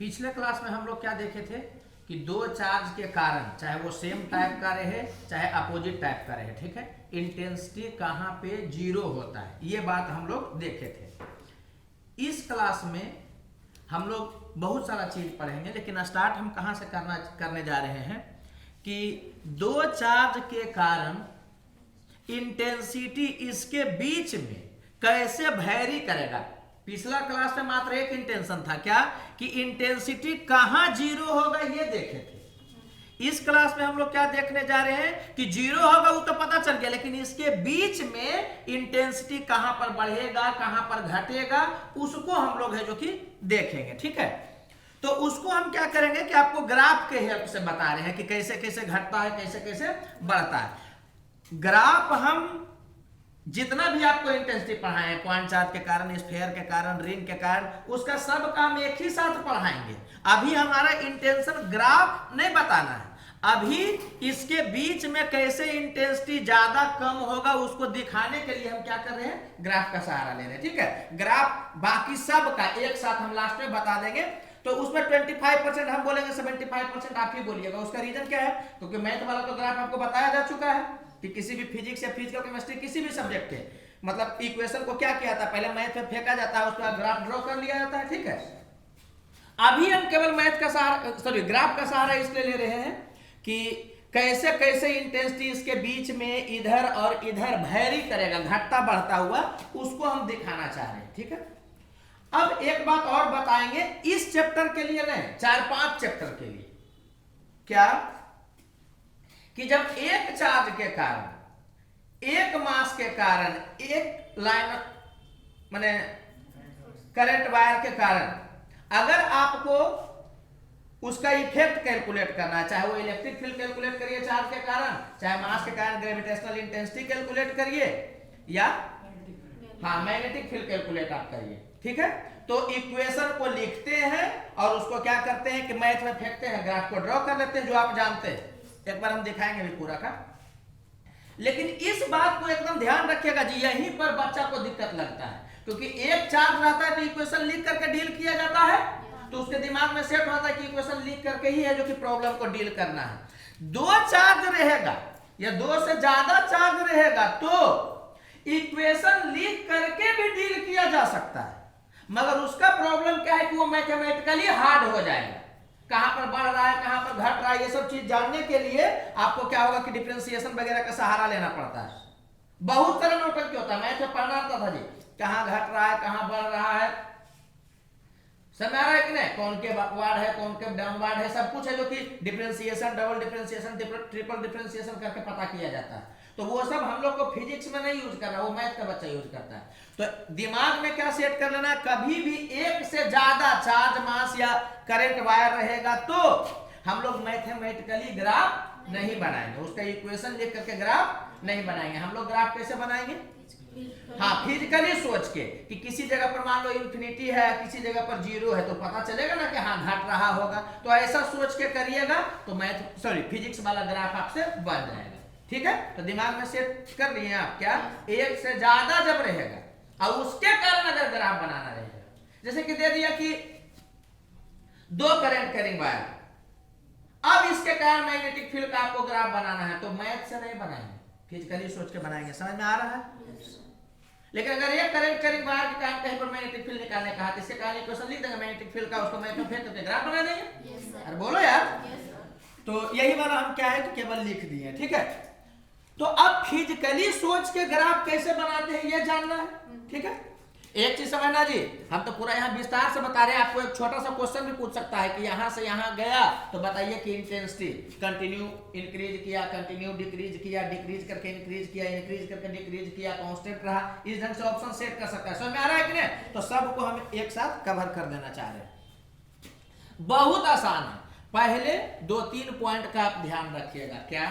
पिछले क्लास में हम लोग क्या देखे थे कि दो चार्ज के कारण, चाहे वो सेम टाइप का रहे चाहे अपोजिट टाइप का रहे, ठीक है, इंटेंसिटी कहाँ पे जीरो होता है, ये बात हम लोग देखे थे। इस क्लास में हम लोग बहुत सारा चीज पढ़ेंगे, लेकिन स्टार्ट हम कहाँ से करने जा रहे हैं कि दो चार्ज के कारण इंटेंसिटी इसके बीच में कैसे वैरी करेगा। पिछला क्लास में मात्र एक इंटेंशन था, क्या कि इंटेंसिटी कहां जीरो होगा ये देखे थे। इस क्लास में हम लोग क्या देखने जा रहे हैं कि जीरो होगा वो तो पता चल गया, लेकिन इसके बीच में इंटेंसिटी कहां पर बढ़ेगा कहां पर घटेगा उसको हम लोग है जो कि देखेंगे, ठीक है। तो उसको हम क्या करेंगे कि आपको ग्राफ के हेल्प से बता रहे हैं कि कैसे कैसे घटता है कैसे कैसे बढ़ता है। ग्राफ हम जितना भी आपको इंटेंसिटी पढ़ाए, पॉइंट चार्ज के कारण, स्फीयर के कारण, रिंग के कारण, उसका सब काम एक ही साथ पढ़ाएंगे। अभी हमारा इंटेंशन ग्राफ नहीं बताना है, अभी इसके बीच में कैसे इंटेंसिटी ज्यादा कम होगा उसको दिखाने के लिए हम क्या कर रहे हैं, ग्राफ का सहारा ले रहे हैं, ठीक है। ग्राफ बाकी सब का एक साथ हम लास्ट में बता देंगे। तो उसमें 25% हम बोलेंगे, 75% आप ही बोलिएगा। उसका रीजन क्या है, क्योंकि मैथ वाला तो ग्राफ आपको बताया जा चुका है कि किसी भी फिजिक्स या फिजिकल केमिस्ट्री किसी भी सब्जेक्ट के मतलब इक्वेशन को क्या किया था, पहले मैथ में फेंका जाता है, उसके बाद ग्राफ ड्रॉ कर लिया जाता है, ठीक है। अभी हम केवल मैथ का सहारा, सॉरी ग्राफ का सहारा इसलिए ले रहे हैं कि कैसे कैसे इंटेंसिटी इसके बीच में इधर और इधर वैरी करेगा, घटता बढ़ता हुआ, उसको हम दिखाना चाह रहे हैं, ठीक है। अब एक बात और बताएंगे इस चैप्टर के लिए नहीं, 4-5 चैप्टर के लिए, क्या कि जब एक चार्ज के कारण, एक मास के कारण, एक लाइन माने करंट वायर के कारण अगर आपको उसका इफेक्ट कैलकुलेट करना है, चाहे वो इलेक्ट्रिक फील्ड कैलकुलेट करिए चार्ज के कारण, चाहे मास के कारण ग्रेविटेशनल इंटेंसिटी कैलकुलेट करिए, या हाँ मैग्नेटिक फील्ड कैलकुलेट आप करिए, ठीक है। तो इक्वेशन को लिखते हैं और उसको क्या करते हैं कि मैथ में फेंकते हैं, ग्राफ को ड्रॉ कर लेते हैं, जो आप जानते हैं। एक बार हम दिखाएंगे भी पूरा का, लेकिन इस बात को एकदम ध्यान रखिएगा जी, यहीं पर बच्चा को दिक्कत लगता है, क्योंकि एक चार्ज रहता है तो इक्वेशन लिख करके डील किया जाता है, तो उसके दिमाग में सेट होता है कि इक्वेशन लिख करके ही है जो कि प्रॉब्लम को डील करना है। दो चार्ज रहेगा या दो से ज्यादा चार्ज रहेगा तो इक्वेशन लिख करके भी डील किया जा सकता है, मगर उसका प्रॉब्लम क्या है कि वो मैथमेटिकली हार्ड हो जाएगा। कहां पर बढ़ रहा है कहां पर घट रहा है, ये सब चीज जानने के लिए आपको क्या होगा कि डिफरेंशिएशन वगैरह का सहारा लेना पड़ता है। बहुत सारा नोटंकी होता है, मैथ में पढ़ना आता था जी, कहां घट रहा है कहां बढ़ रहा है, समझ आ रहा है कि नहीं, कौन के अपवार्ड है कौन के डाउनवार्ड है, सब कुछ है जो कि differentiation, double differentiation, triple differentiation करके पता किया जाता है। तो वो सब हम लोग को फिजिक्स में नहीं यूज करना, वो मैथ का बच्चा यूज करता है। तो दिमाग में क्या सेट कर लेना, कभी भी एक से ज्यादा चार्ज, मास या करंट वायर रहेगा तो हम लोग मैथमेटिकली ग्राफ नहीं बनाएंगे, उसका इक्वेशन लिख करके ग्राफ नहीं बनाएंगे। हम लोग ग्राफ कैसे बनाएंगे, हाँ फिजिकली सोच के कि किसी जगह पर मान लो इंफिनिटी है, किसी जगह पर जीरो है, तो पता चलेगा ना कि हाँ घट रहा होगा। तो ऐसा सोच के करिएगा तो मैथ सॉरी फिजिक्स वाला ग्राफ आपसे बन जाएगा, ठीक है। तो दिमाग में सेट कर लिए आप, क्या एक से ज्यादा जब रहेगा और उसके कारण अगर ग्राफ बनाना रहेगा, जैसे कि दे दिया कि दो करंट कैरिंग वायर, अब इसके कारण मैग्नेटिक फील्ड का आपको ग्राफ बनाना है, तो मैथ से नहीं बनाएंगे, फिजिकली सोच के बनाएंगे। समझ में आ रहा है? लेकिन अगर एक करंट कैरिंग वायर के कारण कहीं पर मैग्नेटिक फील्ड निकालने कहा तो इसके कारण इक्वेशन लिख देंगे मैग्नेटिक फील्ड का, उसको मैथ में फेंक करके ग्राफ बना देंगे। अरे बोलो यार, तो यही वाला हम क्या है कि केवल लिख दिए, ठीक है। तो अब फिजिकली सोच के ग्राफ कैसे बनाते हैं ये जानना है, ठीक है। एक चीज समझना जी, हम तो पूरा यहाँ विस्तार से बता रहे हैं, आपको एक छोटा सा क्वेश्चन भी पूछ सकता है कि यहाँ से यहाँ गया तो बताइए कि इंटेंसिटी कंटिन्यू इंक्रीज किया, कंटिन्यू डिक्रीज किया, डिक्रीज करके इंक्रीज किया, इंक्रीज करके डिक्रीज किया, कांस्टेंट रहा, इस ढंग से ऑप्शन सेट कर सकता है। समझ में आ रहा है कि नहीं? तो सबको हम एक साथ कवर कर देना चाह रहे हैं, बहुत आसान है। पहले 2-3 पॉइंट का आप ध्यान रखिएगा, क्या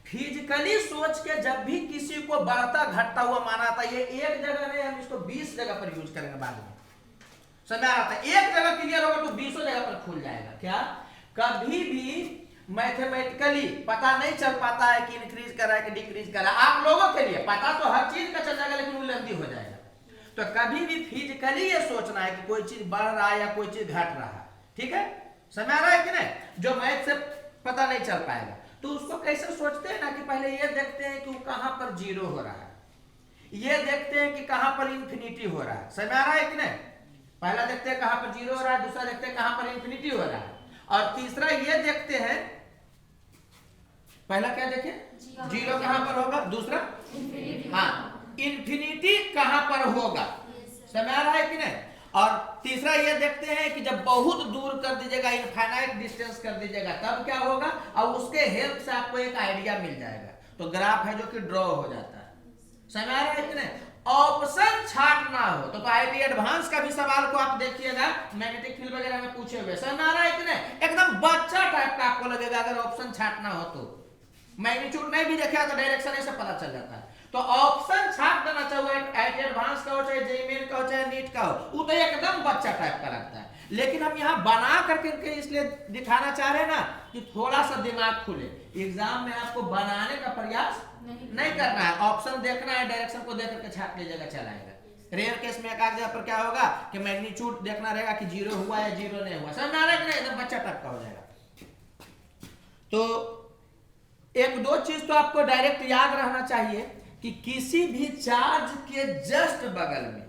फिजिकली सोच के जब भी किसी को बढ़ता घटता हुआ माना था, ये एक जगह नहीं, हम इसको 20 जगह पर यूज करेंगे बाद में। समझ आ रहा था, एक जगह क्लियर होगा तो 20 जगह पर खुल जाएगा। क्या कभी भी मैथमेटिकली पता नहीं चल पाता है कि इंक्रीज कर रहा है कि डिक्रीज कर रहा है। आप लोगों के लिए पता तो हर चीज का चल जाएगा, लेकिन वो लंबी हो जाएगा। तो कभी भी फिजिकली ये सोचना है कि कोई चीज बढ़ रहा है या कोई चीज घट रहा है, ठीक है, समझ आ रहा है कि नहीं? जो मैथ से पता नहीं चल पाएगा तो उसको कैसे सोचते हैं ना कि पहले ये देखते हैं कि वो कहां पर जीरो हो रहा है, ये देखते हैं कि कहां पर इंफिनिटी हो रहा है। समझ आ रहा है कि नहीं? पहला देखते हैं कहां पर जीरो हो रहा है, दूसरा देखते हैं कहां पर इंफिनिटी हो रहा है, और तीसरा ये देखते हैं, पहला क्या देखे, जीरो कहां पर होगा, दूसरा हाँ इंफिनिटी कहां पर होगा। समझ आ रहा है कि नहीं? और तीसरा ये देखते हैं कि जब बहुत दूर कर दीजिएगा, इनफाइनाइट डिस्टेंस कर दीजिएगा, तब क्या होगा, और उसके हेल्प से आपको एक आइडिया मिल जाएगा। तो ग्राफ है जो कि ड्रॉ हो जाता है। समझ आ रहा है कि नहीं? ऑप्शन छाटना हो तो आईटी एडवांस का भी सवाल को आप देखिएगा, मैग्नेटिक फील्ड वगैरह में पूछे हुए। समझ आ रहा है कि नहीं? एकदम बच्चा टाइप का आपको लगेगा अगर ऑप्शन छाटना हो तो। मैग्नीट्यूड नहीं भी देखा तो डायरेक्शन ऐसे पता चल जाता है। तो ऑप्शन छाप देना चाहिए, आईटी एडवांस का हो चाहे जेईई मेन का हो चाहे नीट का हो, वो तो एकदम बच्चा टाइप का लगता है। लेकिन हम यहाँ बना करके इसलिए दिखाना चाह रहे हैं ना कि थोड़ा सा दिमाग खुले। एग्जाम में आपको बनाने का प्रयास नहीं करना है, ऑप्शन देखना है, डायरेक्शन को देख करके छाप लीजिएगा, चलाएगा। रेयर केस में एक आध जगह पर क्या होगा कि मैग्नीट्यूड देखना रहेगा कि जीरो हुआ या जीरो नहीं हुआ, समझ आ रहा है कि नहीं? एकदम बच्चा टाइप का हो जाएगा। तो एक दो चीज तो आपको डायरेक्ट याद रहना चाहिए कि किसी भी चार्ज के जस्ट बगल में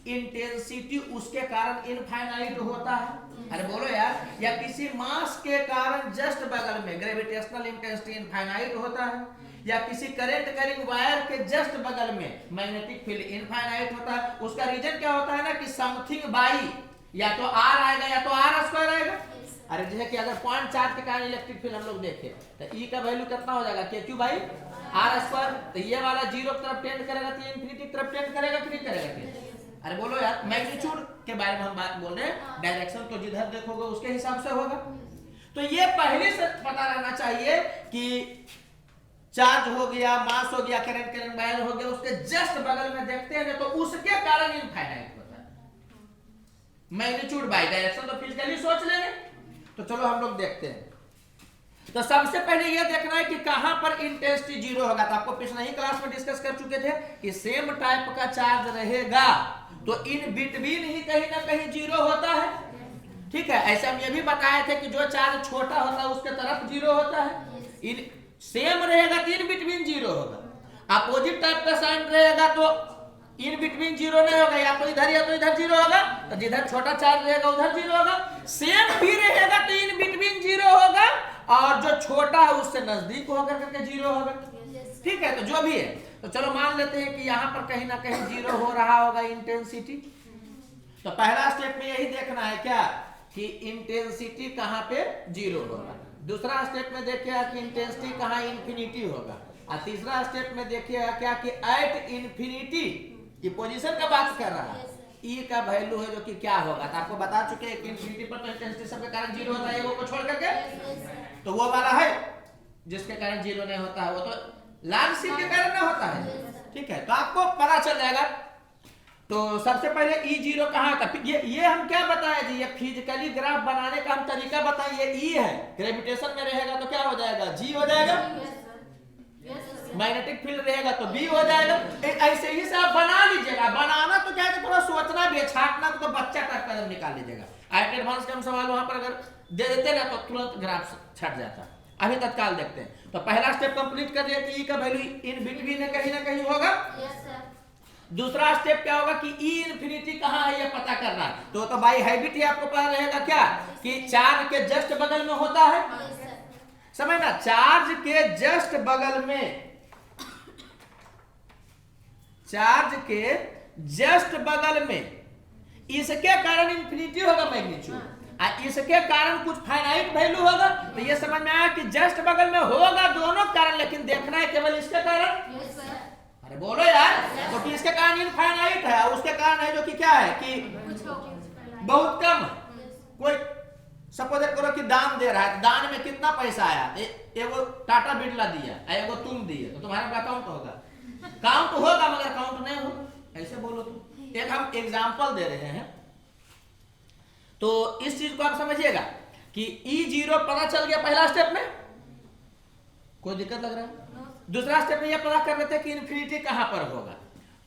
इंटेंसिटी उसके कारण इनफाइनाइट होता है। अरे बोलो यार, या किसी मास के कारण जस्ट बगल में ग्रेविटेशनल इंटेंसिटी इनफाइनाइट होता है, या किसी करंट कैरिंग वायर के जस्ट बगल में मैग्नेटिक फील्ड इनफाइनाइट होता है। उसका रीजन क्या होता है ना कि समथिंग बाई या तो आर आएगा या तो आर स्क्वायर आएगा। अरे जैसे कि अगर पॉइंट चार्ज के कारण इलेक्ट्रिक फील्ड हम लोग देखें तो ई का वैल्यू कितना हो जाएगा, के क्यू बाई आर स्क्वायर। तो ये वाला जीरो की तरफ टेंड करेगा तो इंफिनिटी की तरफ टेंड करेगा कि नहीं करेगा? अरे बोलो यार, मैग्नीट्यूड के बारे में हम बात बोल रहे हैं, डायरेक्शन तो जिधर देखोगे उसके हिसाब से होगा। तो ये पहले से पता रहना चाहिए कि चार्ज हो गया, मास हो गया, करंट कैरिंग वायर हो गया, उसके जस्ट बगल में देखते हैं तो उसके कारण इनफाइनाइट होता है। मैग्नीट्यूड बाय डायरेक्शन तो फिजिकली सोच लेंगे। तो चलो हम लोग देखते हैं। तो सबसे पहले यह देखना है कि कहां पर इंटेंसिटी जीरो होगा। तो आपको पिछले ही क्लास में डिस्कस कर चुके थे कि सेम टाइप का चार्ज रहेगा तो इन बिटवीन ही कहीं ना कहीं जीरो होता है। ठीक है, ऐसे हम ये भी बताए थे कि जो चार्ज छोटा होता है उसके तरफ जीरो होता है। इन सेम रहेगा तो इन बिटवीन जीरो होगा। अपोजिट टाइप का साइन रहेगा तो इन बिटवीन जीरो नहीं होगा, या तो इधर जीरो होगा, तो जिधर छोटा चार्ज रहेगा उधर जीरो होगा। सेम भी रहेगा तो इन बिटवीन जीरो होगा, और जो छोटा है उससे नजदीक होकर करके जीरो होगा। ठीक है, तो जो भी है, तो चलो मान लेते हैं कि यहाँ पर कहीं ना कहीं जीरो हो रहा होगा इंटेंसिटी। तो पहला स्टेप में यही देखना है क्या कि इंटेंसिटी कहाँ पे जीरो होगा। दूसरा स्टेप में देखिएगा कि इंटेंसिटी कहाँ इंफिनिटी होगा, और तीसरा स्टेप में देखिएगा क्या कि एट इंफिनिटी की पोजीशन का बात कर रहा है, ई का वैल्यू है जो कि क्या होगा। तो आपको बता चुके हैं कि इंफिनिटी पर तो इंटेंसिटी सबके कारण जीरो होता है, वो को छोड़ करके। तो वो वाला है जिसके कारण जीरो नहीं होता है, वो तो लार्ज सी के कारण नहीं होता है। ठीक है, तो आपको पता चल जाएगा। तो सबसे पहले ई जीरो कहाँ का, ये हम क्या बताए जी, ये फिजिकली ग्राफ बनाने का हम तरीका बताए। ये ई है, ग्रेविटेशन में रहेगा तो क्या हो जाएगा, जी हो जाएगा। मैग्नेटिक फील्ड रहेगा तो बी हो जाएगा। ऐसे ही से आप बना लीजिएगा। बनाना तो क्या है, थोड़ा सोचना भी है, छाटना तो बच्चा टाइप का निकाल लीजिएगा। आईटी एडवांस का हम सवाल वहां पर अगर दे देते ना तो तुरंत ग्राफ छट जाता। अभी तत्काल देखते हैं। तो पहला स्टेप कंप्लीट कर दिया कि ई का वैल्यू इन बिटवीन में कहीं ना कहीं होगा। दूसरा स्टेप क्या होगा कि ई इंफिनिटी कहाँ है ये पता करना। तो बाई हैबिट ही आपको पता रहेगा क्या कि चार्ज के जस्ट बगल में होता है। समझना, चार्ज के जस्ट बगल में, चार्ज के जस्ट बगल में इसके कारण इंफिनिटी होगा मैग्नीट्यूड, इसके कारण कुछ फाइनाइट वैल्यू होगा। तो ये समझ में आया कि जस्ट बगल में होगा दोनों कारण, लेकिन देखना है केवल इसके कारण। अरे बोलो यार, तो इसके कारण इनफाइनाइट है, उसके कारण है जो कि क्या है कि बहुत कम है। कोई सपोज करो कि दान दे रहा है, दान में कितना पैसा आया, एगो टाटा बिरला दिया, एगो तुम दिए, तो तुम्हारे काउंट होगा, काउंट होगा मगर काउंट नहीं होगा। ऐसे बोलो तुम। एक हम एग्जांपल दे रहे हैं, तो इस चीज को आप समझिएगा कि ई जीरो पता चल गया पहला स्टेप में, कोई दिक्कत लग रहा है? दूसरा स्टेप में यह पता कर लेते हैं कि इन्फिनिटी कहां पर होगा।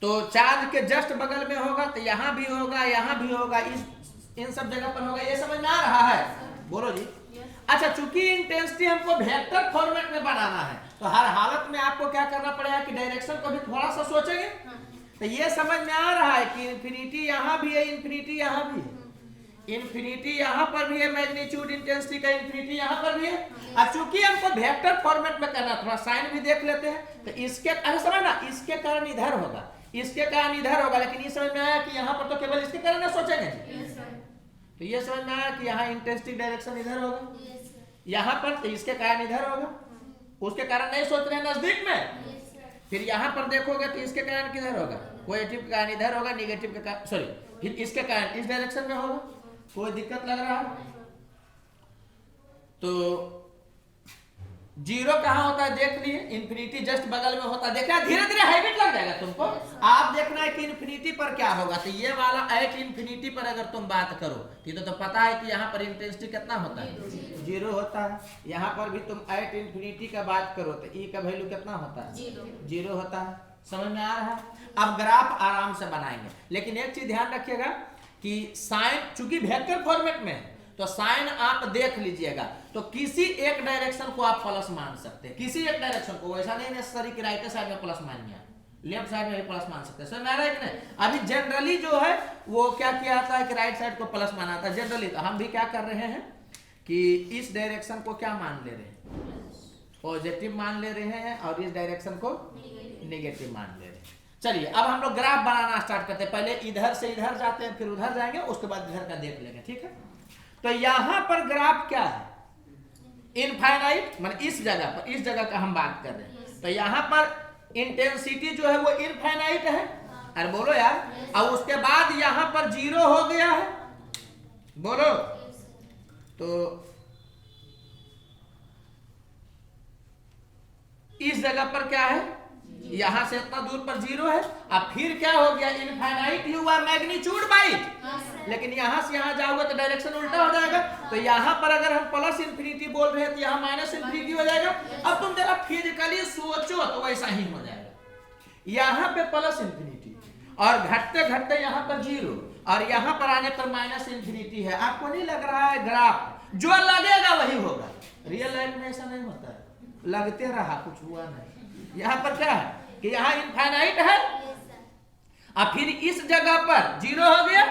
तो चार्ज के जस्ट बगल में होगा तो यहां भी होगा, यहां भी होगा, इस इन सब जगह पर होगा। ये समझ में आ रहा है? बोलो जी। अच्छा, चूंकि इंटेंसिटी हमको वेक्टर फॉर्मेट में बनाना है तो हर हालत में आपको क्या करना पड़ेगा कि डायरेक्शन को भी थोड़ा सा सोचेंगे। तो ये समझ में आ रहा है कि इन्फिनिटी यहाँ भी है, इन्फिनिटी यहाँ भी है, इन्फिनिटी यहाँ पर भी है, मैग्नीट्यूड इंटेंसिटी का इन्फिनिटी यहाँ पर भी है। अब चूंकि हमको वेक्टर फॉर्मेट में करना, थोड़ा साइन भी देख लेते हैं। तो इसके समझ ना, इसके कारण इधर होगा, इसके कारण इधर होगा, लेकिन ये समझ में आया कि यहाँ पर तो केवल इसके कारण ना सोचेंगे। तो ये समझ में आया कि यहाँ इंटेंसिटी डायरेक्शन इधर होगा, यहाँ पर तो इसके कारण इधर होगा, उसके कारण नहीं सोच रहे नजदीक में। फिर यहाँ पर देखोगे तो इसके कारण किधर होगा, पॉजिटिव का कारण इधर होगा, निगेटिव का कारण सॉरी फिर इसके कारण इस डायरेक्शन में होगा। कोई दिक्कत लग रहा है? तो जीरो कहाँ होता है देख लिए, इन्फिनिटी जस्ट बगल में होता है। देखा, धीरे धीरे हैबिट लग जाएगा तुमको। आप देखना है कि इन्फिनिटी पर क्या होगा। तो ये वाला एट इन्फिनिटी पर अगर तुम बात करो तो पता है कि यहाँ पर इंटेंसिटी कितना होता है, जीरो होता है। यहाँ पर भी तुम एट इन्फिनिटी का बात करो तो ई का वैल्यू कितना होता है, जीरो होता है। समझ में आ रहा है? अब ग्राफ आराम से बनाएंगे, लेकिन एक चीज ध्यान रखिएगा कि साइन चूंकि वेक्टर फॉर्मेट में है तो साइन आप देख लीजिएगा। तो किसी एक डायरेक्शन को आप प्लस मान सकते हैं, किसी एक डायरेक्शन को, ऐसा नहीं नेसेसरी कि राइट साइड में प्लस मानिए, लेफ्ट साइड में भी प्लस मान सकते हैं। समझ में आ रहा है कि नहीं? अभी जनरली जो है वो क्या किया जाता है कि राइट साइड को प्लस माना था जनरली। तो हम भी क्या कर रहे हैं कि इस डायरेक्शन को क्या मान ले रहे हैं, पॉजिटिव मान ले रहे हैं, और इस डायरेक्शन को नेगेटिव मान ले रहे हैं। चलिए अब हम लोग ग्राफ बनाना स्टार्ट करते हैं। पहले इधर से इधर जाते हैं, फिर उधर जाएंगे, उसके बाद इधर का देख लेंगे, ठीक है? तो यहां पर ग्राफ क्या है, इनफाइनाइट, मतलब इस जगह पर, इस जगह का हम बात कर रहे हैं। तो यहां पर इंटेंसिटी जो है वो इनफाइनाइट है, अरे बोलो यार। और उसके बाद यहां पर जीरो हो गया है, बोलो। तो इस जगह पर क्या है, यहां से इतना दूर पर जीरो है। अब फिर क्या हो गया, इनफाइनाइट ही हुआ मैग्नीट्यूड बाई, लेकिन यहां से यहां जाओगे तो डायरेक्शन उल्टा हो जाएगा। तो यहां पर अगर हम प्लस इन्फिनिटी बोल रहे हैं तो यहां माइनस इन्फिनिटी हो जाएगा। अब तुम जरा फिजिकली सोचो तो वैसा ही हो जाएगा। यहां पे प्लस इन्फिनिटी और घटते घटते यहां पर जीरो, और यहां पर आने पर माइनस इन्फिनिटी है। आपको नहीं लग रहा है अब जो लगेगा वही होगा? रियल लाइफ में ऐसा नहीं होता है, लगते रहा कुछ हुआ नहीं। यहाँ पर क्या है कि यहाँ इनफाइनाइट है, अब फिर इस जगह पर जीरो हो गया,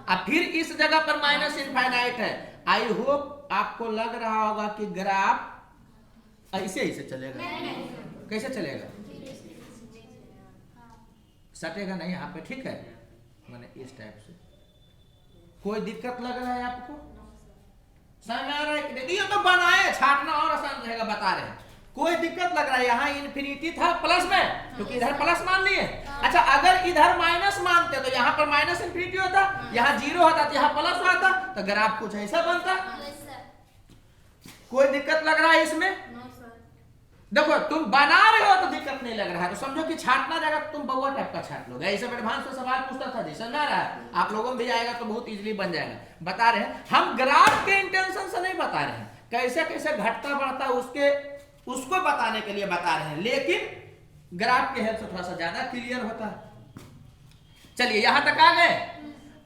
अब फिर इस जगह पर माइनस इनफाइनाइट है। आई होप आपको लग रहा होगा कि ग्राफ ऐसे ही से चलेगा। कैसे चलेगा, सटेगा नहीं यहाँ पे, ठीक है? मैंने इस टाइप से, कोई दिक्कत लग रहा है आपको? समझ में आ रहा है कि नहीं? ये तो बनाए, छाटना और आसान रहेगा, बता रहे हैं। कोई दिक्कत लग रहा है? यहाँ इन्फिनिटी था प्लस में, क्योंकि इधर प्लस मान लिए। अच्छा, अगर इधर माइनस मानते तो यहाँ पर माइनस इन्फिनिटी होता, यहाँ जीरो होता तो यहाँ प्लस होता, तो ग्राफ कुछ ऐसा बनता। कोई दिक्कत लग रहा है इसमें? देखो तुम बना रहे हो तो दिक्कत नहीं लग रहा है, तो समझो कि छाटना जाएगा तो तुम बउआ टाइप का छाट लोगे। ऐसे एडवांस में सवाल पूछता था जी, समझ आ रहा है? आप लोगों में भी आएगा तो बहुत इजीली बन जाएगा। बता रहे हैं हम ग्राफ के इंटेंशन से नहीं बता रहे हैं, कैसे कैसे घटता बढ़ता उसको बताने के लिए बता रहे हैं, लेकिन ग्राफ के हेल्प से थोड़ा सा ज्यादा क्लियर होता है। चलिए यहां तक आ गए।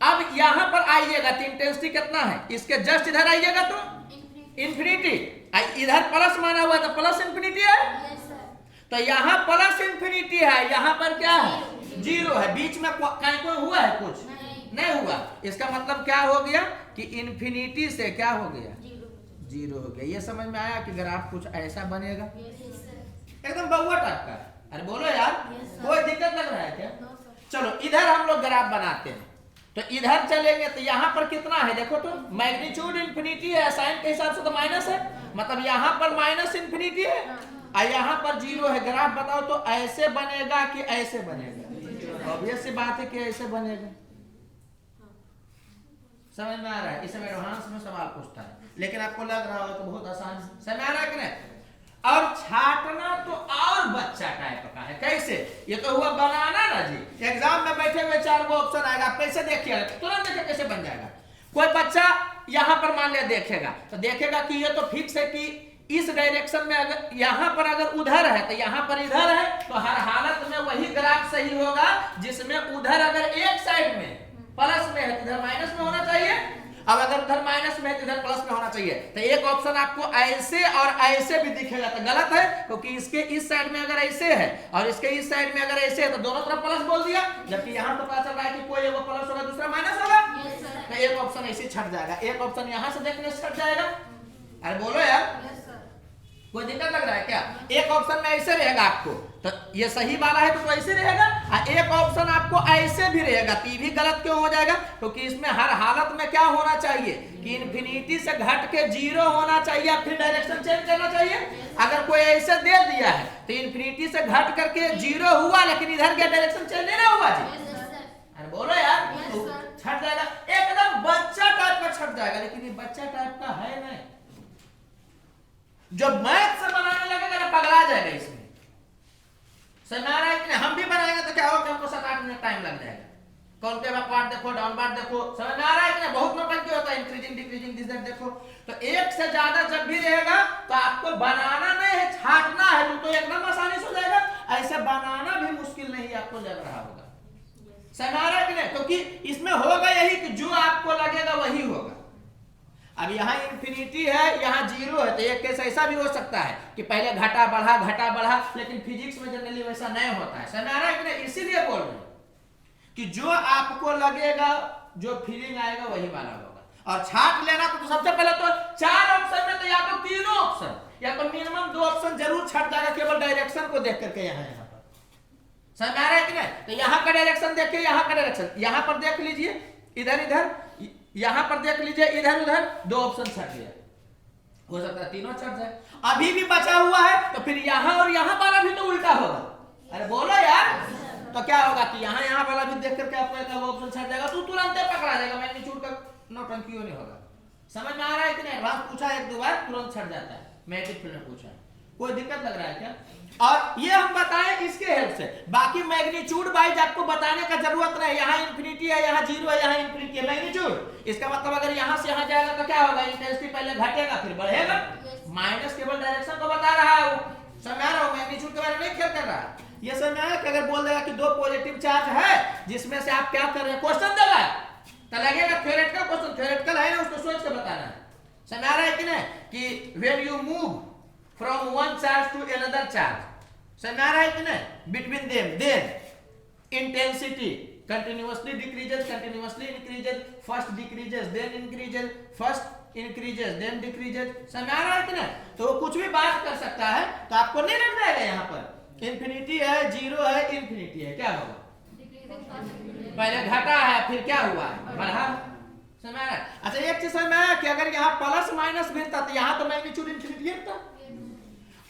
अब यहां पर आइएगा तो इंटेंसिटी कितना है, इसके जस्ट इधर आइएगा तो इन्फिनिटी, इधर प्लस माना हुआ तो प्लस इन्फिनिटी है। तो यहाँ प्लस इन्फिनिटी है, यहाँ पर क्या है, जीरो है। बीच में कोई हुआ है, कुछ नहीं हुआ। इसका मतलब क्या हो गया कि इन्फिनिटी से क्या हो गया, जीरो हो गया। ये समझ में आया कि ग्राफ कुछ ऐसा बनेगा, एकदम बउआ टाइप का। अरे बोलो यार, कोई दिक्कत लग रहा है क्या? चलो इधर हम लोग ग्राफ बनाते हैं। तो इधर चलेंगे तो यहाँ पर कितना है, देखो तो मैग्नीट्यूड इन्फिनिटी है, साइन के हिसाब से तो माइनस है, मतलब यहाँ पर माइनस इन्फिनिटी है और यहाँ पर जीरो है। ग्राफ बताओ तो ऐसे बनेगा कि ऐसे बनेगा? ऑब्वियस सी बात है कि ऐसे बनेगा। समझ में आ रहा है? इस समय एडवांस में सवाल पूछता है, लेकिन आपको लग रहा हो तो बहुत आसान। समझ आ रहा है कि नहीं? और छाटना तो और बच्चा टाइप का है। कैसे? ये तो हुआ बनाना ना जी। एग्जाम में बैठे हुए 4 गो ऑप्शन आएगा, कैसे देखिए, तुरंत देखिए कैसे बन जाएगा। कोई बच्चा यहाँ पर मान लिया देखेगा तो देखेगा कि ये तो फिक्स है कि इस डायरेक्शन में अगर यहाँ पर अगर उधर है तो यहाँ पर इधर है, तो हर हालत में वही ग्राफ सही होगा जिसमें उधर अगर एक साइड में प्लस में है तो इधर माइनस में होना चाहिए। अब अगर उधर माइनस में है तो इधर प्लस में होना चाहिए। तो एक ऑप्शन आपको ऐसे और ऐसे भी दिखेगा तो गलत है, क्योंकि इसके इस साइड में अगर ऐसे है और इसके इस साइड में अगर ऐसे है तो दोनों तरफ प्लस बोल दिया, जबकि यहाँ तो पता चल रहा है कि कोई एगो प्लस होगा दूसरा माइनस होगा। तो एक ऑप्शन ऐसे छट जाएगा, एक ऑप्शन यहाँ से देखने से छट जाएगा। अरे बोलो यार, कोई दिक्कत लग रहा है क्या? एक ऑप्शन में ऐसे रहेगा आपको, तो ये सही वाला है तो ऐसे रहेगा, और एक ऑप्शन आपको ऐसे भी रहेगा, तो ये भी गलत क्यों हो जाएगा? क्योंकि इसमें हर हालत में क्या होना चाहिए कि इन्फिनिटी से घट के 0 होना चाहिए, फिर डायरेक्शन चेंज करना चाहिए। अगर कोई ऐसे दे दिया है तो इन्फिनिटी से घट करके 0 हुआ, लेकिन इधर क्या डायरेक्शन चेंज नहीं ना हुआ जी? अरे बोलो यार, तो छट जाएगा, एकदम बच्चा टाइप का छट जाएगा, लेकिन ये बच्चा टाइप का है नहीं। जब मैथ से बनाने लगेगा ना पगला जाएगा इसमें। समझ आ रहा है कि हम भी बनाएंगे तो क्या होगा, हमको 7-8 मिनट टाइम लग जाएगा। कौन के पार्ट देखो, डाउन पार्ट देखो, समझ में आ रहा है कि नहीं? बहुत नौटंकी होता है, इंक्रीजिंग डिक्रीजिंग दिस दैट देखो। तो एक से ज्यादा जब भी रहेगा तो आपको बनाना नहीं है, छाटना है, तो एकदम आसानी से हो जाएगा। ऐसे बनाना भी मुश्किल नहीं आपको लग रहा होगा। समझ आ रहा है कि नहीं? क्योंकि इसमें होगा यही कि जो आपको लगेगा वही होगा। अब यहाँ इन्फिनिटी है, यहाँ 0 है, तो एक केस ऐसा भी हो सकता है कि पहले घटा बढ़ा, लेकिन फिजिक्स में जनरली वैसा नहीं होता है। समझ आ रहा है कि नहीं? इसीलिए बोल रहे हैं कि जो आपको लगेगा, जो फीलिंग आएगा वही वाला होगा। और छाट लेना तो सबसे पहले तो 4 ऑप्शन में तो या तो तीनों ऑप्शन या तो मिनिमम 2 ऑप्शन जरूर छट जाएगा, केवल डायरेक्शन को देख करके। यहाँ पर समझ आ रहा है कि नहीं? तो यहाँ का डायरेक्शन देखिए, यहाँ का डायरेक्शन यहाँ पर देख लीजिए, इधर यहां पर देख लीजिए, इधर उधर 2 ऑप्शन छट गया, हो सकता है तीनों छट जाए। अभी भी बचा हुआ है तो फिर यहां और यहां वाला भी तो उल्टा होगा। अरे बोलो यार, तो क्या होगा कि यहां वाला भी देख करके आपको एक ऑप्शन छट जाएगा, तो तुरंत पकड़ा जाएगा, मैग्नीट्यूड का नौटंकी नहीं होगा। समझ में आ रहा है कि नहीं? एडवांस पूछा 1-2 बार तुरंत छट जाता है, मैग्नेटिक फील्ड में पूछा, कोई दिक्कत लग रहा है क्या? और ये हम बताएं इसके हेल्प से, बाकी मैग्नीट्यूड वाइज आपको बताने का जरूरत नहीं। यहाँ इन्फिनिटी है, यहाँ 0 है, यहाँ इन्फिनिटी है, मैग्नीट्यूड। इसका मतलब अगर यहाँ से यहाँ जाएगा तो क्या होगा, इंटेंसिटी पहले घटेगा फिर बढ़ेगा। माइनस केवल डायरेक्शन को बता रहा है, समझ आ रहा हो, मैग्नीट्यूड के बारे में नहीं खेल कर रहा है। ये समझ आया कि अगर बोल देगा कि 2 पॉजिटिव चार्ज है जिसमें से आप क्या कर रहे हैं, क्वेश्चन देगा तो लगेगा थ्योरेटिकल क्वेश्चन, थ्योरेटिकल है ना, उसको सोच के बताना है। समझ आ रहा है कि नहीं? कि when you move from one charge to another charge, समझ आ रहा है कि नहीं, between them, then intensity continuously decreases, continuously increases, first decreases, then increases, first increases, then decreases। समझ आ रहा है कि नहीं? तो वो कुछ भी बात कर सकता है, तो आपको नहीं लग जाएगा यहाँ पर इंफिनिटी है, 0 है, इंफिनिटी है, क्या होगा? पहले घटा है, फिर क्या हुआ, बढ़ा। समझ आ रहा है? अच्छा एक चीज समझ में आया कि अगर यहाँ प्लस माइनस गिरता तो यहाँ तो मैग्नीट्यूड इंफिनिटी गिरता,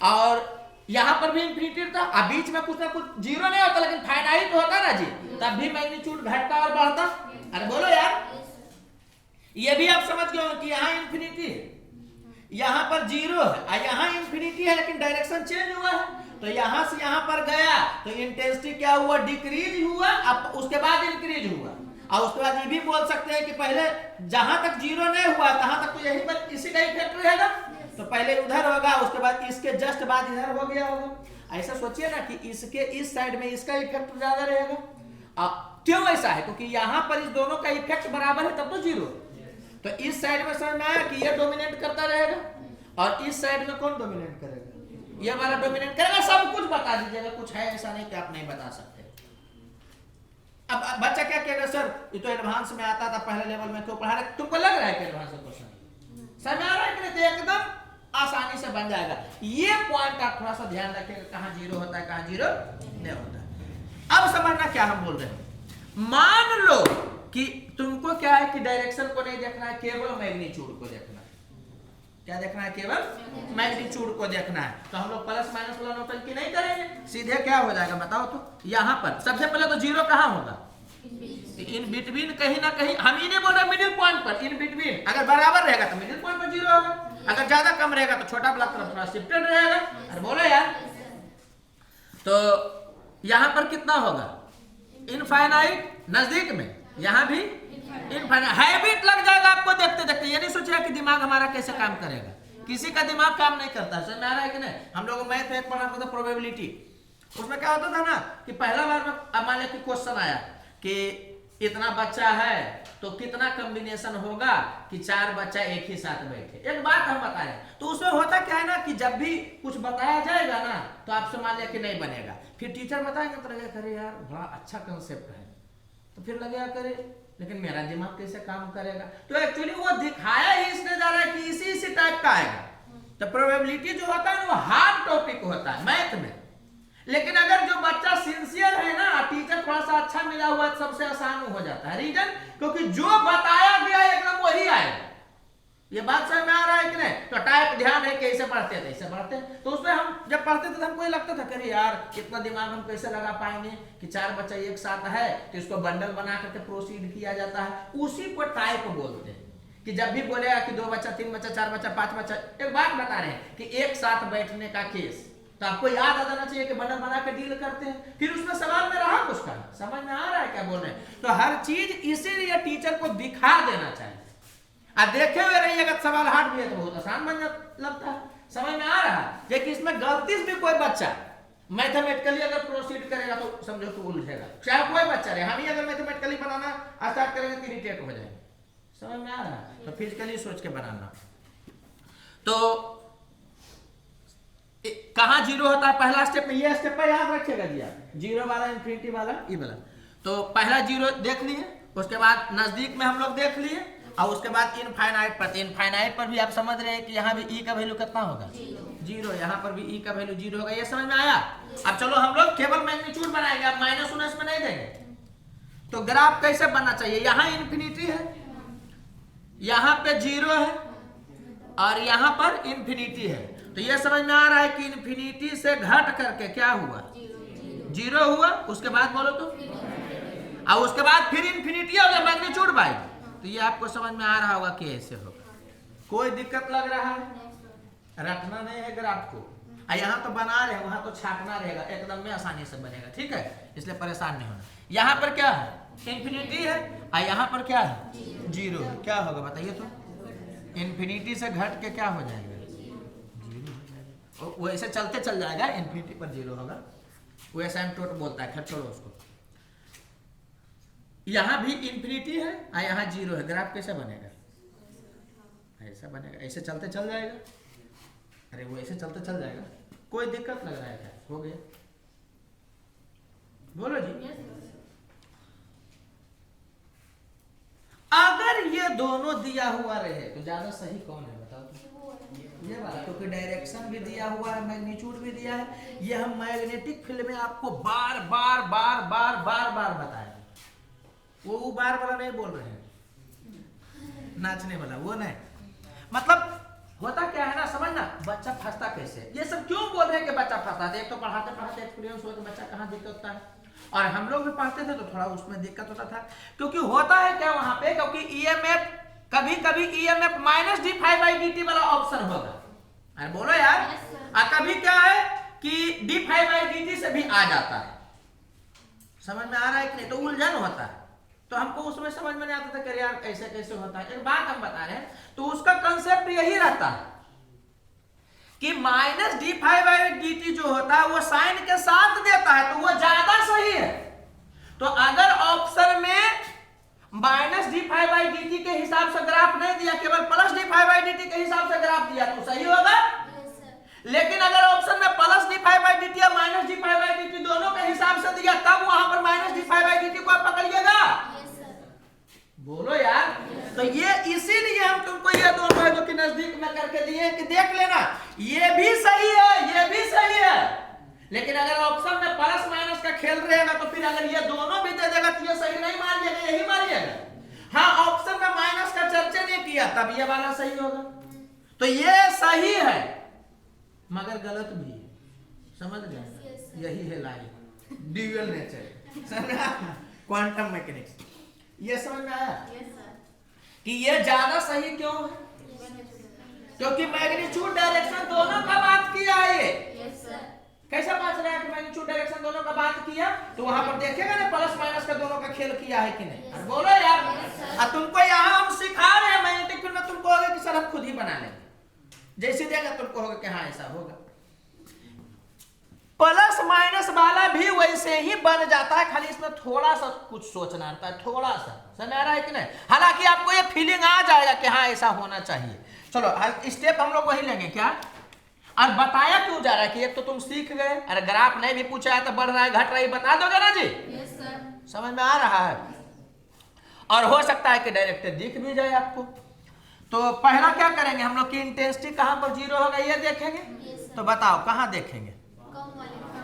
और यहाँ पर भी इंफिनिटी था, अब बीच में कुछ ना कुछ 0 नहीं होता, लेकिन फाइनाइट होता ना जी, तब भी मैग्नीट्यूड घटता और बढ़ता। अरे बोलो यार, ये भी आप समझ गए कि यहाँ इंफिनिटी है, यहाँ पर 0 है, और यहाँ इंफिनिटी है, लेकिन डायरेक्शन चेंज हुआ है। तो यहाँ से यहाँ पर गया तो इंटेंसिटी क्या हुआ, डिक्रीज हुआ, अब उसके बाद इंक्रीज हुआ। और उसके बाद ये भी बोल सकते हैं कि पहले जहां तक 0 नहीं हुआ तहां तक तो यही पर इसी का इफेक्ट रहेगा, तो पहले उधर होगा, उसके बाद इसके जस्ट बाद इधर हो गया होगा। ऐसा सोचिए ना कि इसके इस साइड में इसका इफेक्ट ज्यादा रहेगा। क्यों ऐसा है? क्योंकि यहाँ पर इस दोनों का इफेक्ट बराबर है, तब तो 0। तो इस साइड में समझ में आया कि ये डोमिनेट करता रहेगा, और इस साइड में कौन डोमिनेट करेगा, ये वाला डोमिनेट करेगा। सब कुछ बता दीजिएगा, कुछ है ऐसा नहीं कि आप नहीं बता सकते। अब बच्चा क्या कहेगा, सर ये तो एडवांस में आता था, पहले लेवल में क्यों पढ़ा रहे? तुमको लग रहा है कि एडवांस में क्वेश्चन समझ आ रहा है कि नहीं? तो एकदम आसानी से बन जाएगा। ये पॉइंट आप थोड़ा सा ध्यान रखिएगा, कहां 0 होता है, कहां 0 नहीं होता है। अब समझना क्या हम बोल रहे हैं। मान लो कि तुमको क्या है कि डायरेक्शन को नहीं देखना है, केवल मैग्नीट्यूड को देखना है। क्या देखना है? केवल मैग्नीट्यूड को देखना है। तो हम लोग प्लस माइनस वाला नौटंकी नहीं करेंगे, सीधे क्या हो जाएगा बताओ तो। यहाँ पर सबसे पहले तो 0 कहाँ होगा, इन बिटवीन, कहीं ना कहीं। हम ये नहीं बोल रहे मिडिल पॉइंट पर, इन बिटवीन। अगर बराबर रहेगा तो मिडिल पॉइंट पर 0 होगा, अगर ज्यादा कम रहेगा तो छोटा वाला तरफ थोड़ा शिफ्टेड रहेगा। अरे बोलो यार, तो यहां पर कितना होगा, इनफाइनाइट, नजदीक में, यहां भी इनफाइनाइट। हैबिट लग जाएगा आपको देखते देखते। ये नहीं सोचिएगा कि दिमाग हमारा कैसे काम करेगा, किसी का दिमाग काम नहीं करता। समझ में आ रहा है कि नहीं? हम लोग मैथ में पढ़ा था प्रोबेबिलिटी, उसमें क्या होता था ना कि पहला बार में मान लिया कि क्वेश्चन आया कि इतना बच्चा है तो कितना कॉम्बिनेशन होगा कि 4 बच्चा एक ही साथ बैठे। एक बात हम बता रहे हैं, तो उसमें होता क्या है ना कि जब भी कुछ बताया जाएगा ना तो आपसे मान लिया कि नहीं बनेगा, फिर टीचर बताएंगे तो लगेगा करे यार बड़ा अच्छा कंसेप्ट है, तो फिर लगेगा करे लेकिन मेरा दिमाग कैसे काम करेगा। तो एक्चुअली वो दिखाया ही इसने जा रहा है कि इसी टाइप का आएगा। तो प्रोबेबिलिटी जो होता है वो हार्ड टॉपिक होता है मैथ में, लेकिन अगर जो बच्चा सिंसियर है ना, टीचर थोड़ा सा अच्छा मिला हुआ है, सबसे आसान हो जाता है। रीजन क्योंकि जो बताया गया एकदम वही आएगा। ये बात समझ में आ रहा है कि नहीं? तो टाइप ध्यान है कैसे पढ़ते थे, ऐसे पढ़ते हैं। तो उसमें हम जब पढ़ते थे तो हमको ये लगता था कि यार कितना दिमाग हम कैसे लगा पाएंगे कि 4 बच्चा एक साथ है तो इसको बंडल बना करके प्रोसीड किया जाता है। उसी को टाइप बोलते हैं कि जब भी बोलेगा कि 2 बच्चा 3 बच्चा 4 बच्चा 5 बच्चा, एक बात बता रहे हैं कि एक साथ बैठने का केस, तो आपको याद आ जाना चाहिए कि बंडल बना के डील करते हैं। फिर उसमें सवाल में रहा कुछ का, समझ में आ रहा है क्या बोल रहे हैं? तो हर चीज इसीलिए टीचर को दिखा देना चाहिए। अब देखे हुए रहिएगा सवाल हार्ड भी है तो बहुत आसान बन लगता है, समझ में आ रहा है। लेकिन इसमें गलती से भी कोई बच्चा मैथमेटिकली अगर प्रोसीड करेगा तो समझो तो उलझेगा, चाहे कोई बच्चा रहे। हम ही अगर मैथमेटिकली बनाना स्टार्ट करेंगे तो इरिटेट हो जाएंगे, समझ में आ रहा है? तो फिजिकली सोच के बनाना। तो कहाँ जीरो होता है पहला स्टेप में, ये स्टेप पर याद रखिएगा जी आप, जीरो वाला इन्फिनिटी वाला ई वाला। तो पहला जीरो देख लिए, उसके बाद नजदीक में हम लोग देख लिए, और उसके बाद इनफाइनाइट पर। इनफाइनाइट पर भी आप समझ रहे हैं कि यहाँ भी ई का वैल्यू कितना होगा, जीरो। यहाँ पर भी ई का वैल्यू जीरो होगा, ये समझ में आया? अब चलो हम लोग केवल मैग्नीट्यूड बनाएंगे, अब माइनस उनस में नहीं देंगे। तो ग्राफ कैसे बनना चाहिए? यहाँ इन्फिनिटी है, यहाँ पे जीरो है, और यहाँ पर इन्फिनिटी है। तो ये समझ में आ रहा है कि इन्फिनिटी से घट करके क्या हुआ, जीरो हुआ। उसके बाद बोलो तो, और उसके बाद फिर इन्फिनिटी हो गया मैग्नीट्यूड बाई। तो ये आपको समझ में आ रहा होगा कि ऐसे होगा। कोई दिक्कत लग रहा है? रखना नहीं है ग्राफ को, यहाँ तो बना रहे हैं, वहां तो छापना रहेगा, एकदम में आसानी से बनेगा, ठीक है? इसलिए परेशान नहीं होना। यहाँ पर क्या है, इन्फिनिटी है, और यहाँ पर क्या है, जीरो है। क्या होगा बताइए तो? इन्फिनिटी से घट के क्या हो जाएगा, जीरो हो जाएगा। वो ऐसे चलते चल जाएगा, इन्फिनिटी पर जीरो होगा, वो एसिम्पटोट बोलता है। खैर छोड़ो उसको। यहाँ भी इन्फिनिटी है और यहाँ जीरो है, ग्राफ कैसे बनेगा? ऐसा बनेगा, ऐसे चलते चल जाएगा। अरे वो ऐसे चलते चल जाएगा। कोई दिक्कत लग रहा है क्या? हो गया, बोलो जी। अगर ये दोनों दिया हुआ रहे तो ज्यादा सही कौन है बताओ? ये वाला, क्योंकि डायरेक्शन भी दिया हुआ है, मैग्नीट्यूड भी दिया है। ये हम मैग्नेटिक फील्ड में आपको बार बार बार बार बार बार बताएंगे। वो बार वाला नहीं बोल रहे हैं, नाचने वाला वो नहीं। मतलब होता क्या है ना, समझना, बच्चा फंसता कैसे। ये सब क्यों बोल रहे हैं कि बच्चा फंसता है? एक तो पढ़ाते पढ़ाते एक्सपीरियंस हो तो बच्चा कहाँ दिक्कत होता है। और हम लोग भी पढ़ते थे तो थोड़ा उसमें दिक्कत होता था, क्योंकि होता है क्या वहां पे, क्योंकि ईएमएफ कभी कभी ईएमएफ माइनस d∅dt वाला ऑप्शन होगा। अरे बोलो यार। और कभी क्या है कि d∅dt से भी आ जाता है। समझ में आ रहा है कि नहीं? तो उलझन होता है। तो हमको उसमें समझ में नहीं आता था कि यार ऐसे कैसे होता है। एक बात हम बता रहे हैं, तो उसका कंसेप्ट यही रहता है कि माइनस d∅dt जो होता है वो साइन के साथ देता है, तो वो ज्यादा सही है। तो अगर ऑप्शन में माइनस d∅dt के हिसाब से ग्राफ नहीं दिया, केवल प्लस d∅dt के हिसाब से ग्राफ दिया, तो सही होगा। लेकिन अगर ऑप्शन में प्लस d∅dt या माइनस d∅dt दोनों के हिसाब से दिया, तब वहां पर माइनस d∅dt को आप पकड़िएगा। बोलो यार। तो ये इसीलिए हम तुमको ये दोनों है जो कि नजदीक में करके दिए कि देख लेना, ये भी सही है, ये भी सही है। लेकिन अगर ऑप्शन में प्लस माइनस का खेल रहेगा तो फिर अगर ये दोनों भी दे देगा तो ये सही नहीं मानिएगा, यही मानिएगा। हाँ, ऑप्शन में माइनस का चर्चा नहीं किया तब ये वाला सही होगा। तो ये सही है मगर गलत भी है, समझ गए? यही है life, dual nature, quantum mechanics. ये समझ में आया कि ये ज्यादा सही क्यों है? क्योंकि मैग्नीट्यूड डायरेक्शन दोनों का बात किया है। ये कैसा बात रहा है कि मैग्नीट्यूड डायरेक्शन दोनों का बात किया, तो वहां पर देखेगा ना प्लस माइनस का दोनों का खेल किया है कि नहीं। बोलो यार। तुमको यहाँ हम सिखा रहे हैं मैग्नेटिक फील्ड में, तुमको होगा कि सर हम खुद ही बना लेंगे, जैसे देगा तुमको होगा कि हाँ ऐसा होगा। प्लस माइनस वाला भी वैसे ही बन जाता है, खाली इसमें थोड़ा सा कुछ सोचना रहता है, थोड़ा सा। समझ आ रहा है कि नहीं? हालांकि आपको ये फीलिंग आ जाएगा कि हाँ ऐसा होना चाहिए। चलो स्टेप हम लोग वही लेंगे क्या, और बताया क्यों जा रहा है कि एक तो तुम सीख गए, अरे ग्राफ नहीं भी पूछा है तो बढ़ रहा है घट रहा है बता दोगे ना जी? Yes sir. समझ में आ रहा है? और हो सकता है कि डायरेक्ट दिख भी जाए आपको। तो पहला क्या करेंगे हम लोग की इंटेंसिटी कहां पर जीरो होगा ये देखेंगे। तो बताओ कहां देखेंगे?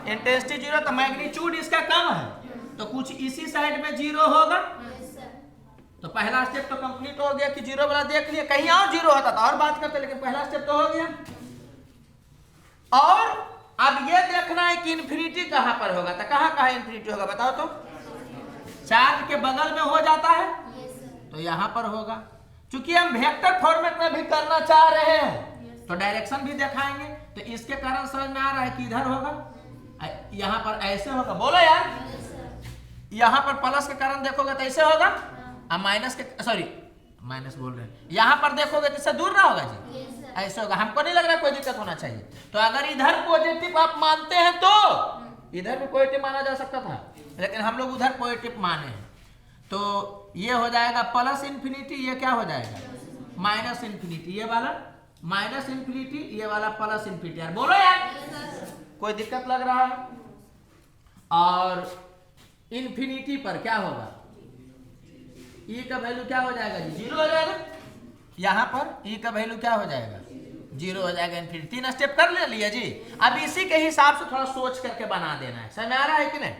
इंटेंसिटी जीरो, तो मैग्नीट्यूड इसका कम है, तो कुछ इसी साइड में जीरो होगा। तो पहला स्टेप तो कंप्लीट हो गया कि जीरो वाला देख लिया, कहीं और जीरो होता था और बात करते, लेकिन पहला स्टेप तो हो गया। और अब ये देखना है कि इन्फिनिटी कहां पर होगा, तो कहां इन्फिनिटी होगा बताओ तो? चार्ज के बगल में हो जाता है, तो यहां पर होगा। चूंकि हम वेक्टर फॉर्मेट में भी करना चाह रहे हैं तो डायरेक्शन भी दिखाएंगे, तो इसके कारण समझ में आ रहा है कि इधर होगा, यहां पर ऐसे होगा। बोलो यार, यहां पर प्लस के कारण देखोगे तो ऐसे होगा, और माइनस के सॉरी माइनस बोल रहे हैं, यहां पर देखोगे तो इससे दूर ना होगा जी, ऐसे होगा। हमको नहीं लग रहा कोई दिक्कत होना चाहिए। तो अगर इधर पॉजिटिव आप मानते हैं तो इधर भी पॉजिटिव माना जा सकता था, लेकिन हम लोग उधर पॉजिटिव माने हैं, तो ये हो जाएगा प्लस इन्फिनिटी, ये क्या हो जाएगा माइनस इन्फिनिटी, ये वाला माइनस इन्फिनिटी, ये वाला प्लस इन्फिनिटी। यार बोलो यार, कोई दिक्कत लग रहा है? और इन्फिनिटी पर क्या होगा, ई का वैल्यू क्या हो जाएगा जी, जीरो हो जाएगा। यहां पर ई का वैल्यू क्या हो जाएगा, जीरो हो जाएगा। इन्फिनिटी तीन स्टेप कर ले लिया जी। अब इसी के हिसाब से थोड़ा सोच करके बना देना है। समझ में आ रहा है कि नहीं?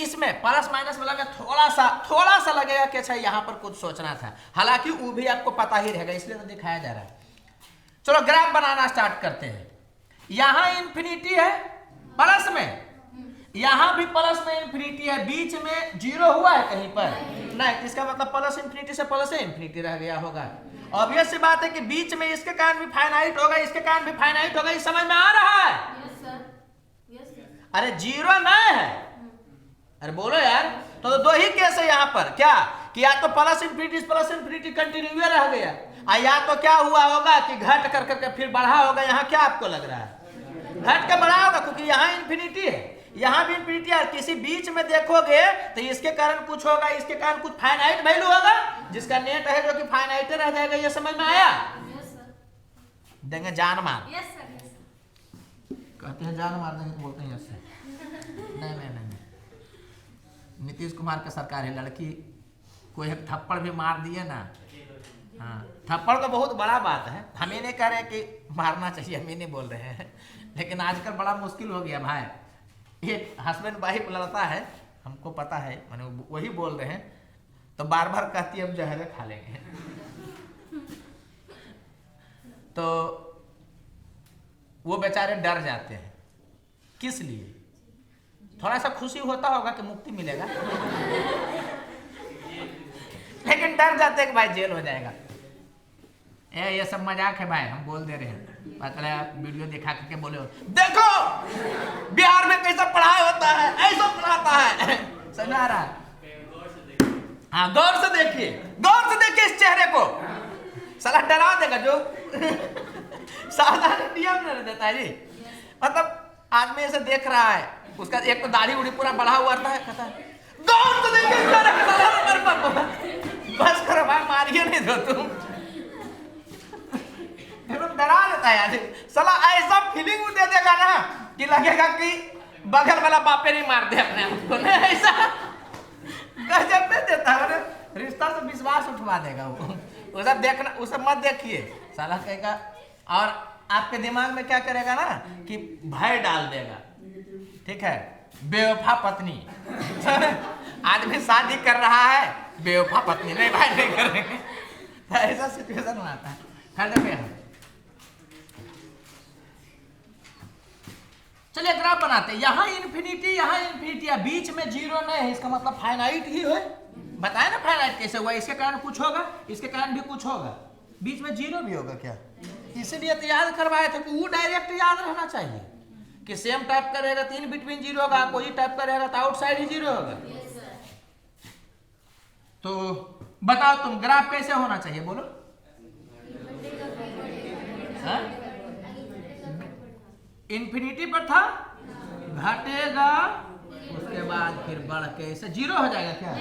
इसमें प्लस माइनस वाला में थोड़ा सा लगेगा कि अच्छा यहाँ पर कुछ सोचना था, हालांकि वो भी आपको पता ही रहेगा, इसलिए तो दिखाया जा रहा है। चलो ग्राफ बनाना स्टार्ट करते हैं। यहां इन्फिनिटी है प्लस में, यहां भी प्लस में इन्फिनिटी है, बीच में जीरो हुआ है कहीं पर नहीं, इसका मतलब प्लस इन्फिनिटी से प्लस इन्फिनिटी रह गया होगा। ऑब्वियस सी बात है कि बीच में इसके कारण भी फाइनाइट होगा, इसके कारण भी फाइनाइट होगा। ये समझ में आ रहा है? अरे जीरो नहीं है, अरे बोलो यार। तो दो ही केस है यहाँ पर, क्या कि या तो प्लस इन्फिनिटी कंटिन्यू रह गया, और या तो क्या हुआ होगा कि घट कर करके फिर बढ़ा होगा। यहाँ क्या आपको लग रहा है, घट के बढ़ा होगा, क्योंकि यहाँ इन्फिनिटी है, यहाँ भी इन्फिनिटी है। किसी बीच में देखोगे तो इसके कारण कुछ होगा, इसके कारण कुछ फाइनाइट वैल्यू होगा, जिसका नेट है जो कि फाइनाइट रह जाएगा। ये समझ में आया? देंगे जान मार, कहते हैं जान मार देंगे, बोलते हैं ऐसे। नहीं, नीतीश कुमार का सरकार है, लड़की को एक थप्पड़ भी मार दिए ना, हाँ थप्पड़ तो बहुत बड़ा बात है, हम ये नहीं कह रहे कि मारना चाहिए, हम ये नहीं बोल रहे हैं, लेकिन आजकल बड़ा मुश्किल हो गया भाई। ये हस्बैंड वाइफ लड़ता है, हमको पता है, मैंने वही बोल रहे हैं, तो बार बार कहती है हम जहर खा लेंगे। तो वो बेचारे डर जाते हैं, किस लिए? थोड़ा सा खुशी होता होगा कि मुक्ति मिलेगा, लेकिन डर जाते हैं कि भाई जेल हो जाएगा। ये सब मजाक है भाई, हम बोल दे रहे हैं, मतलब वीडियो दिखा करके बोले देखो बिहार में कैसा पढ़ाई होता है, ऐसा पढ़ाता है। समझ आ रहा है? हाँ गौर से देखिए इस चेहरे को, साला डरा देगा जो सावधानी नियम नहीं देता है जी। मतलब आदमी ऐसे देख रहा है, उसका एक तो दाढ़ी उड़ी पूरा बढ़ा हुआ रहता है, कहता है गौर से देखिए, बस करो भाई, मारिए नहीं दो तुम। डरा देता है यार, साला ऐसा फीलिंग दे देगा ना कि लगेगा कि बगल वाला बापे नहीं मार दे अपने आप को, नहीं ऐसा गजब में देता है, रिश्ता से विश्वास उठवा देगा वो सब देखना, वो सब मत देखिए, साला कहेगा। और आपके दिमाग में क्या करेगा ना कि भय डाल देगा, ठीक है, बेवफा पत्नी। आदमी शादी कर रहा है, बेवफा पत्नी, नहीं भाई नहीं करेंगे, तो ऐसा सिचुएशन आता है। खड़े पे हम चलिए ग्राफ बनाते हैं। यहाँ इन्फिनिटी है, बीच में जीरो नहीं है, इसका मतलब फाइनाइट ही है। बताया ना फाइनाइट कैसे हुआ, इसके कारण कुछ होगा, इसके कारण भी कुछ होगा, बीच में जीरो भी होगा क्या, इसीलिए तो याद करवाए थे कि वो डायरेक्ट याद रहना चाहिए कि सेम टाइप का रहेगा तो इन बिटवीन जीरो होगा, कोई टाइप का रहेगा तो आउटसाइड ही जीरो होगा। तो बताओ तुम ग्राफ कैसे होना चाहिए, बोलो। इन्फिनिटी पर था घटेगा, उसके बाद फिर बढ़ के ऐसे जीरो हो जाएगा क्या?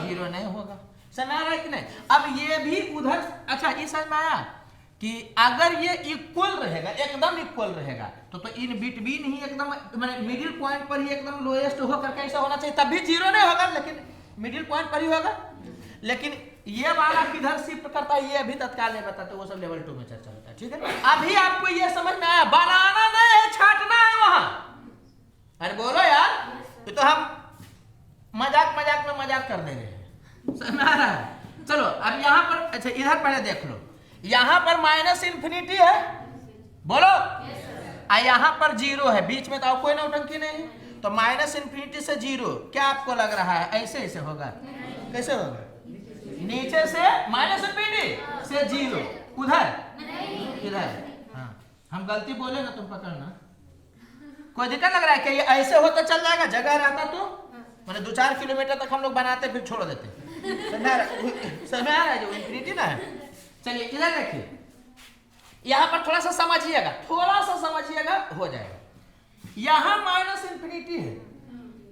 जीरो नहीं होगा। समझ आ रहा है कि नहीं? अब ये भी उधर, अच्छा ये समझ में आया कि अगर ये इक्वल रहेगा, एकदम इक्वल रहेगा, तो इन बिटवीन ही एकदम मैंने मिडिल पॉइंट पर ही एकदम लोएस्ट होकर कैसा होना चाहिए, तब भी जीरो नहीं होगा, लेकिन मिडिल पॉइंट पर ही होगा। लेकिन ये वाला किधर शिफ्ट करता है ये अभी तत्काल नहीं बताते, वो सब लेवल 2 में चर्चा होता है, ठीक है। अभी आपको ये समझ में आया, बनाना नहीं है, छाटना है वहां। अरे बोलो यार, तो हम मजाक मजाक में मजाक कर दे रहे हैं, समझ आ रहा है? चलो अब यहाँ पर, अच्छा इधर पहले देख लो, यहाँ पर माइनस इन्फिनिटी है, बोलो, यहाँ पर जीरो है, बीच में तो कोई नौटंकी नहीं, तो माइनस इन्फिनिटी से जीरो, क्या आपको लग रहा है ऐसे ऐसे होगा? कैसे होगा? नीचे से माइनस इन्फिनिटी से जीरो, उधर इधर, हाँ हम गलती बोले ना, तुम पकड़ना, कोई दिक्कत लग रहा है कि ये ऐसे होता चल जाएगा? जगह रहता तो मैंने 2-4 किलोमीटर तक हम लोग बनाते फिर छोड़ देते, समझ आ रहा है? जो इन्फिनिटी ना है। चलिए इधर देखिए, यहाँ पर थोड़ा सा समझिएगा, थोड़ा सा समझिएगा, हो जाएगा। यहाँ माइनस इन्फिनिटी है,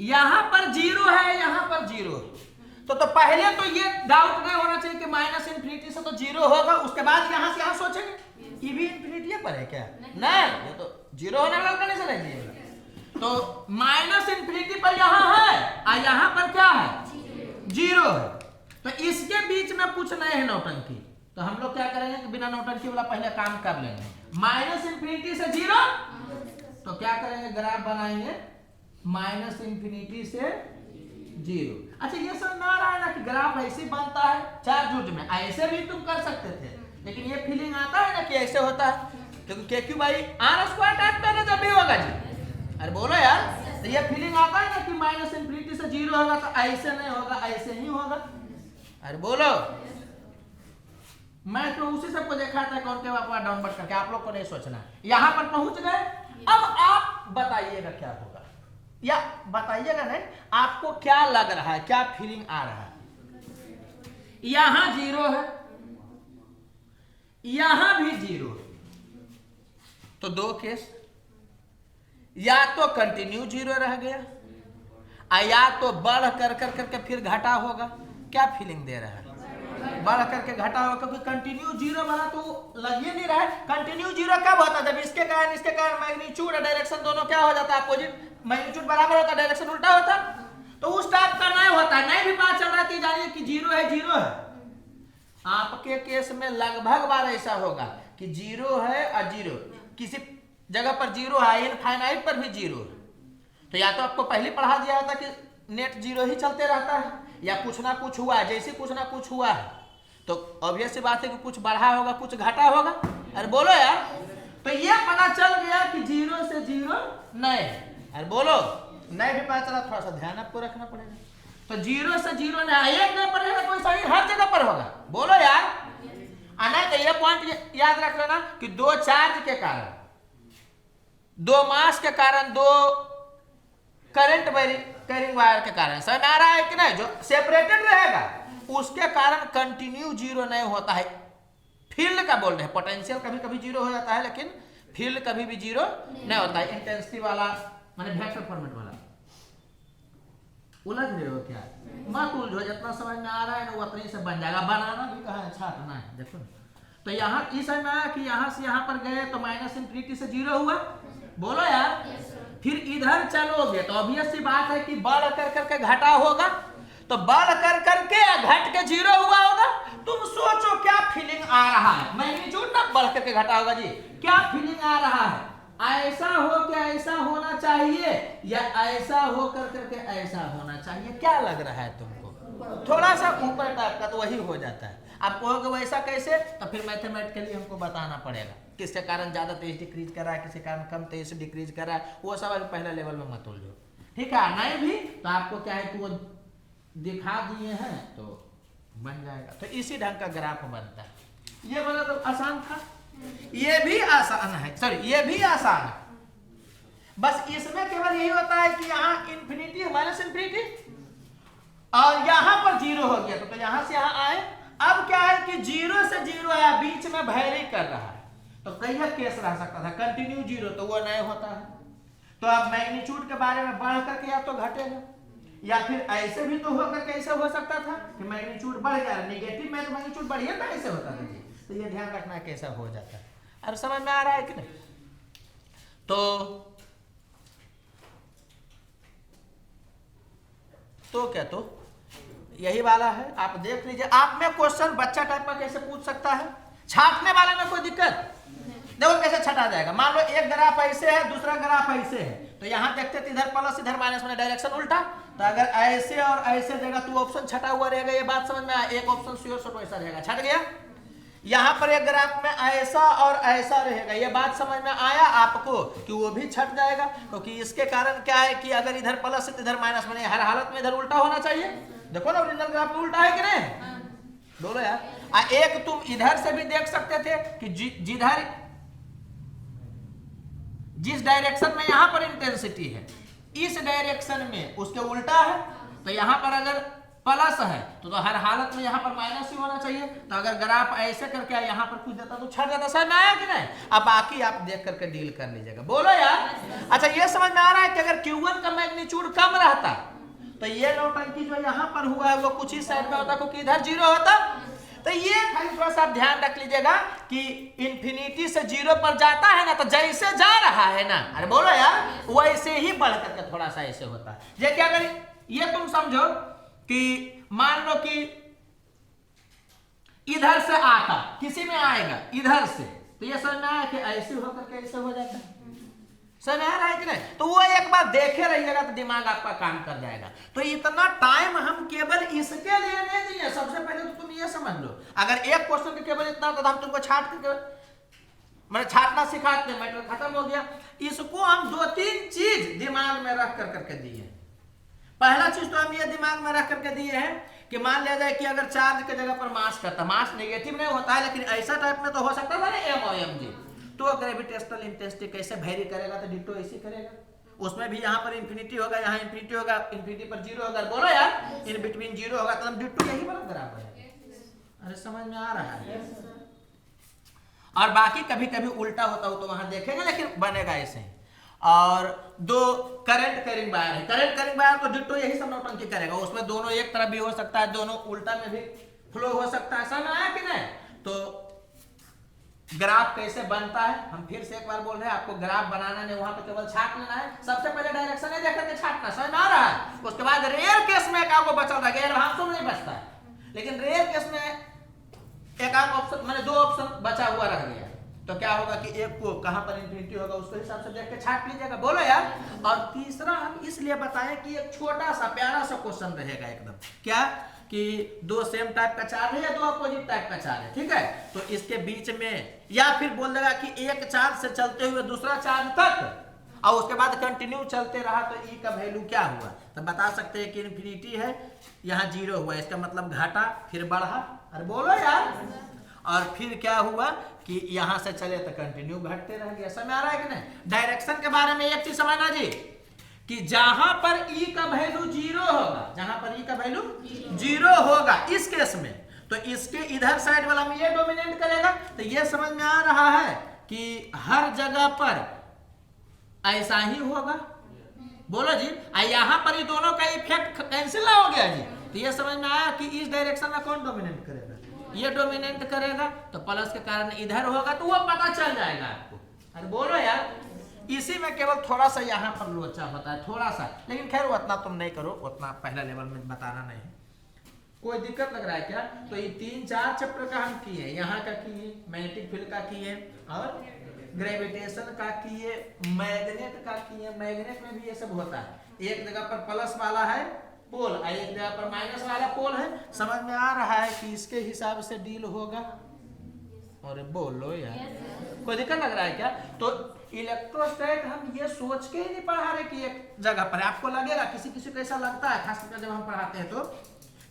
यहाँ पर जीरो है, यहाँ पर जीरो है, तो पहले तो ये डाउट नहीं होना चाहिए कि माइनस इन्फिनिटी से तो जीरो होगा, उसके बाद यहाँ से यहाँ सोचेंगे ये भी इन्फिनिटी पर है क्या? नहीं, ये तो जीरो होने वाला कंडीशन है जी। तो माइनस इन्फिनिटी पर यहाँ है और यहाँ पर क्या है? जीरो है, तो इसके बीच में कुछ नहीं है नौटंकी, तो हम लोग क्या करेंगे कि बिना नौटंकी वाला पहले काम कर लेंगे। माइनस इन्फिनिटी से जीरो, तो क्या करेंगे? ग्राफ बनाएंगे माइनस इन्फिनिटी से जीरो। अच्छा ये सब ना रहा है ना कि ग्राफ ऐसे बनता है चार जुट में, ऐसे भी तुम कर सकते थे, लेकिन ये फीलिंग आता है ना कि ऐसे होता है, क्योंकि k q by r square type का ना जब भी होगा जी। अरे बोलो यार, तो ये फीलिंग आता है ना कि माइनस इन्फिनिटी से जीरो होगा, तो ऐसे नहीं होगा, ऐसे ही होगा। अरे बोलो, मैं तो उसी सबको देखा था कौन के वापस डाउनवर्ड करके, आप लोग को नहीं सोचना। यहाँ पर पहुंच गए, अब आप बताइएगा क्या होगा, या बताइएगा नहीं, आपको क्या लग रहा है, क्या फीलिंग आ रहा है? यहां जीरो है, यहां भी जीरो है, तो दो केस, या तो कंटिन्यू जीरो रह गया, या तो बढ़ कर कर करके फिर घटा होगा। क्या फीलिंग दे रहा है? बढ़ करके घटा होगा, क्योंकि कंटिन्यू जीरो बना तो लग ही नहीं रहा है। कंटिन्यू जीरो कब होता है? जब इसके कारण मैग्नीट्यूड और डायरेक्शन दोनों क्या हो जाता है? अपोजिट, मैग्नीट्यूड बराबर होता है, डायरेक्शन उल्टा होता, तो उस टाइप का नहीं होता है। नहीं भी पता चल रहा है जानिए कि जीरो है, जीरो है। आपके केस में लगभग बार ऐसा होगा कि जीरो है और जीरो, किसी जगह पर जीरो है, इनफाइनाइट पर भी जीरो है, तो या तो आपको पहले पढ़ा दिया था कि नेट जीरो ही चलते रहता है, या कुछ ना कुछ हुआ है, जैसे कुछ ना कुछ हुआ है, तो ऑब्वियस सी बात है कि कुछ बढ़ा होगा, कुछ घटा होगा। अरे बोलो यार, तो ये पता चल गया कि जीरो से जीरो नहीं। अरे बोलो, नहीं भी पता चला, थोड़ा सा ध्यान आपको रखना पड़ेगा। तो जीरो से जीरो नहीं, एक जगह पर रहेगा, कोई सही हर जगह पर होगा। बोलो यार, नहीं तो ये पॉइंट याद रख लेना कि दो चार्ज के कारण, दो मास के कारण, दो करंट कैरिंग वायर के कारण, समझ आ रहा है कि नहीं? जो सेपरेटेड रहेगा उसके कारण कंटिन्यू जीरो नहीं होता है। फील्ड का बोल रहे हैं, पोटेंशियल कभी कभी जीरो हो जाता है, लेकिन फील्ड कभी भी जीरो नहीं होता है। इंटेंसिटी वाला माने वेक्टर फॉर्मेट वाला, उलझ रहे हो क्या? मत उलझो, जितना समझ में आ रहा है ना उतनी से बन जाएगा। बनाना भी कहा है, छाटना है, देखो। तो यहाँ इस समझ में आया कि यहाँ से यहाँ पर गए तो माइनस इन्फिनिटी से जीरो हुआ। बोलो यार, फिर इधर चलोगे तो ऑब्वियस सी बात है कि बढ़ कर करके घटा होगा, तो बढ़ कर करके घट के जीरो हुआ होगा। तुम सोचो क्या फीलिंग आ रहा है? मैग्नीट्यूड ना बढ़ करके घटा होगा जी, क्या फीलिंग आ रहा है? ऐसा हो क्या ऐसा होना चाहिए, या ऐसा हो कर करके ऐसा होना चाहिए? क्या लग रहा है तुमको? थोड़ा सा ऊपर टाइप का तो वही हो जाता है। आप कहोगे वैसा कैसे, तो फिर मैथमेटिकली हमको बताना पड़ेगा किसके कारण ज्यादा तेज डिक्रीज कर रहा है, किसी कारण कम तेज डिक्रीज कर रहा है, वो सब पहले लेवल में मत उलझो, ठीक है? नहीं भी तो आपको क्या है कि वो दिखा दिए हैं तो बन जाएगा। तो इसी ढंग का ग्राफ बनता है। ये वाला तो आसान था, ये भी आसान है, सॉरी ये भी आसान है, बस इसमें केवल यही होता है कि यहाँ इन्फिनिटी माइनस इन्फिनिटी और यहाँ पर जीरो हो गया, तो यहाँ से यहाँ आए। अब क्या है कि जीरो से जीरो आया, बीच में वैरी कर रहा है, तो कई केस रह सकता था। कंटिन्यू जीरो तो वो नहीं होता है, तो अब मैग्नीट्यूड के बारे में बढ़ करके या तो घटेगा, या फिर ऐसे भी तो होकर कैसे हो सकता था कि मैग्नीट्यूड बढ़ गया, नेगेटिव में तो मैग्नीट्यूड बढ़िए ना ऐसे होता था जी। तो ये ध्यान रखना कैसा हो जाता है। अब समझ में आ रहा है कि नहीं? तो क्या, तो यही वाला है, आप देख लीजिए। आप में क्वेश्चन बच्चा टाइप का कैसे पूछ सकता है, छाटने वाले में कोई दिक्कत देखो कैसे छटा जाएगा। मान लो एक ग्राफ ऐसे है, दूसरा ग्राफ ऐसे है, तो यहाँ देखते थे इधर प्लस इधर माइनस में डायरेक्शन उल्टा, तो अगर ऐसे और ऐसे देगा तो ऑप्शन छटा हुआ रहेगा। ये बात समझ में आया, एक ऑप्शन श्योर शॉट वैसा रहेगा, छट गया। यहाँ पर एक ग्राफ में ऐसा और ऐसा रहेगा, ये बात समझ में आया आपको कि वो भी छट जाएगा, क्योंकि इसके कारण क्या है कि अगर इधर प्लस है तो इधर माइनस में, हर हालत में इधर उल्टा होना चाहिए। देखो ना ओरिजिनल ग्राफ में उल्टा है कि नहीं, बोलो यार। एक तुम इधर से भी देख सकते थे कि जिधर जिस डायरेक्शन में यहां पर इंटेंसिटी है, इस डायरेक्शन में उसके उल्टा है, तो यहां पर अगर प्लस है तो हर हालत में यहाँ पर माइनस ही होना चाहिए। तो अगर ग्राफ ऐसे करके यहाँ पर कुछ देता तो छट जाता। समझ में आया कि नहीं? अब बाकी आप देख करके डील कर लीजिएगा, बोलो यार। अच्छा ये समझ में आ रहा है कि अगर Q1 का मैग्नीट्यूड कम रहता तो ये नौटंकी जो यहाँ पर हुआ है वो कुछ ही साइड में होता, क्योंकि इधर 0 होता। तो ये खाली थोड़ा सा ध्यान रख लीजिएगा कि इंफिनिटी से 0 पर जाता है ना, तो जैसे जा रहा है ना, अरे बोलो यार, वैसे ही बढ़ करके थोड़ा सा ऐसे होता है। जैसे अगर ये तुम समझो कि मान लो कि इधर से आता, किसी में आएगा इधर से, तो ये समझ में आया कि ऐसे होकर के ऐसे हो जाता है। समझ में आ रहा है कि नहीं? तो वो एक बार देखे रहिएगा तो दिमाग आपका काम कर जाएगा। तो इतना टाइम हम केवल इसके लिए नहीं दिए। सबसे पहले तो तुम ये समझ लो, अगर एक क्वेश्चन के केवल इतना तो हम तुमको छाट करके मैंने छाटना सिखाते, मैटर खत्म हो गया। इसको हम 2-3 चीज दिमाग में रख करके दिए। पहला चीज तो हम ये दिमाग में रख करके दिए हैं कि मान लिया जाए कि अगर चार्ज के जगह पर मास करता, मास नेगेटिव नहीं होता है, लेकिन ऐसा टाइप में तो हो सकता था ना m और mg, तो ग्रेविटेशनल इंटेंसिटी कैसे वेरी करेगा, तो डिटो ऐसे करेगा। उसमें भी यहाँ पर इंफिनिटी होगा, यहाँ इंफिनिटी होगा, इंफिनिटी पर 0 होगा, बोलो यार, इन बिटवीन 0 होगा, तो हम डिटो यही बराबर है। अरे समझ में आ रहा है? और बाकी कभी कभी उल्टा होता हो तो वहां देखेंगे, लेकिन बनेगा ऐसे। और 2 करंट कैरिंग वायर है, करंट कैरिंग वायर तो डिटो यही सब नौटंकी करेगा। उसमें दोनों एक तरफ भी हो सकता है, दोनों उल्टा में भी फ्लो हो सकता है। समझ आया कि नहीं? तो ग्राफ कैसे बनता है, हम फिर से एक बार बोल रहे हैं, आपको ग्राफ बनाना नहीं, वहां पे केवल छाट लेना है। सबसे पहले डायरेक्शन है देख करके छाटना, समझ में आ रहा है? उसके बाद रेयर केस में एक आपको बचा रहेगा, एडवांसो में नहीं बचता है, लेकिन रेयर केस में एक आध ऑप्शन, मैंने 2 ऑप्शन बचा हुआ रह गया, तो क्या होगा कि एक को कहां पर इंफिनिटी होगा उसके हिसाब से देख के छाट लीजिएगा, बोलो यार। और तीसरा हम इसलिए बताएं कि एक छोटा सा प्यारा सा क्वेश्चन रहेगा एकदम, क्या कि 2 सेम टाइप का चार्ज है या 2 अपोजिट टाइप का चार्ज है, ठीक है? तो इसके बीच में या फिर बोल देगा कि एक चार्ज से चलते हुए दूसरा चार्ज तक, और उसके बाद कंटिन्यू चलते रहा, तो ई का वैल्यू क्या हुआ, तो बता सकते हैं कि इंफिनिटी है, यहाँ 0 हुआ, इसका मतलब घटा फिर बढ़ा, अरे बोलो यार। और फिर क्या हुआ कि यहां से चले तो कंटिन्यू घटते रह गया। समझ आ रहा है कि नहीं? डायरेक्शन के बारे में एक चीज समझना जी, कि जहां पर ई का वैल्यू 0 होगा, जहां पर ई का वैल्यू 0 होगा इस केस में, तो इसके इधर साइड वाला में ये डोमिनेट करेगा। तो ये समझ में आ रहा है कि हर जगह पर ऐसा ही होगा, बोलो जी। यहाँ पर ये दोनों का इफेक्ट कैंसिल हो गया जी। तो ये समझ में आया कि इस डायरेक्शन में कौन डोमिनेट करेगा, ये डोमिनेट करेगा, तो प्लस के कारण इधर होगा, तो वो पता चल जाएगा आपको। अरे बोलो यार, इसी में केवल थोड़ा सा यहाँ पर लोचा होता है, थोड़ा सा, लेकिन खैर उतना तुम नहीं करो, उतना पहला लेवल में बताना नहीं है। कोई दिक्कत लग रहा है क्या? तो ये 3-4 चैप्टर का हम किए, यहाँ का किए, मैग्नेटिक फील्ड का किए, और ग्रेविटेशन का किए, मैग्नेट का किए। मैग्नेट में भी ये सब होता है, एक जगह पर प्लस वाला है पोल, एक जगह पर माइनस वाला पोल है। समझ में आ रहा है कि इसके हिसाब से डील होगा। और बोलो यार, कोई दिक्कत लग रहा है क्या? तो इलेक्ट्रोस्टैट हम ये सोच के ही नहीं पढ़ा रहे कि एक जगह पर, आपको लगेगा, किसी किसी को ऐसा लगता है, खासकर जब हम पढ़ाते हैं तो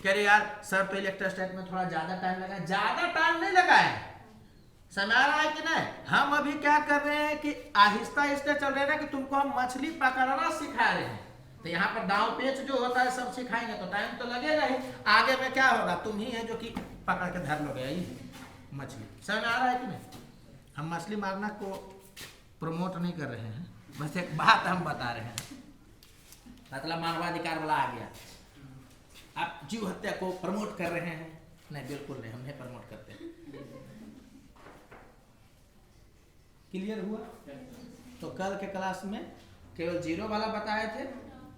कह रहे यार सर तो इलेक्ट्रोस्टैट में थोड़ा ज्यादा टाइम लगा। ज्यादा टाइम नहीं लगा है, समझ आ रहा है कि नहीं? हम अभी क्या कर रहे हैं कि आहिस्ता आहिस्ता चल रहे हैं कि तुमको हम मछली पकड़ना सिखा रहे हैं। तो यहाँ पर दांव पेच जो होता है सब सिखाएंगे, तो टाइम तो लगेगा ही। आगे में क्या होगा, तुम ही है जो कि पकड़ के धर लोगे मछली। समझ आ रहा है कि नहीं? हम मछली मारना को प्रमोट नहीं कर रहे हैं। बस एक बात हम बता रहे हैं, मतलब मानवाधिकार वाला आ गया, आप जीव हत्या को प्रमोट कर रहे हैं। नहीं, बिल्कुल नहीं, हम नहीं प्रमोट करते। क्लियर हुआ? तो कल के क्लास में केवल 0 वाला बताए थे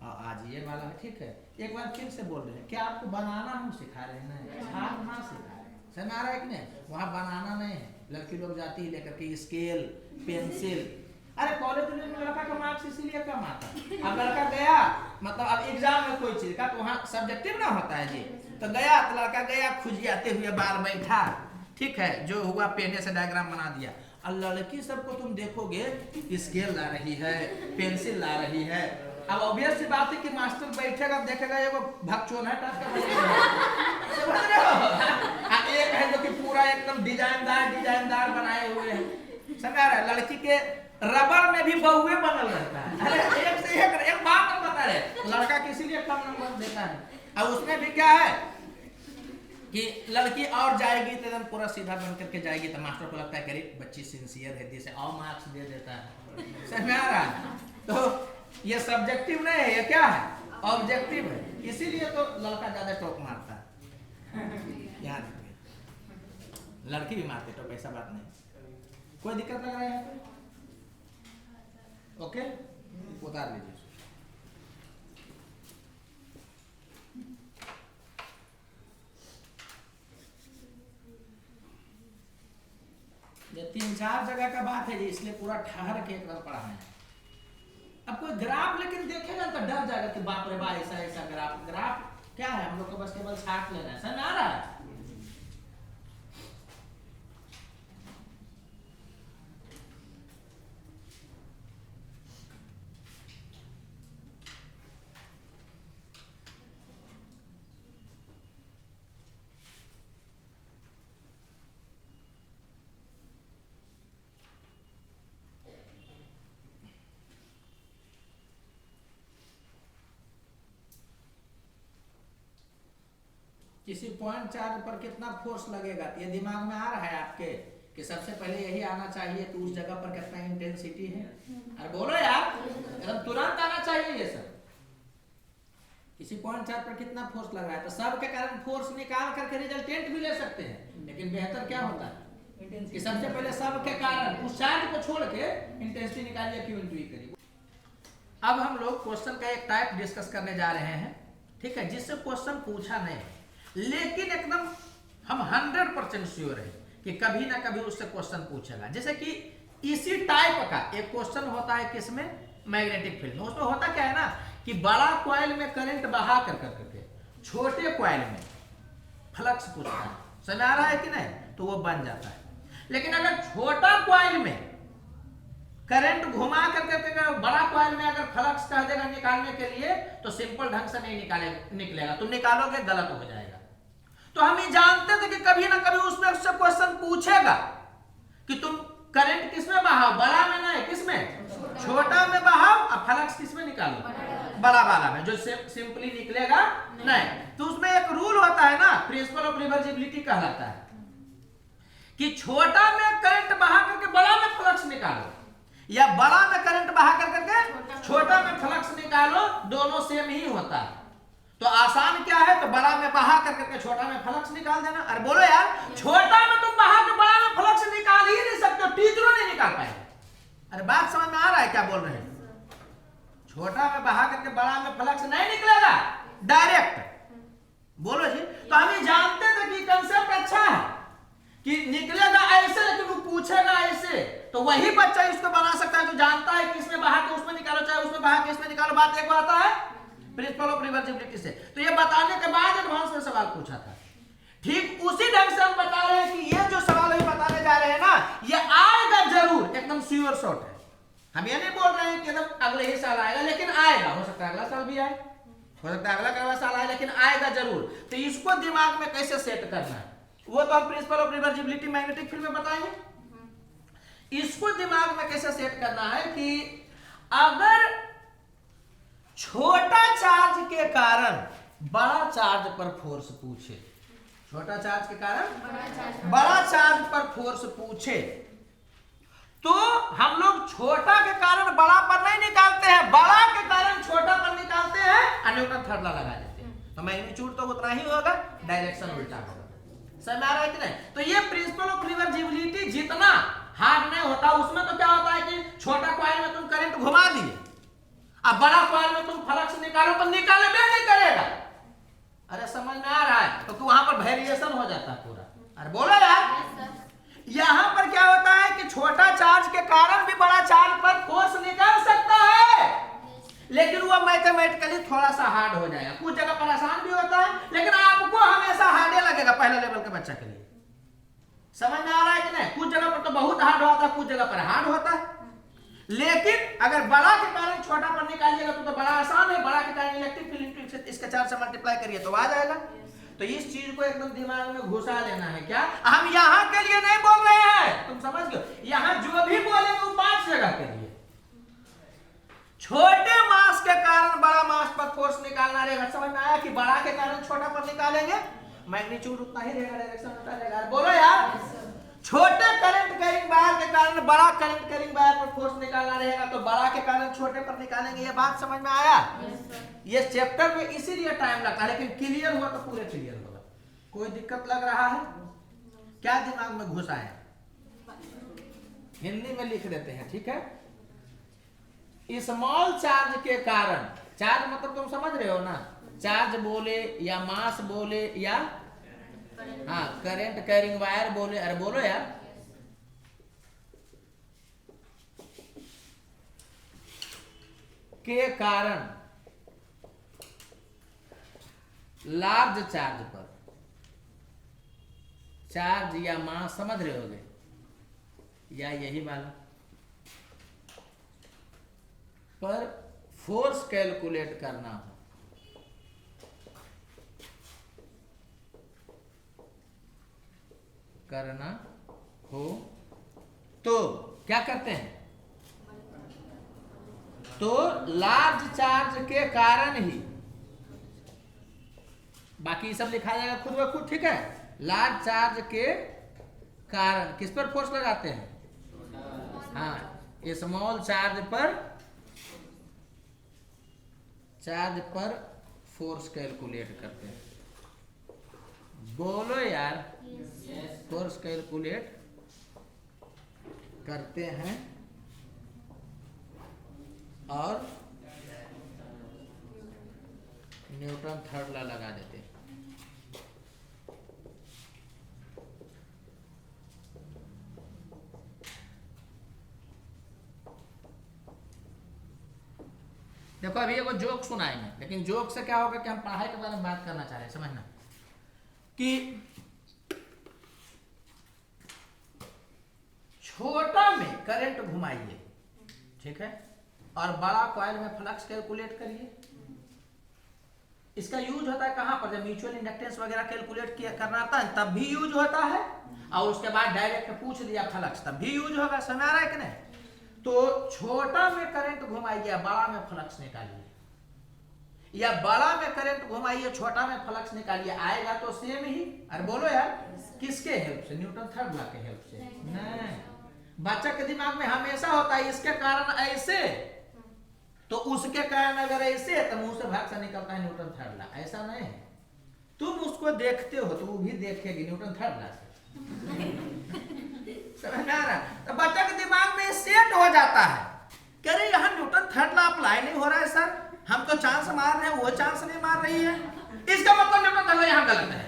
और आज ये वाला है, ठीक है। एक बार फिर से बोल रहे हैं, क्या आपको बनाना हम सिखा रहे हैं, छापना सिखा रहे हैं, समझ आ रहा है कि नहीं? वहाँ बनाना नहीं है, लड़की लोग जाती है लेकर के स्केल पेंसिल। अरे कॉलेज में लड़का का मार्क्स इसीलिए कम आता है। अब लड़का गया, मतलब अब एग्जाम में कोई चीज का तो वहाँ सब्जेक्टिव ना होता है जी, तो गया तो लड़का गया खुजियाते हुए बाल बैठा, ठीक है, जो हुआ पेने से डायग्राम बना दिया। और लड़की सबको तुम देखोगे स्केल ला रही है, पेंसिल ला रही है। अब ऑब्वियस सी बात है कि मास्टर बैठेगा देखेगा एगो भगचोन है टाइप का, समझ रहे हो? एक है जो कि पूरा एकदम डिजाइनदार बनाए हुए हैं, समझ रहा है? लड़की के रबर में भी बहुए बनल रहता है। अरे एक से एक बात हम बता रहे, लड़का किसी लिए कम नंबर देता है। अब उसमें भी क्या है कि लड़की और जाएगी तो एकदम पूरा सीधा बन करके जाएगी, तो मास्टर को लगता है कि बच्ची सिंसियर है, जिसे और मार्क्स दे देता है, समझ में आ रहा है? तो ये सब्जेक्टिव नहीं है, ये क्या है, ऑब्जेक्टिव है। इसीलिए तो लड़का ज्यादा टॉप मारता है, याद रखिए। लड़की भी मारते टॉप, ऐसा बात नहीं। कोई दिक्कत लग रहा है यहाँ पे? ओके, उतार लीजिए। ये 3-4 जगह का बात है जी, इसलिए पूरा ठहर के एक बार पढ़ाना है। अब कोई ग्राफ लेकिन देखेगा तो डर जाएगा कि बाप रे बाप ऐसा ऐसा ग्राफ क्या है, हम लोग को बस केवल छाट लेना है, समझ आ रहा है? किसी पॉइंट चार्ज पर कितना फोर्स लगेगा, ये दिमाग में आ रहा है आपके कि सबसे पहले यही आना चाहिए कि उस जगह पर कितना इंटेंसिटी है। अरे बोलो यार, एकदम तुरंत आना चाहिए ये सब। किसी पॉइंट चार्ज पर कितना फोर्स लग रहा है, तो सब के कारण फोर्स निकाल करके रिजल्टेंट भी ले सकते हैं, लेकिन बेहतर क्या होता है कि सबसे पहले सब के कारण उस चार्ज को छोड़ के इंटेंसिटी निकालिए, क्यों इंटू करिए। अब हम लोग क्वेश्चन का एक टाइप डिस्कस करने जा रहे हैं, ठीक है, जिससे क्वेश्चन पूछा नहीं, लेकिन एकदम हम 100% श्योर है कि कभी ना कभी उससे क्वेश्चन पूछेगा। जैसे कि इसी टाइप का एक क्वेश्चन होता है किसमें, मैग्नेटिक फील्ड में। उसमें होता क्या है ना कि बड़ा कॉइल में करंट बहा कर करके छोटे कॉइल में फ्लक्स पूछता है, समझ आ रहा है कि नहीं? तो वो बन जाता है। लेकिन अगर छोटा कॉइल में करंट घुमा करके बड़ा कॉइल में अगर फ्लक्स कह देगा निकालने के लिए, तो सिंपल ढंग से नहीं निकलेगा, तुम निकालोगे गलत हो जाएगा। तो हम ये जानते थे कि कभी ना कभी उसमें उससे क्वेश्चन पूछेगा कि तुम करंट किसमें बहाओ, बड़ा में नहीं, किसमें, छोटा में बहाओ, और फ्लक्स किसमें निकालो, बड़ा वाला में, जो सिंपली निकलेगा नहीं। तो उसमें एक रूल होता है ना, प्रिंसिपल ऑफ रिवर्सिबिलिटी कहलाता है कि छोटा में करंट बहा करके बड़ा में फ्लक्स निकालो, या बड़ा में करंट बहा करके छोटा में फ्लक्स निकालो, दोनों सेम ही होता है। तो आसान क्या है, तो बड़ा में बहा करके छोटा में फ्लक्स निकाल देना। अरे बोलो यार, छोटा में तुम बहा के बड़ा में फ्लक्स निकाल ही नहीं सकते, टीचरों नहीं निकाल पाए। अरे बात समझ में आ रहा है क्या बोल रहे हैं? छोटा में बहा करके बड़ा में फ्लक्स नहीं निकलेगा डायरेक्ट, बोलो जी। तो हम ये जानते थे कि कंसेप्ट अच्छा है कि निकलेगा ऐसे, लेकिन वो पूछेगा ऐसे, तो वही बच्चा इसको बना सकता है जो जानता है कि इसमें बहा के उसमें निकालो, चाहे उसमें बहा के इसमें निकालो। बात एक आता है प्रिंसिपल ऑफ रिवर्सिबिलिटी से। तो ये बताने के बाद एडवांस में सवाल पूछा था, ठीक उसी ढंग से हम बता रहे हैं कि ये जो सवाल अभी बताने जा रहे हैं ना, ये आएगा जरूर, एकदम श्योर शॉट है। हम ये नहीं बोल रहे हैं कि एकदम अगले ही साल आएगा, लेकिन आएगा, हो सकता है अगला साल भी आए, हो सकता है अगला साल आए, लेकिन आएगा जरूर। तो इसको दिमाग में कैसे सेट करना है, वो तो हम principle of reversibility magnetic field में बताएंगे। इसको दिमाग में कैसे सेट करना है कि अगर छोटा चार्ज के कारण बड़ा चार्ज पर फोर्स पूछे, छोटा चार्ज के कारण बड़ा चार्ज पर फोर्स पूछे, तो हम लोग छोटा के कारण बड़ा पर नहीं निकालते हैं, बड़ा के कारण छोटा पर निकालते हैं और न्यूटन थर्ड लॉ लगा देते हैं। तो मैग्नीट्यूड तो उतना ही होगा, डायरेक्शन उल्टा होगा। समझ आ रहा है कि नहीं? तो ये प्रिंसिपल ऑफ रिवर्सिबिलिटी जितना हार्ड नहीं होता, उसमें तो क्या होता है कि छोटा कॉइल में तुम करंट घुमा दिए, अब बड़ा कॉइल में तुम फ्लक्स निकालो तो निकाले भी नहीं करेगा। अरे समझ में आ रहा है? तो वहां पर वेरिएशन हो जाता है पूरा। अरे बोलो यार, यहां पर क्या होता है कि छोटा चार्ज के कारण भी बड़ा चार्ज पर फोर्स निकाल सकता है, लेकिन वो मैथमेटिकली थोड़ा सा हार्ड हो जाएगा। कुछ जगह पर आसान भी होता है, लेकिन आपको हमेशा हार्ड लगेगा पहले लेवल के बच्चा के लिए। समझ में आ रहा है कि नहीं? कुछ जगह पर तो बहुत हार्ड होता है, कुछ जगह पर हार्ड होता है। लेकिन अगर बड़ा के कारण छोटा पर निकालिएगा तो बड़ा आसान है, बड़ा के कारण इलेक्ट्रिक फील्ड इसके चार्ज से मल्टीप्लाई करिए तो आ जाएगा। तो इस चीज को एकदम दिमाग में घुसा लेना है। क्या हम यहाँ के लिए नहीं बोल रहे हैं, तुम समझ गए? यहाँ जो भी बोलेंगे वो 5 जगह के लिए। छोटे मास के कारण बड़ा मास पर फोर्स निकालना रहेगा। समझ में आया कि बड़ा के कारण छोटा पर निकालेंगे, मैग्नीट्यूड उतना ही रहेगा, डायरेक्शन उतना रहेगा। बोलो यार, छोटे करंट कैरिंग वायर के कारण बड़ा करंट कैरिंग वायर पर फोर्स निकालना रहेगा, तो बड़ा के कारण छोटे पर निकालेंगे। ये बात समझ में आया? ये चैप्टर में इसीलिए टाइम लगता है, लेकिन क्लियर हुआ तो पूरे क्लियर होगा। कोई दिक्कत लग रहा है क्या? दिमाग में घुसा है? हिंदी में लिख देते हैं, ठीक है? स्मॉल चार्ज के कारण, चार्ज मतलब तुम समझ रहे हो ना, चार्ज बोले या मास बोले या हाँ करंट कैरिंग वायर बोले। अरे बोलो यार, के कारण लार्ज चार्ज पर, चार्ज या मास समझ रहे होगे, या यही वाला पर फोर्स कैलकुलेट करना हो, तो क्या करते हैं? तो लार्ज चार्ज के कारण ही, बाकी सब लिखा जाएगा खुद ब खुद, ठीक है? लार्ज चार्ज के कारण किस पर फोर्स लगाते हैं? हाँ, स्मॉल चार्ज पर फोर्स कैलकुलेट करते हैं। बोलो यार, फोर्स कैलकुलेट करते हैं और न्यूटन थर्ड लॉ लगा देते हैं। देखो अभी एगो जोक सुनाएंगे, लेकिन जोक से क्या होगा कि हम पढ़ाई के बारे में बात करना चाह रहे हैं। समझना कि छोटा में करंट घुमाइए, ठीक है, और बड़ा कॉइल में फ्लक्स कैलकुलेट करिए। इसका यूज होता है कहां पर? जब म्यूचुअल इंडक्टेंस वगैरह कैलकुलेट करना आता है तब भी यूज होता है, और उसके बाद डायरेक्ट पूछ दिया फ्लक्स तब भी यूज होगा। समझ आ रहा है कि नहीं? तो छोटा में करंट घुमाइए, बड़ा में फ्लक्स निकालिए, या बड़ा में करंट घुमाइए, छोटा में फ्लक्स निकालिए, आएगा तो सेम ही। अरे बोलो यार, किसके हेल्प से? न्यूटन थर्ड लॉ के हेल्प से नहीं। बच्चा के दिमाग में हमेशा होता है इसके कारण ऐसे, तो उसके कारण अगर ऐसे है तो मुंह से भाग से निकलता है न्यूटन थर्ड लॉ। ऐसा नहीं है, तुम उसको देखते हो तो वो भी देखेगी न्यूटन थर्ड लॉ से। समझ आ रहा? तो बच्चा के दिमाग में सेट हो जाता है कि अरे यहाँ न्यूटन थर्ड लॉ अप्लाई नहीं हो रहा है सर, हम तो चांस मार रहे हैं, वो चांस नहीं मार रही है, इसका मतलब न्यूटन थर्ड लॉ यहाँ गलत है।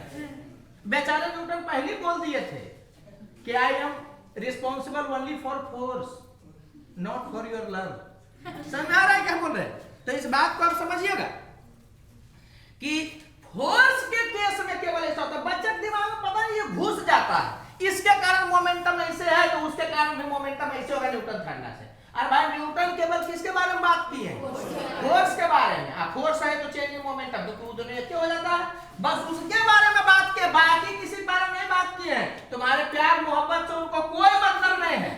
बेचारे न्यूटन पहले बोल दिए थे कि I am responsible only for force not for your love. समझ आ रहा है क्या बोल रहे हैं? तो इस बात को आप समझिएगा कि फोर्स के केस में केवल ऐसा होता है, बच्चे के दिमाग में पता नहीं ये घुस जाता है, इसके कारण मोमेंटम ऐसे है तो उसके कारण भी मोमेंटम ऐसे होगा न्यूटन थर्ड लॉ से। अरे भाई न्यूटन केवल किसके बारे में बात की है? फोर्स के बारे में। फोर्स है तो चेंज इन मोमेंटम, तो दोनों एक हो जाता है, बस उसके बारे में बात की, बाकी किसी बारे में नहीं बात की है। तुम्हारे प्यार मोहब्बत से उनको कोई मतलब नहीं है।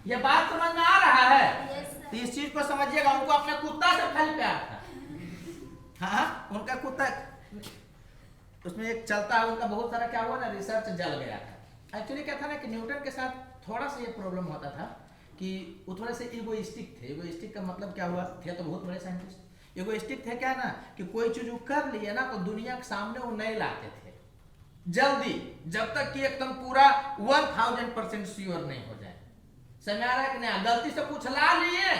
ये बात समझ में आ रहा है? तो इस चीज को समझिएगा। उनको अपने कुत्ता से खाली प्यार था। हाँ, उनका कुत्ता, उसमें एक चलता है उनका बहुत सारा, क्या हुआ ना, रिसर्च जल गया था। एक्चुअली क्या था ना कि न्यूटन के साथ थोड़ा सा ये प्रॉब्लम होता था कि वो थोड़े से इगोइस्टिक थे। इगोइस्टिक का मतलब क्या हुआ, थे तो बहुत बड़े साइंटिस्ट। इगोइस्टिक थे क्या ना कि कोई चीज वो कर लिए ना तो दुनिया के सामने वो नहीं लाते थे जल्दी, जब तक कि एकदम पूरा 1000% श्योर नहीं हो जाए। समझ आ रहा है कि नहीं? गलती से कुछ ला लिए,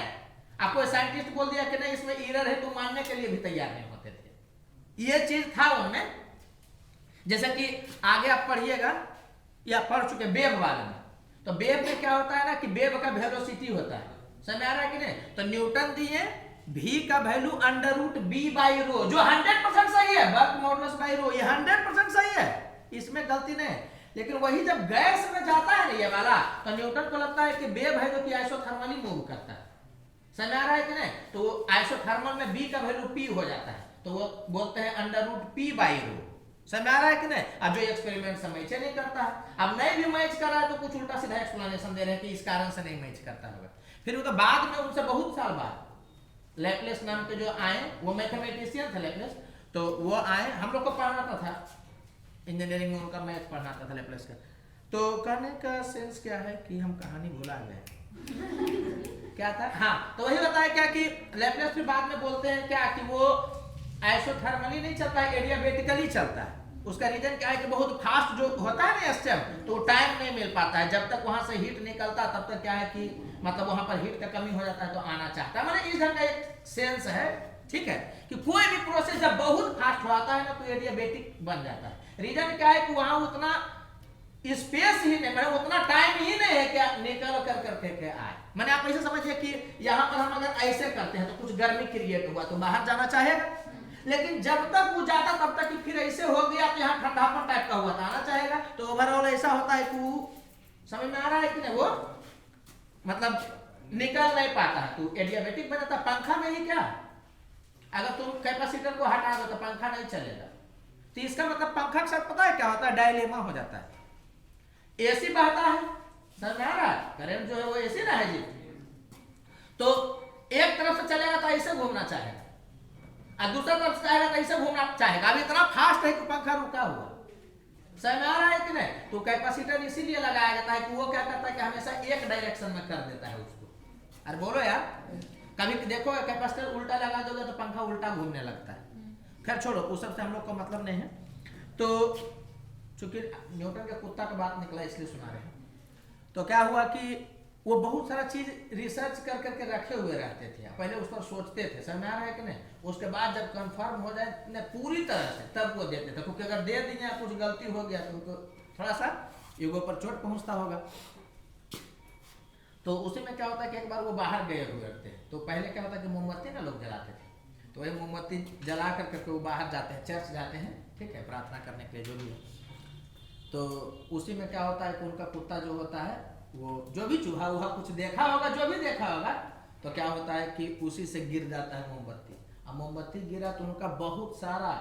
आप कोई साइंटिस्ट बोल दिया कि नहीं इसमें एरर है, तो मानने के लिए भी तैयार नहीं होते थे। ये चीज था उनमें। जैसे कि आगे आप पढ़िएगा या पढ़ चुके वेव वाले में, तो वेव में क्या होता है ना कि वेव का वेलोसिटी होता है। समझ आ रहा है कि नहीं? तो न्यूटन दिए v का वैल्यू √b/ρ, जो 100% सही है, वर्क मॉडुलस बाई रो, ये 100% सही है, इसमें गलती नहीं है। लेकिन वही जब गैस में जाता है ना ये वाला, तो न्यूटन को लगता है कि वेव है जो कि आइसोथर्मली मूव करता है। समझ आ रहा है कि नहीं? तो आइसोथर्मल में b का वैल्यू p हो जाता है, तो वो बोलते हैं √p/ρ। समझ आ रहा है कि नहीं? अब जो एक्सपेरिमेंट से मैच नहीं करता है, अब नहीं भी मैच कर रहा है तो कुछ उल्टा सीधा एक्सप्लेनेशन दे रहे हैं कि इस कारण से नहीं मैच करता होगा। फिर वो तो बाद में उनसे बहुत साल बाद लैपलेस नाम के जो आए, वो मैथमेटिशियन थे लैपलेस, तो वो आए, हम लोग को पढ़ाता था इंजीनियरिंग में, उनका मैथ पढ़ाता था लैपलेस का। तो कहने का सेंस क्या है कि हम कहानी भुला गए क्या था, हाँ, तो वही बताया क्या कि लैपलेस फिर बाद में बोलते हैं क्या कि वो आइसोथर्मली नहीं चलता है, एडियाबेटिकली चलता है। उसका रीजन क्या है कि बहुत फास्ट जो होता है ना स्टेप, तो टाइम नहीं मिल पाता है, जब तक वहां से हीट निकलता तब तक क्या है कि मतलब वहां पर हीट का कमी हो जाता है, तो आना चाहता है। मतलब इस ढंग का एक सेंस है, ठीक है, कि कोई भी प्रोसेस जब बहुत फास्ट होता है ना तो एडियाबेटिक बन जाता है। रीजन क्या है कि वहां उतना स्पेस ही नहीं, मतलब उतना टाइम ही नहीं है क्या निकल कर करके आए। मैंने आप ऐसे समझिए कि यहाँ पर हम अगर ऐसे करते हैं तो कुछ गर्मी क्रिएट हुआ तो बाहर जाना चाहेगा, लेकिन जब तक वो जाता तब तक कि फिर ऐसे हो गया तो यहाँ ठंडापन टाइप का हुआ था, आना चाहेगा। तो ओवरऑल ऐसा होता है कि वो समझ में आ रहा है कि नहीं, वो मतलब निकल नहीं पाता है, तो एडियाबेटिक बन जाता। पंखा में ही क्या, अगर तुम कैपेसिटर को हटा दो तो पंखा नहीं चलेगा, तो इसका मतलब पंखा के साथ पता है क्या होता है, डायलेमा हो जाता है। एसी बहता है, समझ में आ रहा है, करंट जो है वो एसी ना है जी, तो एक तरफ से चलेगा तो ऐसे घूमना चाहेगा, और दूसरा तरफ से जाएगा तो ऐसे घूमना चाहेगा। अब इतना फास्ट है कि पंखा रुका हुआ, समझ में आ रहा है कि नहीं? तो कैपेसिटर इसीलिए लगाया जाता है कि वो क्या करता है कि हमेशा एक डायरेक्शन में कर देता है उसको। अरे बोलो यार, कभी देखो कैपेसिटर उल्टा लगा दोगे तो पंखा उल्टा घूमने लगता है। खैर छोड़ो, उस सबसे हम लोग का मतलब नहीं है। तो चूंकि न्यूटन के कुत्ता का बात निकला इसलिए सुना रहे हैं, तो क्या हुआ कि वो बहुत सारा चीज रिसर्च कर करके रखे हुए रहते थे, पहले उस पर सोचते थे, समझ में आ रहा है कि नहीं? उसके बाद जब कंफर्म हो जाए पूरी तरह से तब वो देते थे, क्योंकि अगर दे दिए कुछ गलती हो गया तो उनको थोड़ा सा ईगो पर चोट पहुंचता होगा। तो उसी में क्या होता है कि एक बार वो बाहर गए हुए थे, तो पहले क्या होता है कि मोमबत्ती ना लोग जलाते थे, तो वही मोमबत्ती जला करके वो बाहर जाते हैं, चर्च जाते हैं, ठीक है, प्रार्थना करने के लिए जो भी है। तो उसी में क्या होता है कि उनका कुत्ता जो होता है वो जो भी चूहा वूहा कुछ देखा होगा, जो भी देखा होगा, तो क्या होता है कि उसी से गिर जाता है मोमबत्ती। अब मोमबत्ती गिरा तो उनका बहुत सारा,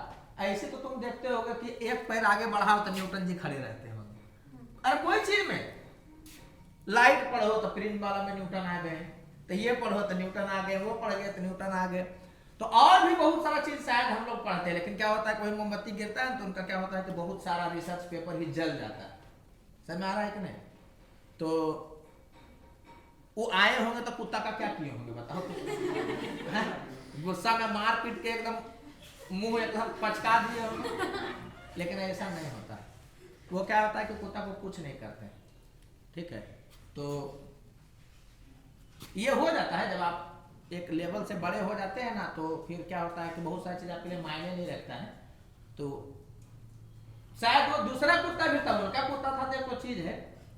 ऐसे तो तुम देखते होगे कि एक पैर आगे बढ़ाओ तो न्यूटन जी खड़े रहते हैं, और कोई चीज में लाइट पढ़ो तो प्रिंट वाला में न्यूटन आ गए, तो ये पढ़ो तो न्यूटन आ गए, वो पढ़ गए तो न्यूटन आ गए, तो और भी बहुत सारा चीज शायद हम लोग पढ़ते हैं। लेकिन क्या होता है कोई मोमबत्ती गिरता है तो उनका क्या होता है कि बहुत सारा रिसर्च पेपर ही जल जाता है, समझ में आ रहा है कि नहीं? तो वो आए होंगे तो कुत्ता का क्या किए होंगे बताओ, गुस्सा में मार पीट के एकदम मुंह एकदम पचका दिए होंगे, लेकिन ऐसा नहीं होता। वो क्या होता है कि कुत्ता को कुछ नहीं करते, ठीक है। तो ये हो जाता है जब आप एक लेवल से बड़े हो जाते हैं ना, तो फिर क्या होता है कि बहुत सारी चीज आपके लिए मायने नहीं रखता है। तो शायद वो दूसरा कुत्ता भी था, उनका कुत्ता था, देखो चीज है,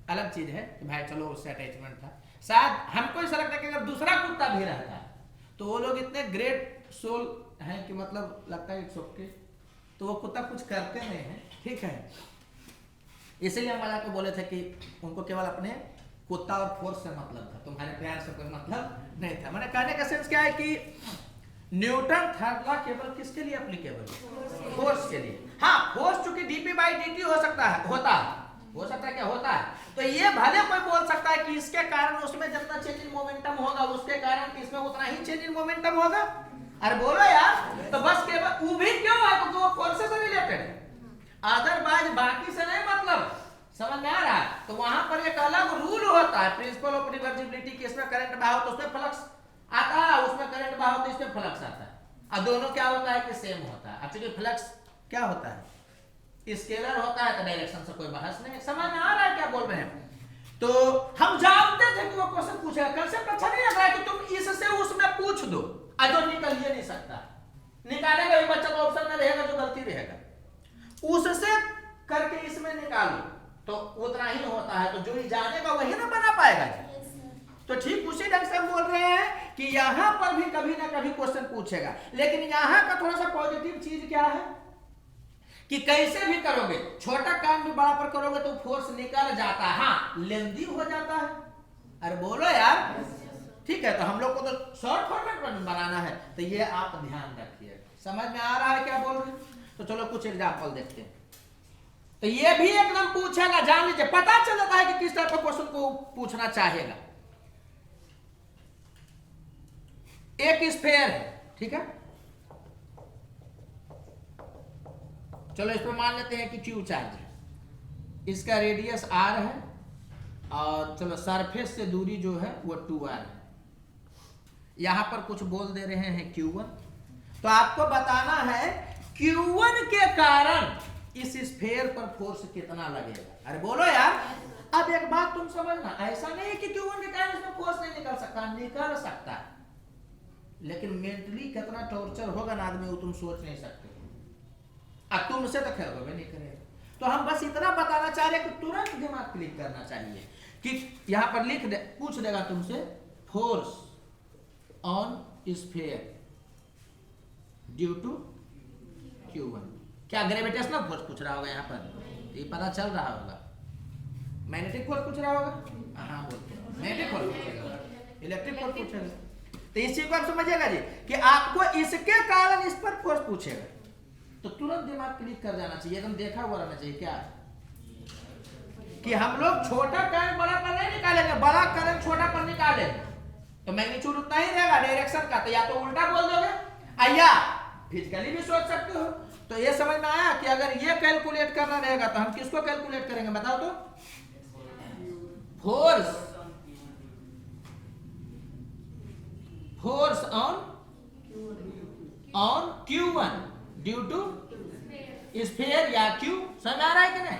अलग चीज है कि भाई चलो उससे अटैचमेंट था। शायद हमको ऐसा लगता है कि अगर दूसरा कुत्ता भी रहता है तो वो लोग इतने ग्रेट सोल हैं कि मतलब लगता है इट्स ओके, तो वो कुत्ता कुछ करते नहीं है, ठीक है। इसीलिए हम मजाक में बोले थे कि उनको केवल अपने कुत्ता और फोर्स से मतलब था, तुम्हारे प्यार से कोई मतलब नहीं था। मैंने कहने का सेंस क्या है कि न्यूटन थर्ड लॉ केवल किसके लिए एप्लीकेबल है? फोर्स के लिए। हाँ, फोर्स चूंकि dp/dt हो सकता है, होता है, हो सकता है क्या होता है, तो ये भले कोई बोल सकता है कि इसके कारण उसमें जितना चेंज इन मोमेंटम होगा उसके कारण इसमें उतना ही चेंज इन मोमेंटम होगा। अरे बोलो यार, तो बस केवल वो भी क्यों है, तो वो फोर्स से रिलेटेड है, अदरवाइज बाकी से नहीं मतलब। समझ में आ रहा है? तो वहां पर एक अलग रूल होता है, प्रिंसिपल ऑफ रिवर्सिबिलिटी की, इसमें करंट बहाव तो उसमें फ्लक्स आता है, उसमें करंट बहाव तो इसमें फ्लक्स आता है, और दोनों क्या होता है कि सेम होता है। अब चूंकि फ्लक्स क्या होता है, स्केलर होता है, तो डायरेक्शन से कोई बहस नहीं। समझ में आ रहा है क्या बोल रहे हैं? तो हम जानते थे कि वो क्वेश्चन पूछेगा, कंसेप्ट अच्छा नहीं लग रहा है कि तुम इससे उसमें पूछ दो, जो निकल ही नहीं सकता, निकालेगा भी बच्चा तो ऑप्शन में रहेगा जो गलती रहेगा, उससे करके इसमें निकालो तो उतना ही होता है। तो जो ही जानेगा वही ना बना पाएगा। तो ठीक उसी ढंग से हम बोल रहे हैं कि यहां पर भी कभी ना कभी क्वेश्चन पूछेगा, लेकिन यहां का थोड़ा सा पॉजिटिव चीज क्या है कि कैसे भी करोगे, छोटा काम भी बड़ा पर करोगे तो फोर्स निकल जाता है, हाँ लेंदी हो जाता है। अरे बोलो यार, ठीक है। तो हम लोग को तो शॉर्ट फॉर्मेट में बनाना है, तो ये आप ध्यान रखिए। समझ में आ रहा है क्या बोल रहे हैं? तो चलो कुछ एग्जाम्पल देखते हैं। तो ये भी एकदम पूछेगा, जान लीजिए, पता चल जाता है कि किस टाइप का क्वेश्चन को पूछना चाहेगा। एक स्फीयर है, ठीक है, चलो इस पर मान लेते हैं कि क्यू चार्ज है, इसका रेडियस r है, और चलो सरफेस से दूरी जो है वो 2r है। यहां पर कुछ बोल दे रहे हैं q1, तो आपको बताना है q1 के कारण इस स्फीयर पर फोर्स कितना लगेगा। अरे बोलो यार, अब एक बात तुम समझना, ऐसा नहीं है कि q1 के कारण इसमें फोर्स नहीं निकल सकता, निकल सकता है, लेकिन मेंटली कितना टॉर्चर होगा ना आदमी, वो तुम सोच नहीं सकते। अब तुमसे तो खैर होगा नहीं करेगा। तो हम बस इतना बताना चाह रहे हैं कि तुरंत दिमाग क्लिक करना चाहिए कि यहां पर लिख दे, पूछ देगा तुमसे force on sphere due to q1। क्या ग्रेविटेशनल फोर्स पूछ रहा होगा यहाँ पर? ये पता चल रहा होगा। मैग्नेटिक फोर्स पूछ रहा होगा, हाँ बोलते हैं मैग्नेटिक फोर्स पूछेगा, इलेक्ट्रिक फोर्स पूछेगा। तो इस चीज को आप समझिएगा जी कि आपको इसके कारण इस पर फोर्स पूछेगा, तो तुरंत दिमाग क्लिक कर जाना चाहिए, एकदम देखा हुआ रहना चाहिए क्या कि हम लोग छोटा करंट बड़ा पर नहीं निकालेंगे, बड़ा करंट छोटा पर निकालेंगे तो मैग्नीट्यूड उतना ही रहेगा डायरेक्शन का। तो या तो उल्टा बोल दोगे या फिजिकली भी सोच सकते हो। तो ये समझ में आया कि अगर ये कैलकुलेट करना रहेगा तो हम किसको कैलकुलेट करेंगे बताओ तो? Force on q1 due to sphere या q। समझ आ रहा है कि नहीं?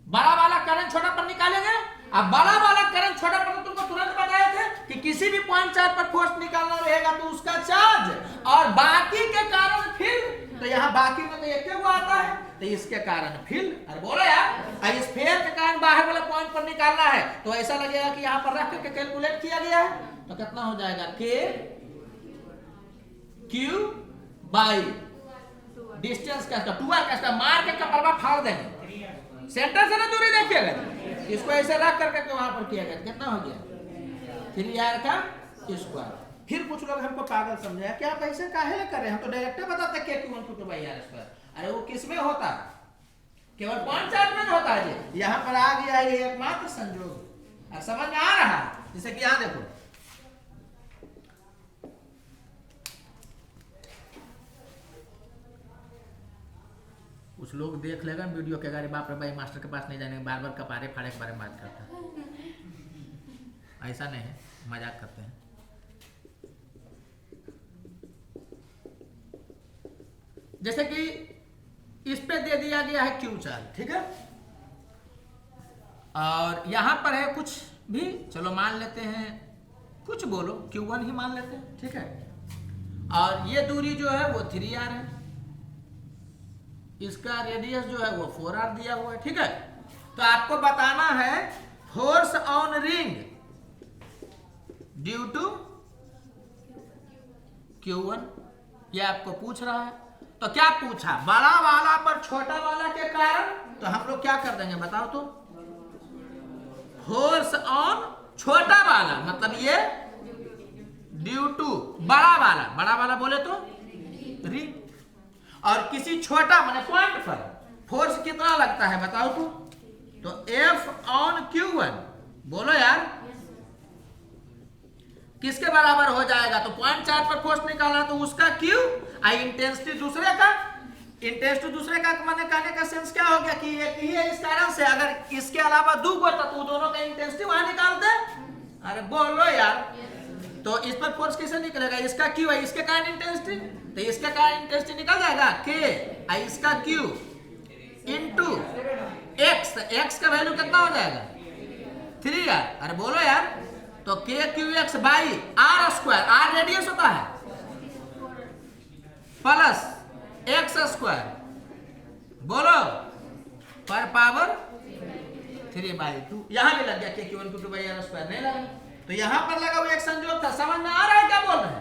बड़ा वाला करंट छोटा पर निकालेंगे, अब बड़ा वाला करंट छोटा पर तुमको तुरंत बताए थे कि किसी भी पॉइंट चार्ज पर फोर्स निकालना रहेगा तो उसका चार्ज, और बाकी के कारण फील्ड। तो यहाँ बाकी में तो एक वो आता है, तो इसके कारण फील्ड। अरे बोलो यार, स्फीयर के कारण बाहर वाला पॉइंट पर निकालना है तो ऐसा लगेगा कि यहाँ पर रख करके कैलकुलेट किया गया है, तो कितना हो जाएगा k q बाई डिस्टेंस का 2r का मार के कपड़ा फाड़ देंगे, सेंटर से ना दूरी देखिएगा, इसको ऐसे रख करके वहां पर किया गया, कितना हो गया 3r का स्क्वायर। फिर कुछ लोग हमको पागल समझाया कि आप ऐसे काहे कर रहे हैं, हम तो डायरेक्ट बताते k q1 q2 by r square. अरे वो किसमें होता है? केवल पॉइंट चार्ज में होता है जी, यहाँ पर आ गया ये एकमात्र संयोग। समझ में आ रहा है? जैसे कि यहाँ देखो, कुछ लोग देख लेगा वीडियो के गाड़ी, बाप रे भाई मास्टर के पास नहीं जाने, बार बार कपारे फाड़े के बारे में बात करता है। ऐसा नहीं है, मजाक करते हैं। जैसे कि इस पे दे दिया गया है क्यू चार्ज, ठीक है, और यहां पर है कुछ भी, चलो मान लेते हैं, कुछ बोलो q1 ही मान लेते हैं, ठीक है, और ये दूरी जो है वो 3r है, इसका रेडियस जो है वो 4r दिया हुआ है, ठीक है। तो आपको बताना है force on ring due to q1, ये आपको पूछ रहा है। तो क्या पूछा? बड़ा वाला पर छोटा वाला के कारण, तो हम लोग क्या कर देंगे बताओ तो? फोर्स ऑन छोटा वाला, मतलब ये ड्यू टू बड़ा वाला बोले तो रिंग, और किसी छोटा माने पॉइंट पर फोर्स कितना लगता है बताओ तो F ऑन Q1। बोलो यार, किसके बराबर हो जाएगा? तो पॉइंट चार्ज पर फोर्स निकालना तो उसका Q, इंटेंसिटी दूसरे का इंटेंस टू दूसरे का माने कहने का सेंस क्या हो गया कि एक ही है, इस कारण से अगर इसके अलावा दो को तो दोनों का इंटेंसिटी वहां निकालते। अरे बोलो यार, तो इस पर फोर्स कैसे निकलेगा? इसका क्यू है, इसके कारण इंटेंसिटी, तो इसके कारण इंटेंसिटी निकल जाएगा के, इसका क्यू इंटू एक्स, एक्स का वैल्यू कितना हो जाएगा 3 यार। अरे बोलो यार, तो k q x by r square, r radius होता है, प्लस एक्स स्क्वायर, बोलो पर पावर 3/2। यहां भी लग गया के क्यू 1 2 बाई आर स्क्वायर, नहीं लगा तो यहां पर लगा वो एक संयोग था। समझ में आ रहा है क्या बोल रहे हैं?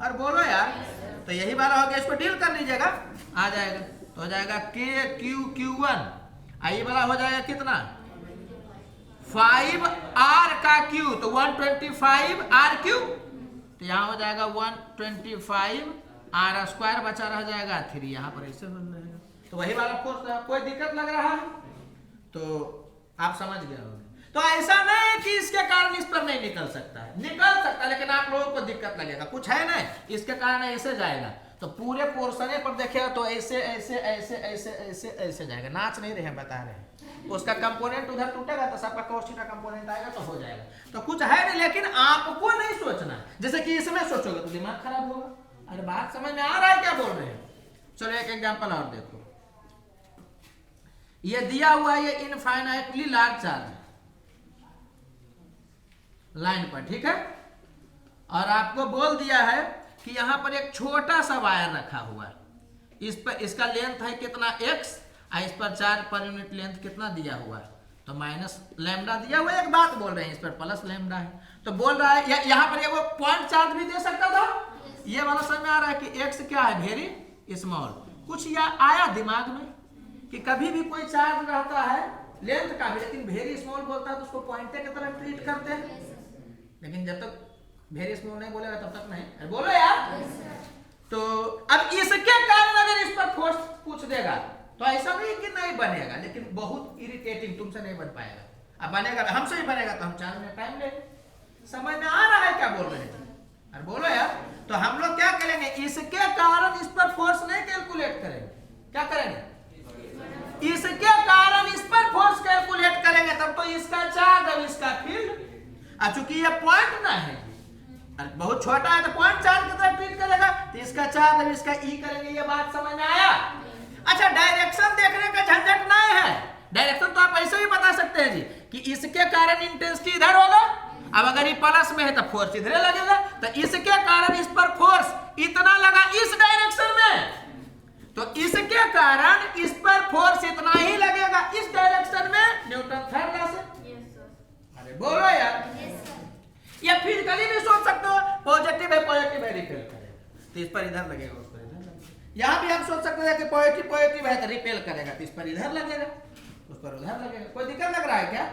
और बोलो यार, तो यही वाला हो गया, इसको डील कर लीजिएगा, आ जाएगा। तो हो जाएगा के क्यू क्यू 1, ये वाला हो जाएगा कितना 5 आर का क्यू, तो 125 आर क्यू, तो यहां हो जाएगा 125 आर स्क्वायर, बचा रह जाएगा 3, यहां पर ऐसे बन जाएगा। तो वही वाला फोर्स, कोई दिक्कत लग रहा है तो आप समझ गए होंगे। तो ऐसा नहीं है कि इसके कारण इस पर नहीं निकल सकता है, निकल सकता है, लेकिन आप लोगों को दिक्कत लगेगा, कुछ है ना इसके कारण ऐसे जाएगा, तो पूरे पोर्शन पर देखेगा तो ऐसे ऐसे ऐसे ऐसे ऐसे ऐसे जाएगा। नाच नहीं रहे, बता रहे हैं, उसका कंपोनेंट उधर टूटेगा तो सबका कॉस्ट का कंपोनेंट आएगा तो हो जाएगा। तो कुछ है नहीं, लेकिन आपको नहीं सोचना, जैसे कि इसमें सोचोगे तो दिमाग खराब होगा। अरे बात समझ में आ रहा है क्या बोल रहे हैं? चलो एक एग्जांपल और देखो, ये दिया हुआ है, ये इनफाइनाइटली लार्ज चार्ज लाइन पर, ठीक है, और आपको बोल दिया है कि यहां पर एक छोटा सा वायर रखा हुआ है, इस पर इसका लेंथ है कितना x, और इस पर चार्ज पर यूनिट लेंथ कितना दिया हुआ है, तो माइनस लैम्डा दिया हुआ है। एक बात बोल रहे हैं, इस पर प्लस लैम्डा है, तो बोल रहा है यहां पर ये वो पॉइंट चार्ज भी दे सकता था। ये वाला समझ में आ रहा है कि x क्या है, वेरी स्मॉल। कुछ यह आया दिमाग में कि कभी भी कोई चार्ज रहता है लेंथ का भी, लेकिन वेरी स्मॉल बोलता है तो उसको पॉइंटे की तरह ट्रीट करते हैं, लेकिन जब तक वेरी स्मॉल नहीं बोलेगा तब तक नहीं। बोलो यार, तो अब इसके कारण अगर इस पर फोर्स पूछ देगा तो ऐसा नहीं कि नहीं बनेगा, लेकिन बहुत इरिटेटिंग, तुमसे नहीं बन पाएगा। अब बनेगा, हमसे ही बनेगा तो हम 4 मिनट टाइम लेंगे। समझ में आ रहा है क्या बोल रहे हैं? अरे बोलो यार, तो हम लोग क्या करेंगे, इसके कारण इस पर फोर्स नहीं कैलकुलेट करेंगे, क्या करेंगे, इसके कारण इस पर फोर्स कैलकुलेट करेंगे, तब तो इसका चार्ज और इसका फील्ड, चूंकि ये पॉइंट ना है, बहुत छोटा है तो पॉइंट चार्ज की तरह ट्रीट करेगा, तो इसका चार्ज और इसका ई करेंगे। ये बात समझ में आया? अच्छा, डायरेक्शन देखने का झंझट नहीं है, डायरेक्शन तो आप ऐसे भी बता सकते हैं जी कि इसके कारण इंटेंसिटी इधर होगा, अब अगर ये प्लस में है तो फोर्स इधर लगेगा, तो इसके कारण इस पर फोर्स इतना लगा इस डायरेक्शन में, तो इसके कारण इस पर फोर्स इतना ही लगेगा इस डायरेक्शन में, न्यूटन थर्ड लॉ से। अरे बोलो यार, या फिजिकली भी सोच सकते हो, पॉजिटिव है रिपेल करेगा तो इस पर इधर लगेगा, उस पर इधर लगेगा। यहां भी आप सोच सकते हैं कि पॉजिटिव है तो रिपेल करेगा तो इस पर इधर लगेगा, उस पर उधर लगेगा। कोई दिक्कत लग रहा है क्या?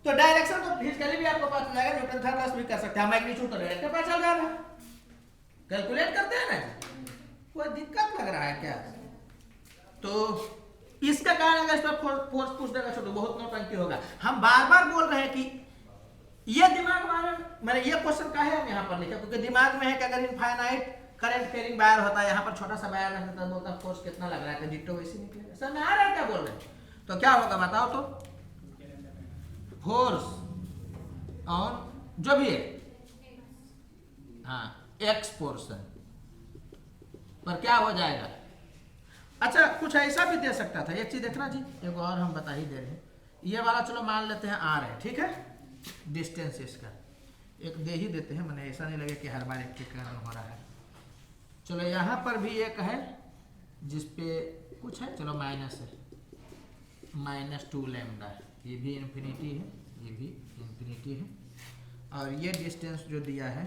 तो डायरेक्शन तो फिजिकली भी आपको पता चल जाएगा, न्यूटन थर्ड लॉ भी कर सकते हैं, मैग्नीट्यूड तो डायरेक्ट पता चल जा रहा है, कैलकुलेट करते हैं ना। कोई दिक्कत लग रहा है क्या? तो इसका कारण अगर इस पर फोर्स पूछ देगा छोटू, बहुत नौटंकी होगा। हम बार बार बोल रहे हैं कि ये दिमाग मैंने ये क्वेश्चन का है हम यहाँ पर लिखा, क्योंकि दिमाग में है कि अगर इनफाइनाइट करंट कैरिंग वायर होता है, यहाँ पर छोटा सा वायर रहता है, बोलता फोर्स कितना लग रहा है, तो डिट्टो वैसे निकलेगा। समझ में आ रहा है क्या बोल रहे हैं? तो क्या होगा बताओ तो, फोर्स ऑन जो भी है, हाँ, एक्स पोर्शन पर क्या हो जाएगा। अच्छा, कुछ ऐसा भी दे सकता था, एक चीज देखना जी, एक और हम बता ही दे रहे हैं, ये वाला चलो मान लेते हैं आर है, ठीक है, डिस्टेंस इसका एक दे ही देते हैं, मैंने ऐसा नहीं लगे कि हर बार एक के कारण हो रहा है। चलो यहाँ पर भी एक है जिसपे कुछ है, चलो माइनस है, -2 लैम्डा है, ये भी इन्फिनिटी है, ये भी इन्फिनिटी है, और ये डिस्टेंस जो दिया है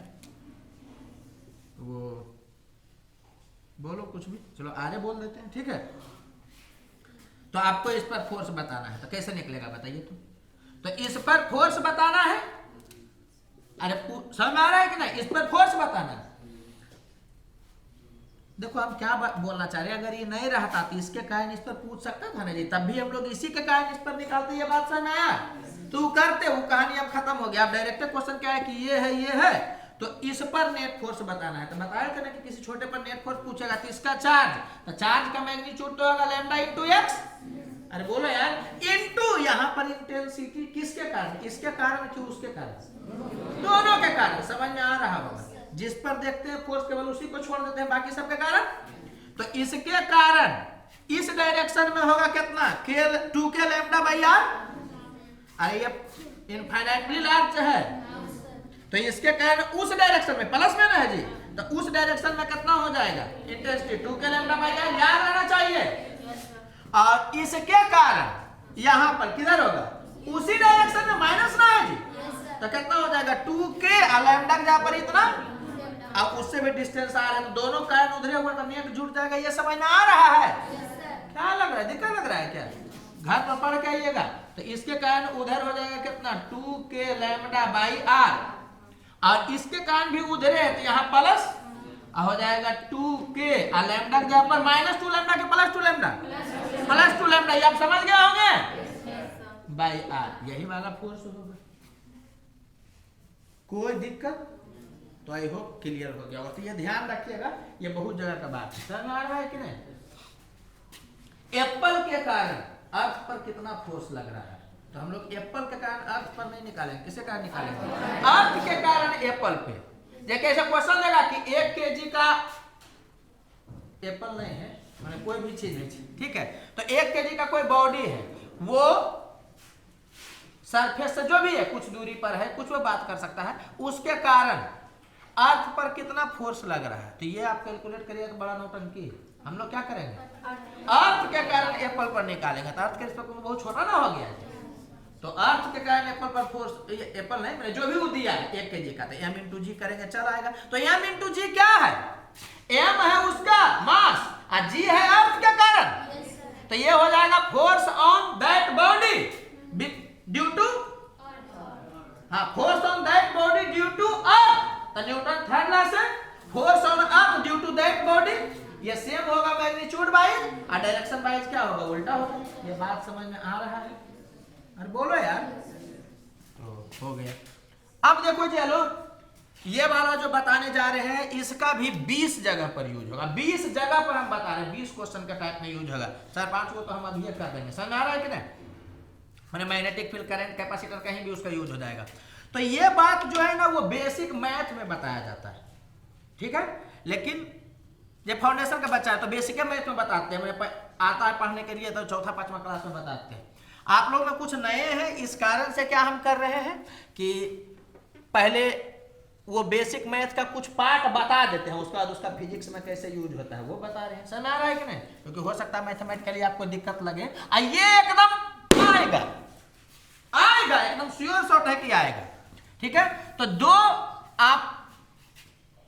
वो बोलो कुछ भी, चलो आरे बोल देते हैं, ठीक है। तो आपको इस पर फोर्स बताना है, तो कैसे निकलेगा बताइए तो इस पर फोर्स बताना है। अरे समझ में आ रहा है कि नहीं? इस पर फोर्स बताना है। देखो हम क्या बोलना चाह रहे हैं, अगर ये नहीं रहता तो इसके कारण इस पर पूछ सकता था ना जी, तब भी हम लोग इसी के कारण इस पर निकालते, ये बात समझ में आया? तो करते वो कहानी अब खत्म हो गया। अब डायरेक्ट क्वेश्चन क्या है कि ये है तो इस पर नेट फोर्स बताना है। तो बताया था ना कि किसी छोटे पर नेट फोर्स पूछेगा तो इसका चार्ज, तो चार्ज का मैग्नीट्यूड तो होगा लैम्डा इंटू एक्स। अरे बोलो यार, इंटू यहाँ पर इंटेंसिटी किसके कारण, इसके कारण कि उसके कारण, दोनों के कारण। समझ में आ रहा होगा। जिस पर देखते हैं फोर्स केवल उसी को छोड़ देते हैं, बाकी सबके कारण। तो इसके कारण इस डायरेक्शन में होगा कितना, के 2k लैम्डा बाई आर। अरे ये इनफाइनाइटली लार्ज है, तो इसके कारण उस डायरेक्शन में प्लस में ना है जी, तो उस डायरेक्शन में कितना हो जाएगा intensity 2k lambda by are, याद रहना चाहिए। और इसके कारण यहां पर किधर होगा, उसी डायरेक्शन में माइनस ना है जी, तो कितना हो जाएगा 2k लैम्डा जहां पर इतना, अब उससे भी डिस्टेंस आ रहा है, तो दोनों कारण उधरे हुआ तो नेट जुड़ जाएगा। ये समझ में आ रहा है? क्या लग रहा है, दिक्कत लग रहा है क्या? घर पर पढ़ के आइएगा। तो इसके कारण उधर हो जाएगा कितना 2k लैम्डा बाई आर, और इसके कारण भी उधरे है तो यहाँ प्लस हो जाएगा 2k लैम्डा के जगह पर -2 लैम्डा के +2 लैम्डा, +2 लैम्डा। ये आप समझ गए होंगे बाई आर, यही वाला फोर्स होगा। कोई दिक्कत? तो आई होप क्लियर हो गया होगा। तो ये ध्यान रखिएगा, ये बहुत जगह का बात है। समझ में आ रहा है कि नहीं? एप्पल के कारण अर्थ पर कितना फोर्स लग रहा है, तो हम लोग एप्पल के कारण अर्थ पर नहीं निकालेंगे, किसके कारण निकालेंगे, अर्थ के कारण एप्पल पे। देखिए ऐसा क्वेश्चन देगा कि 1 kg का एप्पल नहीं है, मैंने कोई भी चीज नहीं, ठीक है, तो 1 kg का कोई बॉडी है, वो सरफेस से जो भी है कुछ दूरी पर है, कुछ वो बात कर सकता है, उसके कारण अर्थ पर कितना फोर्स लग रहा है। तो ये आप कैलकुलेट करिए तो बड़ा नौटंकी। हम लोग क्या करेंगे, अर्थ के कारण एप्पल पर निकालेंगे। तो अर्थ के रिस्पेक्ट में बहुत छोटा ना हो गया, तो अर्थ के कारण एप्पल पर फोर्स, एप्पल नहीं मैंने जो भी वो दिया है 1 kg का, तो m इंटू जी करेंगे चल आएगा। तो m इंटू जी क्या है, m है उसका मास और g है अर्थ के कारण, तो ये हो जाएगा force on that body due to, हाँ force on that body due to earth. तो न्यूटन थर्ड लॉ से force on earth due to that body, ये सेम होगा मैग्नीट्यूड वाइज, और डायरेक्शन वाइज क्या होगा, उल्टा होगा। ये बात समझ में आ रहा है? अरे बोलो यार, तो हो गया। अब देखो चलो, ये वाला जो बताने जा रहे हैं इसका भी 20 जगह पर यूज होगा। 20 जगह पर हम बता रहे हैं, 20 क्वेश्चन का टाइप में यूज होगा। 4-5 को तो हम अभी कर देंगे। समझ आ रहा है कि नहीं? मैंने मैग्नेटिक फील्ड, करंट, कैपेसिटर कहीं भी उसका यूज हो जाएगा। तो ये बात जो है ना वो बेसिक मैथ में बताया जाता है, ठीक है, लेकिन ये फाउंडेशन का बच्चा है तो बेसिक मैथ में बताते हैं, मुझे आता है पढ़ने के लिए तो 4था-5वां क्लास में बताते हैं। आप लोग में कुछ नए हैं, इस कारण से क्या हम कर रहे हैं कि पहले वो बेसिक मैथ का कुछ पार्ट बता देते हैं, उसके बाद उसका फिजिक्स में कैसे यूज होता है वो बता रहे हैं। समझ आ रहा है कि नहीं? क्योंकि हो सकता है मैथमेटिकली आपको दिक्कत लगे, ये एकदम आएगा आएगा, एकदम श्योर शॉट है कि आएगा, ठीक है। तो दो आप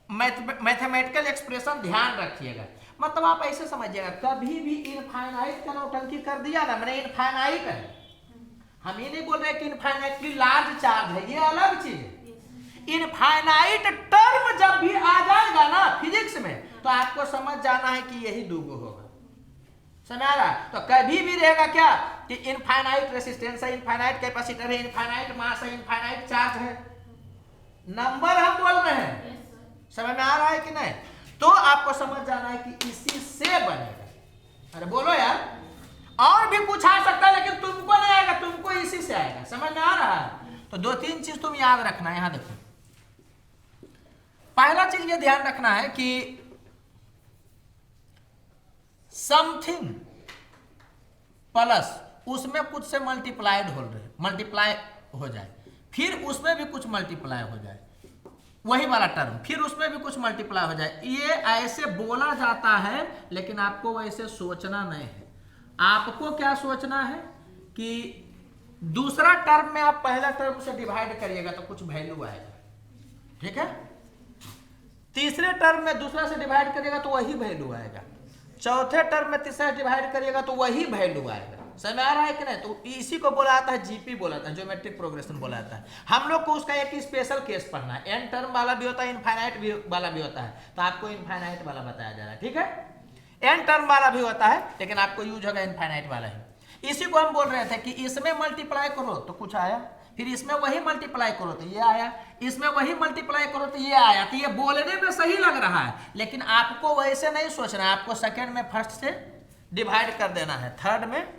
मैथमेटिकल एक्सप्रेशन ध्यान रखिएगा, मतलब आप ऐसे समझिएगा, कभी भी इनफाइनाइट का नौटंकी कर दिया ना, मैंने इनफाइनाइट है, हम ये नहीं बोल रहे कि इनफाइनाइटली लार्ज चार्ज है, ये अलग चीज है। इनफाइनाइट टर्म जब भी आ जाएगा ना फिजिक्स में, तो आपको समझ जाना है कि यही दूगो होगा। समझ आ रहा? तो कभी भी रहेगा क्या कि इनफाइनाइट रेसिस्टेंस है, इनफाइनाइट कैपेसिटर है, इनफाइनाइट मास है, इनफाइनाइट चार्ज है, नंबर हम बोल रहे हैं। समझ में आ रहा है कि नहीं? तो आपको समझ जाना है कि इसी से बनेगा। अरे बोलो यार, और भी कुछ आ सकता है लेकिन तुमको नहीं आएगा, तुमको इसी से आएगा। समझ में आ रहा है? तो 2-3 चीज तुम याद रखना है। यहां देखो, पहला चीज ये ध्यान रखना है कि समथिंग प्लस उसमें कुछ से मल्टीप्लाई हो जाए, फिर उसमें भी कुछ मल्टीप्लाई हो जाए, वही वाला टर्म, फिर उसमें भी कुछ मल्टीप्लाई हो जाए। ये ऐसे बोला जाता है लेकिन आपको वैसे सोचना नहीं है। आपको क्या सोचना है कि दूसरा टर्म में आप पहला टर्म से डिवाइड करिएगा तो कुछ वैल्यू आएगा, ठीक है। तीसरे टर्म में दूसरा से डिवाइड करिएगा तो वही वैल्यू आएगा। चौथे टर्म में तीसरा से डिवाइड करिएगा तो वही वैल्यू आएगा। समझ आ रहा है कि नहीं? तो इसी को बोला जाता है जीपी, बोला जाता है ज्योमेट्रिक प्रोग्रेशन बोला जाता है। हम लोग को उसका एक स्पेशल केस पढ़ना है, एन टर्म वाला भी होता है, इनफाइनाइट वाला भी होता है, तो आपको इनफाइनाइट वाला बताया जा रहा है, ठीक है। एन टर्म वाला भी होता है लेकिन आपको यूज होगा इनफाइनाइट वाला ही। इसी को हम बोल रहे थे कि इसमें मल्टीप्लाई करो तो कुछ आया, फिर इसमें वही मल्टीप्लाई करो तो ये आया, इसमें वही मल्टीप्लाई करो तो ये आया। तो ये बोलने में सही लग रहा है, लेकिन आपको वैसे नहीं सोचना है। आपको सेकंड में फर्स्ट से डिवाइड कर देना है, थर्ड में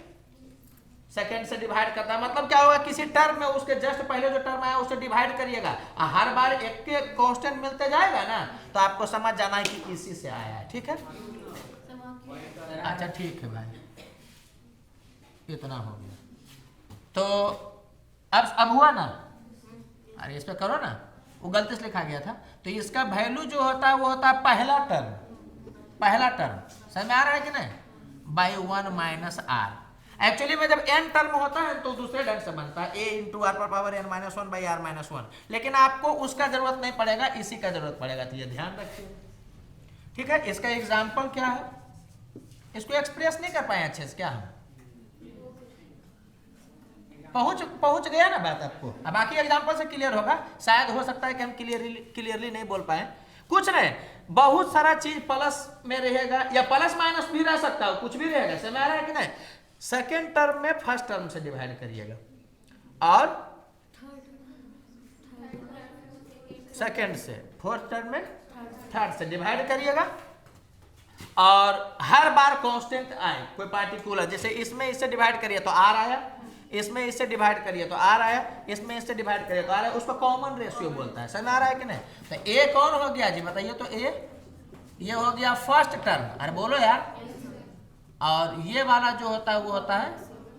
सेकंड से डिवाइड करना है। मतलब क्या होगा, किसी टर्म में उसके जस्ट पहले जो टर्म आया उससे डिवाइड करिएगा, और हर बार एक के कांस्टेंट मिलते जाएगा ना, तो आपको समझ जाना है कि इसी से आया है। ठीक है, अच्छा ठीक है भाई, इतना हो गया। तो अब हुआ ना, अरे इस पे करो ना, वो गलती से लिखा गया था। तो इसका वैल्यू जो होता है वो होता है पहला टर्म, पहला टर्म समझ में आ रहा है कि नहीं, बाई 1 माइनस आर। एक्चुअली में जब n टर्म होता है तो दूसरे ढंग से बनता है, a इंटू आर पर power n minus 1 by r minus 1, लेकिन आपको उसका जरूरत नहीं पड़ेगा, इसी का जरूरत पड़ेगा। तो ये ध्यान रखिए। ठीक है, इसका एग्जाम्पल क्या है, इसको एक्सप्रेस नहीं कर पाए अच्छे से क्या हम, पहुंच गया ना बात आपको। अब बाकी एग्जांपल से क्लियर होगा, शायद हो सकता है कि हम क्लियरली नहीं बोल पाए। कुछ नहीं, बहुत सारा चीज प्लस में रहेगा या प्लस माइनस भी रह सकता है, कुछ भी रहेगा, समझ आ रहा है कि नहीं। सेकेंड टर्म में फर्स्ट टर्म से डिवाइड करिएगा, और सेकेंड से फोर्थ टर्म में थर्ड से डिवाइड करिएगा, और हर बार कांस्टेंट आए कोई पार्टिकुलर, जैसे इसमें इससे डिवाइड करिए तो आर आया, इसमें इससे डिवाइड करिए तो आर आया, इसमें इससे डिवाइड करिए तो आर आया, उसको कॉमन रेशियो बोलता है। समझ आ रहा है कि नहीं। तो ए कौन हो गया जी बताइए, तो ए ये हो गया फर्स्ट टर्म, अरे बोलो यार, और ये वाला जो होता है वो होता है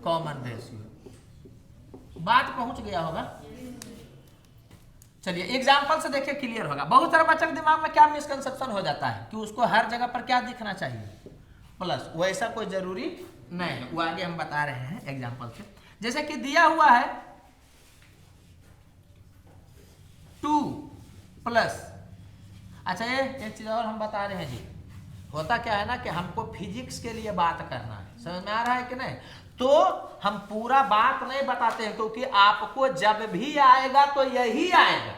कॉमन रेशियो। बात पहुंच गया होगा। चलिए एग्जाम्पल से देखिए क्लियर होगा। बहुत सारे बच्चों के दिमाग में क्या मिसकंसेप्शन हो जाता है कि उसको हर जगह पर क्या दिखना चाहिए, प्लस, वैसा कोई जरूरी नहीं है, वो आगे हम बता रहे हैं एग्जाम्पल से। जैसे कि दिया हुआ है 2 प्लस, अच्छा ये एक चीज और हम बता रहे हैं जी, होता क्या है ना कि हमको फिजिक्स के लिए बात करना है, समझ में आ रहा है कि नहीं। तो हम पूरा बात नहीं बताते हैं, क्योंकि आपको जब भी आएगा तो यही आएगा।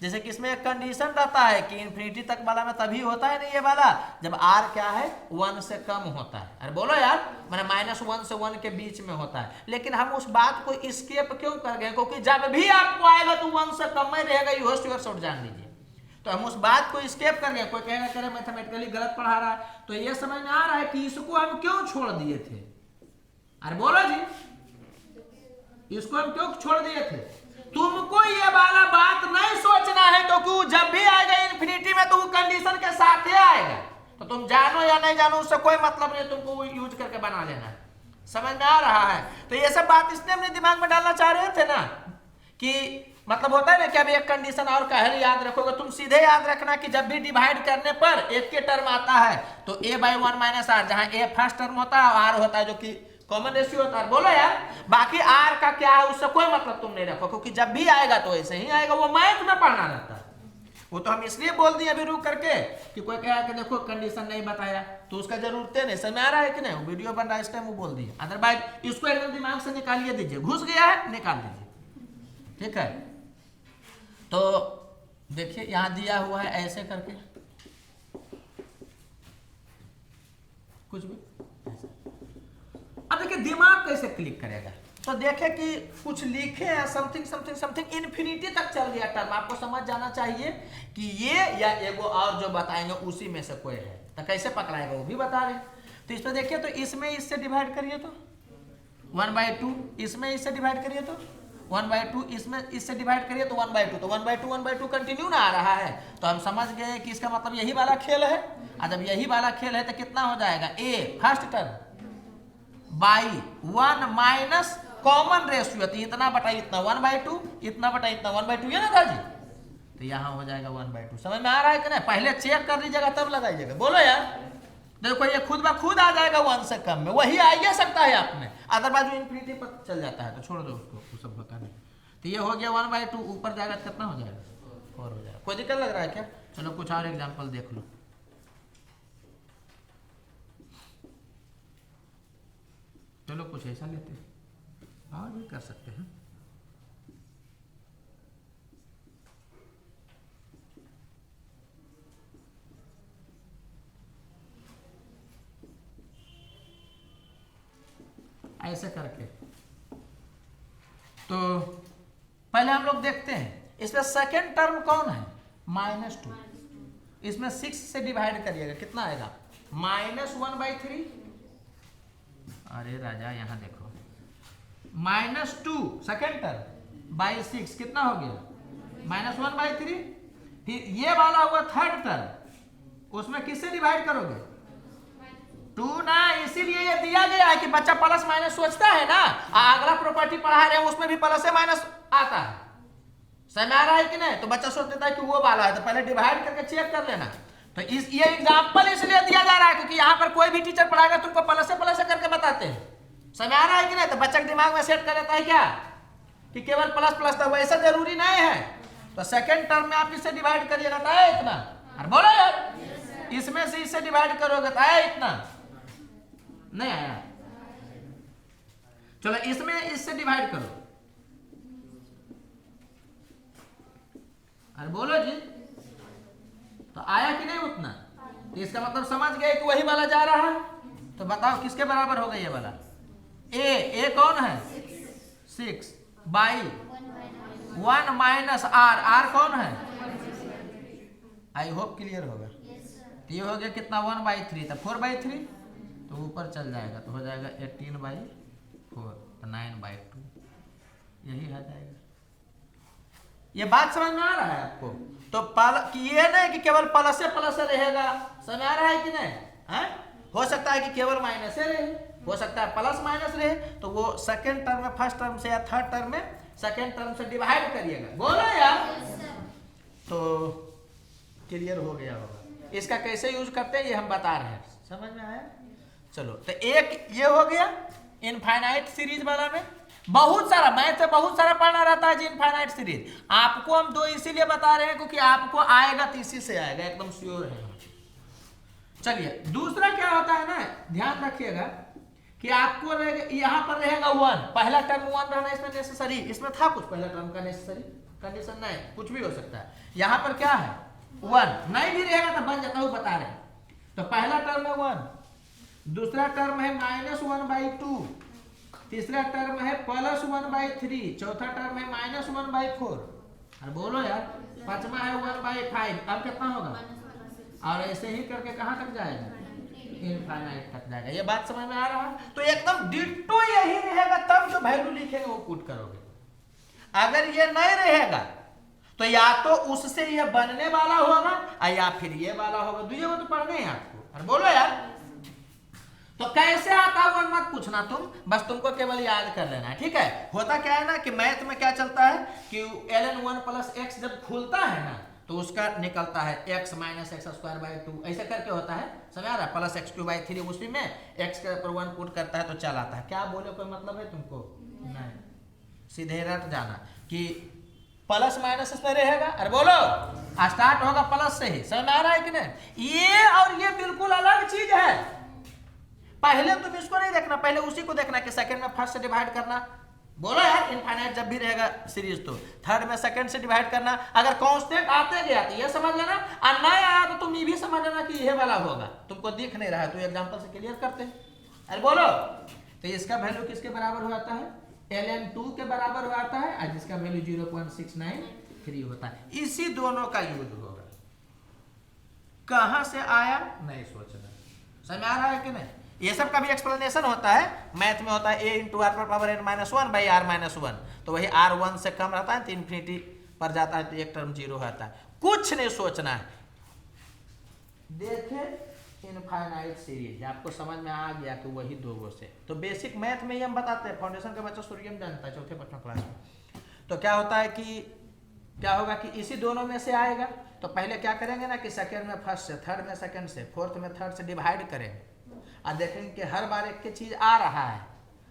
जैसे कि इसमें एक कंडीशन रहता है कि इन्फिनिटी तक वाला में तभी होता है नहीं ये वाला, जब r क्या है 1 से कम होता है। अरे बोलो यार, मैंने -1 से 1 के बीच में होता है। लेकिन हम उस बात को स्केप क्यों कर गए, क्योंकि जब भी आपको आएगा तो 1 से कम में रहेगा, यू होस्ट योर शॉर्ट जान लीजिए। तो हम उस बात को स्केप कर गए। कोई कहेगा करे मैथमेटिकली गलत पढ़ा रहा है, तो ये समझ में आ रहा है कि इसको हम क्यों छोड़ दिए थे। अरे बोलो जी, इसको हम क्यों छोड़ दिए थे। तुमको ये वाला बात नहीं सोचना है, क्योंकि जब भी आएगा इन्फिनिटी में तो वो कंडीशन के साथ ही आएगा। तो तुम जानो या नहीं जानो उससे कोई मतलब नहीं, तुमको वो यूज करके बना लेना है। समझ में आ रहा है। तो ये सब बात इसने अपने दिमाग में डालना चाह रहे थे ना, कि मतलब होता है ना कि अब एक कंडीशन और कहल याद रखोगे तुम, सीधे याद रखना कि जब भी डिवाइड करने पर एक के टर्म आता है तो a बाई 1 माइनस आर, जहां a फर्स्ट टर्म होता है और r होता है जो कि कॉमन रेशियो होता है। बोलो यार, बाकी r का क्या है उससे कोई मतलब तुम नहीं रखो, क्योंकि जब भी आएगा तो ऐसे ही आएगा, वो मैथ में पढ़ना रहता है। वो तो हम इसलिए बोल दिए अभी रुक करके कि कोई कहा कि देखो कंडीशन नहीं बताया, तो उसका जरूरत नहीं। समझ में आ रहा है कि नहीं, वो वीडियो बन रहा है इस टाइम वो बोल दिए। अदरवाइज इसको एकदम दिमाग से निकालिए दीजिए, घुस गया है निकाल दीजिए। ठीक है, तो देखिए यहां दिया हुआ है ऐसे करके कुछ भी। अब देखिए दिमाग कैसे क्लिक करेगा, तो देखे कि कुछ लिखे हैं समथिंग समथिंग समथिंग, इन्फिनिटी तक चल गया टर्म। आपको समझ जाना चाहिए कि ये या एगो और जो बताएंगे उसी में से कोई है, तो कैसे पकड़ाएगा वो भी बता रहे। तो इसमें देखिए, तो इसमें इससे डिवाइड करिए तो 1/2, इसमें इससे डिवाइड करिए तो 1/2, इसमें इससे डिवाइड करिए तो 1/2, तो 1/2 कंटिन्यू ना आ रहा है। तो हम समझ गए कि इसका मतलब यही वाला खेल है। और जब यही वाला खेल है तो कितना हो जाएगा, a first term by 1 minus common ratio, तो इतना बटा इतना 1/2, इतना बटा इतना 1/2, ये ना था जी। तो यहाँ हो जाएगा 1/2। समझ में आ रहा है कि नहीं, पहले चेक कर लीजिएगा तब लगाइएगा। बोलो यार, देखो ये खुद ब खुद आ जाएगा 1 से कम में, वही आ ही सकता है आप में, अदरवाइज इन्फिनिटी पर चल जाता है तो छोड़ दो उसको, वो सब होता नहीं। तो ये हो गया 1/2, ऊपर जाएगा तो कितना हो जाएगा 4 हो जाएगा। कोई दिक्कत लग रहा है क्या। चलो कुछ और एग्जाम्पल देख लो। चलो कुछ ऐसा लेते हैं, और भी कर सकते हैं। ऐसे करके तो पहले हम लोग देखते हैं इसमें सेकेंड टर्म कौन है, -2। इसमें 6 से डिवाइड करिएगा, कितना आएगा, -1/3। अरे राजा यहाँ देखो, -2 सेकेंड टर्म बाई 6 कितना हो गया, -1/3। फिर ये वाला हुआ थर्ड टर्म, उसमें किससे डिवाइड करोगे, 2 ना, इसीलिए ये दिया गया है कि बच्चा प्लस माइनस सोचता है ना। अगला प्रॉपर्टी पढ़ा रहे हैं उसमें भी प्लस माइनस आता है, समझ आ रहा है कि नहीं। तो बच्चा सोच देता है कि वो वाला है, तो पहले डिवाइड करके चेक कर लेना। तो ये एग्जाम्पल इसलिए दिया जा रहा है क्योंकि यहाँ पर कोई भी टीचर पढ़ाएगा तुमको प्लस से करके बताते हैं, समझ आ रहा है कि नहीं। तो बच्चा के दिमाग में सेट कर लेता है क्या कि केवल प्लस प्लस था, वैसा जरूरी नहीं है। तो सेकेंड टर्म में आप इससे डिवाइड करिएगा तो आया इतना, और बोलो यार इसमें से इससे डिवाइड करोगे तो आया इतना, नहीं आया। चलो इसमें इससे डिवाइड करो, अरे बोलो जी, तो आया कि नहीं उतना। तो इसका मतलब समझ गए कि वही वाला जा रहा है। तो बताओ किसके बराबर होगा ये वाला, ए कौन है 6 बाई 1 माइनस आर कौन है, आई होप क्लियर होगा। तो ये हो गया कितना 1/3, तो 4/3, तो ऊपर चल जाएगा तो हो जाएगा 18/4, तो 9/2, यही आ जाएगा। ये बात समझ में आ रहा है आपको। तो कि ये नहीं कि केवल प्लस से रहेगा, समझ आ रहा है कि नहीं है? हो सकता है कि केवल माइनस से रहे, हो सकता है प्लस माइनस रहे। तो वो सेकेंड टर्म में फर्स्ट टर्म से या थर्ड टर्म में सेकेंड टर्म से डिवाइड करिएगा, बोलो यार। तो क्लियर हो गया होगा। इसका कैसे यूज करते हैं ये हम बता रहे हैं, समझ में आया। चलो तो एक ये हो गया इनफाइनाइट सीरीज वाला में। बहुत सारा मैथ में बहुत सारा पढ़ना रहता है जी इनफाइनाइट सीरीज। आपको हम 2 इसीलिए बता रहे हैं क्योंकि आपको आएगा तो इसी से आएगा, एकदम श्योर है। चलिए दूसरा क्या होता है ना, ध्यान रखिएगा कि आपको यहाँ पर रहेगा 1, पहला टर्म 1 रहना इसमें नेसेसरी, इसमें था कुछ पहला टर्म का नेसेसरी कंडीशन नहीं, कुछ भी हो सकता है। यहाँ पर क्या है 1 नहीं भी रहेगा तो बन जाता हूँ, बता रहे हैं। तो पहला टर्म है 1, दूसरा टर्म है -1/2, तीसरा टर्म है +1/3, चौथा टर्म है -1/4, और बोलो यार पांचवा है 1/5। अब कितना होगा, और ऐसे ही करके कहां तक जाएगा, इनफाइनाइट तक जाएगा। ये बात समझ में आ रहा है। तो एकदम डिट्टो यही रहेगा, तब जो वैल्यू लिखेंगे वो पुट करोगे। अगर ये नहीं रहेगा तो या तो उससे ये बनने वाला होगा या फिर ये वाला होगा, दुनिया तो पढ़ने हैं आपको। और बोलो यार तो कैसे आता है वो मत पूछना तुम, बस तुमको केवल याद कर लेना है, ठीक है। होता क्या है ना कि मैथ में क्या चलता है कि ln 1 + x जब खुलता है ना तो उसका निकलता है x - x² 2, ऐसे करके होता है, समझ आ रहा है, +x³ 3, उसी में x के ऊपर 1 पुट करता है तो चल आता है। क्या बोले कोई मतलब है तुमको, नहीं, सीधे रट जाना कि प्लस माइनस इसमें रहेगा। अरे बोलो स्टार्ट होगा प्लस से ही, समझ में आ रहा है कि नहीं। ये और ये बिल्कुल अलग चीज है। पहले तुम इसको नहीं देखना, पहले उसी को देखना कि सेकंड में फर्स्ट से डिवाइड करना। बोलो यार इनफाइनाइट जब भी रहेगा सीरीज तो थर्ड में सेकंड से डिवाइड करना। अगर कांस्टेंट आते गया तो ये समझ लेना, और नहीं आया तो तुम ये भी समझ लेना कि ये वाला होगा। तुमको दिख नहीं रहा है तो एग्जांपल से क्लियर करते हैं। अरे बोलो तो इसका वैल्यू किसके बराबर हो जाता है, ln 2 के बराबर हो जाता है, और जिसका वैल्यू 0.693 होता है। इसी दोनों का यूज होगा। कहां से आया नहीं सोचना, समझ में आ रहा है कि नहीं। ये सब का भी एक्सप्लेनेशन होता है, मैथ में होता है a × r⁻n−1/r−1। तो वही r1 से कम रहता है तो इन्फिनिटी पर जाता है तो एक टर्म 0 रहता है। कुछ नहीं सोचना है, देखे इनफाइनाइट सीरीज आपको समझ में आ गया कि वही 2 गो से। तो बेसिक मैथ में ही हम बताते हैं, फाउंडेशन का बच्चा सूर्यम जानता है, चौथे 5वीं क्लास में। तो क्या होता है कि क्या होगा कि इसी दोनों में से आएगा। तो पहले क्या करेंगे ना कि सेकेंड में फर्स्ट से, थर्ड में सेकेंड से, फोर्थ में थर्ड से डिवाइड करेंगे और देखेंगे कि हर बार एक चीज आ रहा है।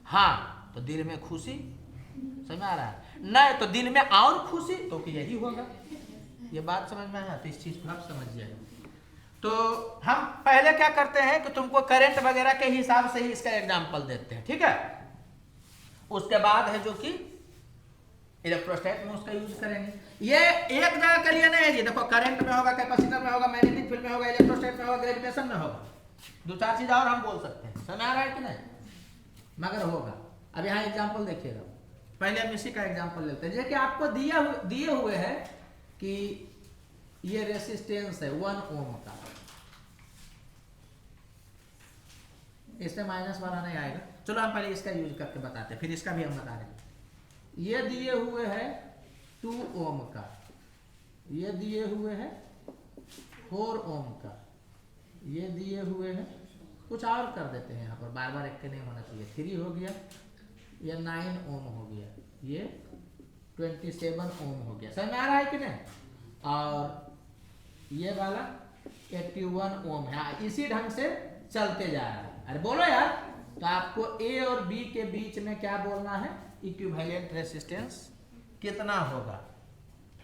हाँ तो दिल में खुशी, समझ में आ रहा है, नहीं तो दिल में और खुशी, तो कि यही होगा। ये बात समझ में आया, तो इस चीज को आप समझ जाइए। तो हम पहले क्या करते हैं कि तुमको करंट वगैरह के हिसाब से ही इसका एग्जाम्पल देते हैं, ठीक है। उसके बाद है जो कि इलेक्ट्रोस्टैट में उसका यूज करेंगे। ये एक जगह के लिए नहीं है जी, देखो करंट में होगा, कैपेसिटर में होगा, मैग्नेटिक फील्ड में होगा, इलेक्ट्रोस्टैट में होगा, ग्रेविटेशन में होगा। 2-4 चीज और हम बोल सकते हैं, समझ आ रहा है कि नहीं, मगर होगा। अब यहाँ एग्जाम्पल देखिएगा। पहले हम इसी का एग्जांपल लेते हैं। जैसे आपको दिए हुए है कि ये रेसिस्टेंस है 1 ओम का, इसमें माइनस वाला नहीं आएगा। चलो हम पहले इसका यूज करके बताते हैं, फिर इसका भी हम बता देंगे। ये दिए हुए है 2 ओम का, ये दिए हुए है 4 ओम का, ये दिए हुए हैं, कुछ और कर देते हैं यहाँ पर, बार बार एक के नहीं होना चाहिए। 3 हो गया, ये 9 ओम हो गया, ये 27 ओम हो गया। समझ में आ रहा है कि नहीं? और ये वाला 81 ओम है। इसी ढंग से चलते जा रहा है। अरे बोलो यार, तो आपको ए और बी के बीच में क्या बोलना है? इक्विवेलेंट रेसिस्टेंस कितना होगा,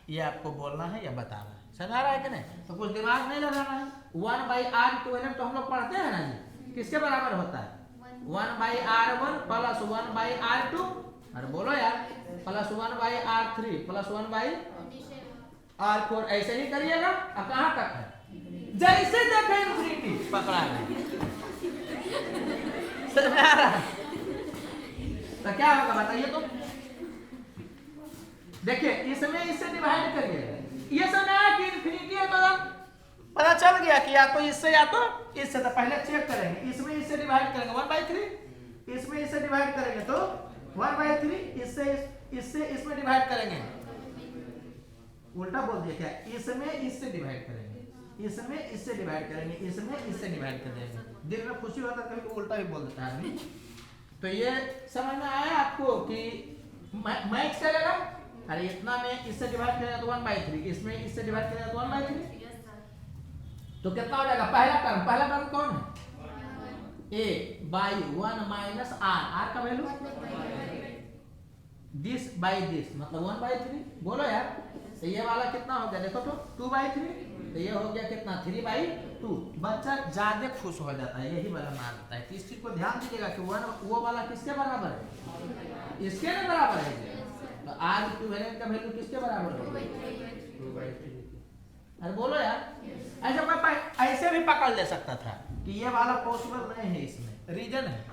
ये आपको बोलना है या बताना है। समझ आ रहा है कि नहीं? तो कुछ दिमाग नहीं लगाना है। 1/r इक्विवेलेंट तो हम लोग पढ़ते हैं ना जी, किसके बराबर होता है? 1/r1 प्लस 1/r2, अरे बोलो यार, प्लस 1/r3 प्लस 1/r4। ऐसे ही करिएगा। अब कहाँ तक है? जैसे देखे इंफिनिटी पकड़ा है। समझ में आ रहा है? तो क्या होगा बताइए तो। देखिए इसमें इससे डिवाइड करिए, ये समझ आया कि इंफिनिटी है, तो पता चल गया कि या तो इससे या तो इससे। तो पहले चेक करेंगे, इसमें इससे डिवाइड करेंगे 1/3, इसमें इससे डिवाइड करेंगे तो 1/3, इससे इसमें डिवाइड करेंगे, उल्टा बोल दिया क्या? इसमें इससे डिवाइड करेंगे, इसमें इससे डिवाइड करेंगे, इसमें इससे डिवाइड कर देंगे। दिल में खुशी होता है कभी उल्टा भी बोल देता है आदमी। तो ये समझ में आया आपको कि मैक्स चलेगा। अरे इतना में इससे डिवाइड करेगा तो 1/3, इसमें इससे डिवाइड करेगा तो 1/3, तो कितना हो जाएगा? पहला टर्म कौन है? a/1 माइनस r का वैल्यू दिस बाई दिस, मतलब 1/3। बोलो यार, तो ये वाला कितना हो गया? देखो तो 2/3, तो ये हो गया कितना? 3/2। बच्चा ज्यादा खुश हो जाता है, यही वाला मान होता है। तो इस चीज को ध्यान दीजिएगा कि वो वाला किसके बराबर है? इसके ना बराबर है। तो आज इक्विवेलेंट का वैल्यू किसके बराबर होगा? 2/3। अरे बोलो यार, ऐसे कोई ऐसे भी पकड़ ले सकता था कि ये वाला पॉसिबल नहीं है। इसमें रीजन है,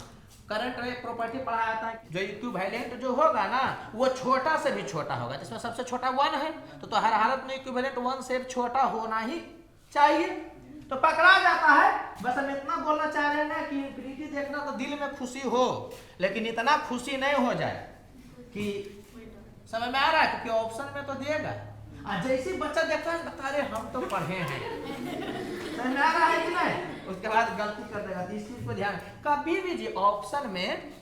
करंट एक प्रॉपर्टी पढ़ाया था, जो इक्विवेलेंट जो होगा ना वो छोटा से भी छोटा होगा, जिसमें सबसे छोटा 1 है, तो हर हालत में इक्विवेलेंट 1 से छोटा होना ही चाहिए, तो पकड़ा जाता है। बस हम इतना बोलना चाह रहे हैं ना कि इंफिनिटी देखना तो दिल में खुशी हो, लेकिन इतना खुशी नहीं हो जाए कि समझ में आ रहा है, क्योंकि ऑप्शन में तो देगा। जैसे बच्चा देखता है बता रहे हम तो पढ़े हैं, समझ में आ रहा है कि नहीं? उसके बाद गलती कर देगा। तो इस चीज को ध्यान, कभी भी जी ऑप्शन में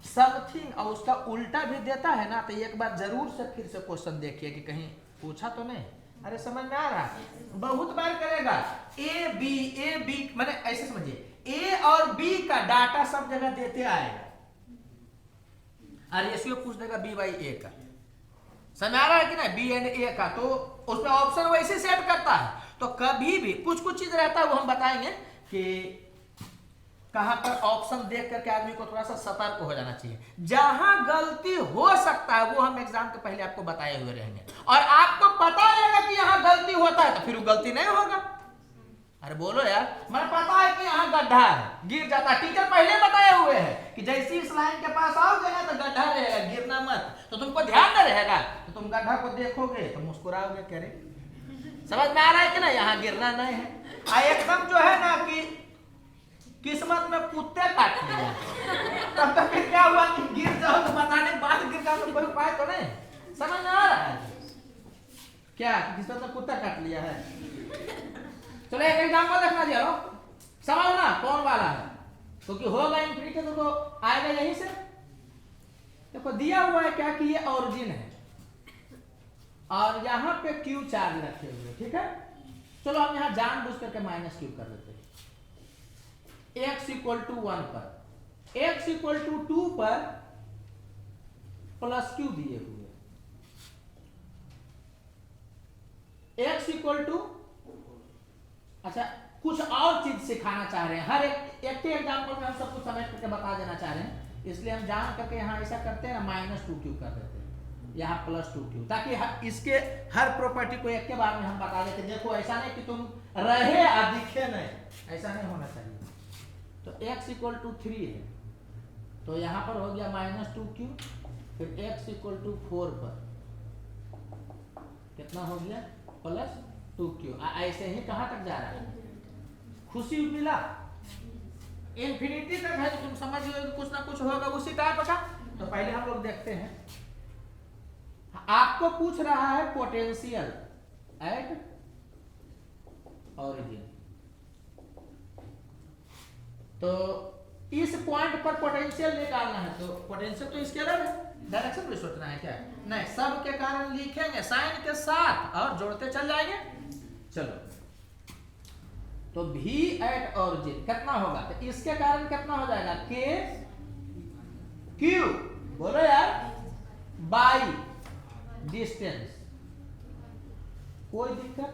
समथिंग और उसका उल्टा भी देता है ना, तो एक बार जरूर से फिर से क्वेश्चन देखिए कि कहीं पूछा तो नहीं। अरे समझ में आ रहा है? बहुत बार करेगा। ए बी मैंने ऐसे समझिए, ए और बी का डाटा सब जगह देते आएगा, और रेशियो पूछ देगा b/a का। समझ आ रहा है कि नहीं? बी एंड ए का, तो उसमें ऑप्शन वैसे सेट करता है। तो कभी भी कुछ चीज रहता है, वो हम बताएंगे कि कहां पर ऑप्शन देख करके आदमी को थोड़ा सा सतर्क हो जाना चाहिए। जहां गलती हो सकता है वो हम एग्जाम के पहले आपको बताए हुए रहेंगे, और आपको पता रहेगा कि यहाँ गलती होता है, तो फिर वो गलती नहीं होगा। अरे बोलो यार, मुझे पता है कि यहाँ गड्ढा है, गिर जाता है। टीचर पहले बताए हुए हैं कि जैसे इस लाइन के पास आओगे ना तो गड्ढा रहेगा, गिरना मत। तो तुमको ध्यान न रहेगा, तो तुम गड्ढा को देखोगे तो मुस्कुराओगे, कह रहे समझ में आ रहा है कि ना, यहाँ गिरना नहीं है। एकदम जो है ना कि किस्मत में कुत्ते काट लिया, तब तक फिर क्या हुआ कि गिर जाओ तो बताने के बाद गिर जाओ तो कोई उपाय तो नहीं। समझ में आ रहा है क्या? किस्मत में कुत्ता काट लिया है। चलो एक एग्जांपल देखना जी, समझना कौन वाला है, क्योंकि होगा इंफिनिटी तो आएगा यहीं से। देखो दिया हुआ है क्या कि ये ओरिजिन है, और यहाँ पे क्यू चार्ज रखे हुए, ठीक है। चलो हम यहाँ जानबूझ करके माइनस क्यू कर देते हैं। x = 1 पर, x = 2 पर प्लस क्यू दिए हुए, x = अच्छा कुछ और चीज सिखाना चाह रहे हैं। हर एक एग्जाम्पल में हम सब कुछ समझ करके बता देना चाह रहे हैं, इसलिए हम जान करके यहाँ ऐसा करते हैं ना, -2q कर देते हैं, यहाँ +2q, ताकि इसके हर प्रॉपर्टी को एक के बारे में हम बता देते। देखो ऐसा नहीं कि तुम रहे और दिखे नहीं, ऐसा नहीं होना चाहिए। तो x = 3 है, तो यहाँ पर हो गया -2q फिर x इक्वल टू 4 पर कितना हो गया प्लस 2q। ऐसे ही कहां तक जा रहा है? खुशी मिला इन्फिनिटी तक है, तो तुम समझ लो कि कुछ ना कुछ होगा उसी टाइप का। तो पहले हम लोग देखते हैं, आपको पूछ रहा है पोटेंशियल एट ओरिजिन। तो इस पॉइंट पर पोटेंशियल निकालना है, तो पोटेंशियल तो स्केलर है, डायरेक्शन भी सोचना है क्या? नहीं, सब के कारण लिखेंगे साइन के साथ और जोड़ते चल जाएंगे। चलो, तो V एट ओरिजिन कितना होगा? तो इसके कारण कितना हो जाएगा? K Q, बोलो यार, बाई डिस्टेंस, कोई दिक्कत,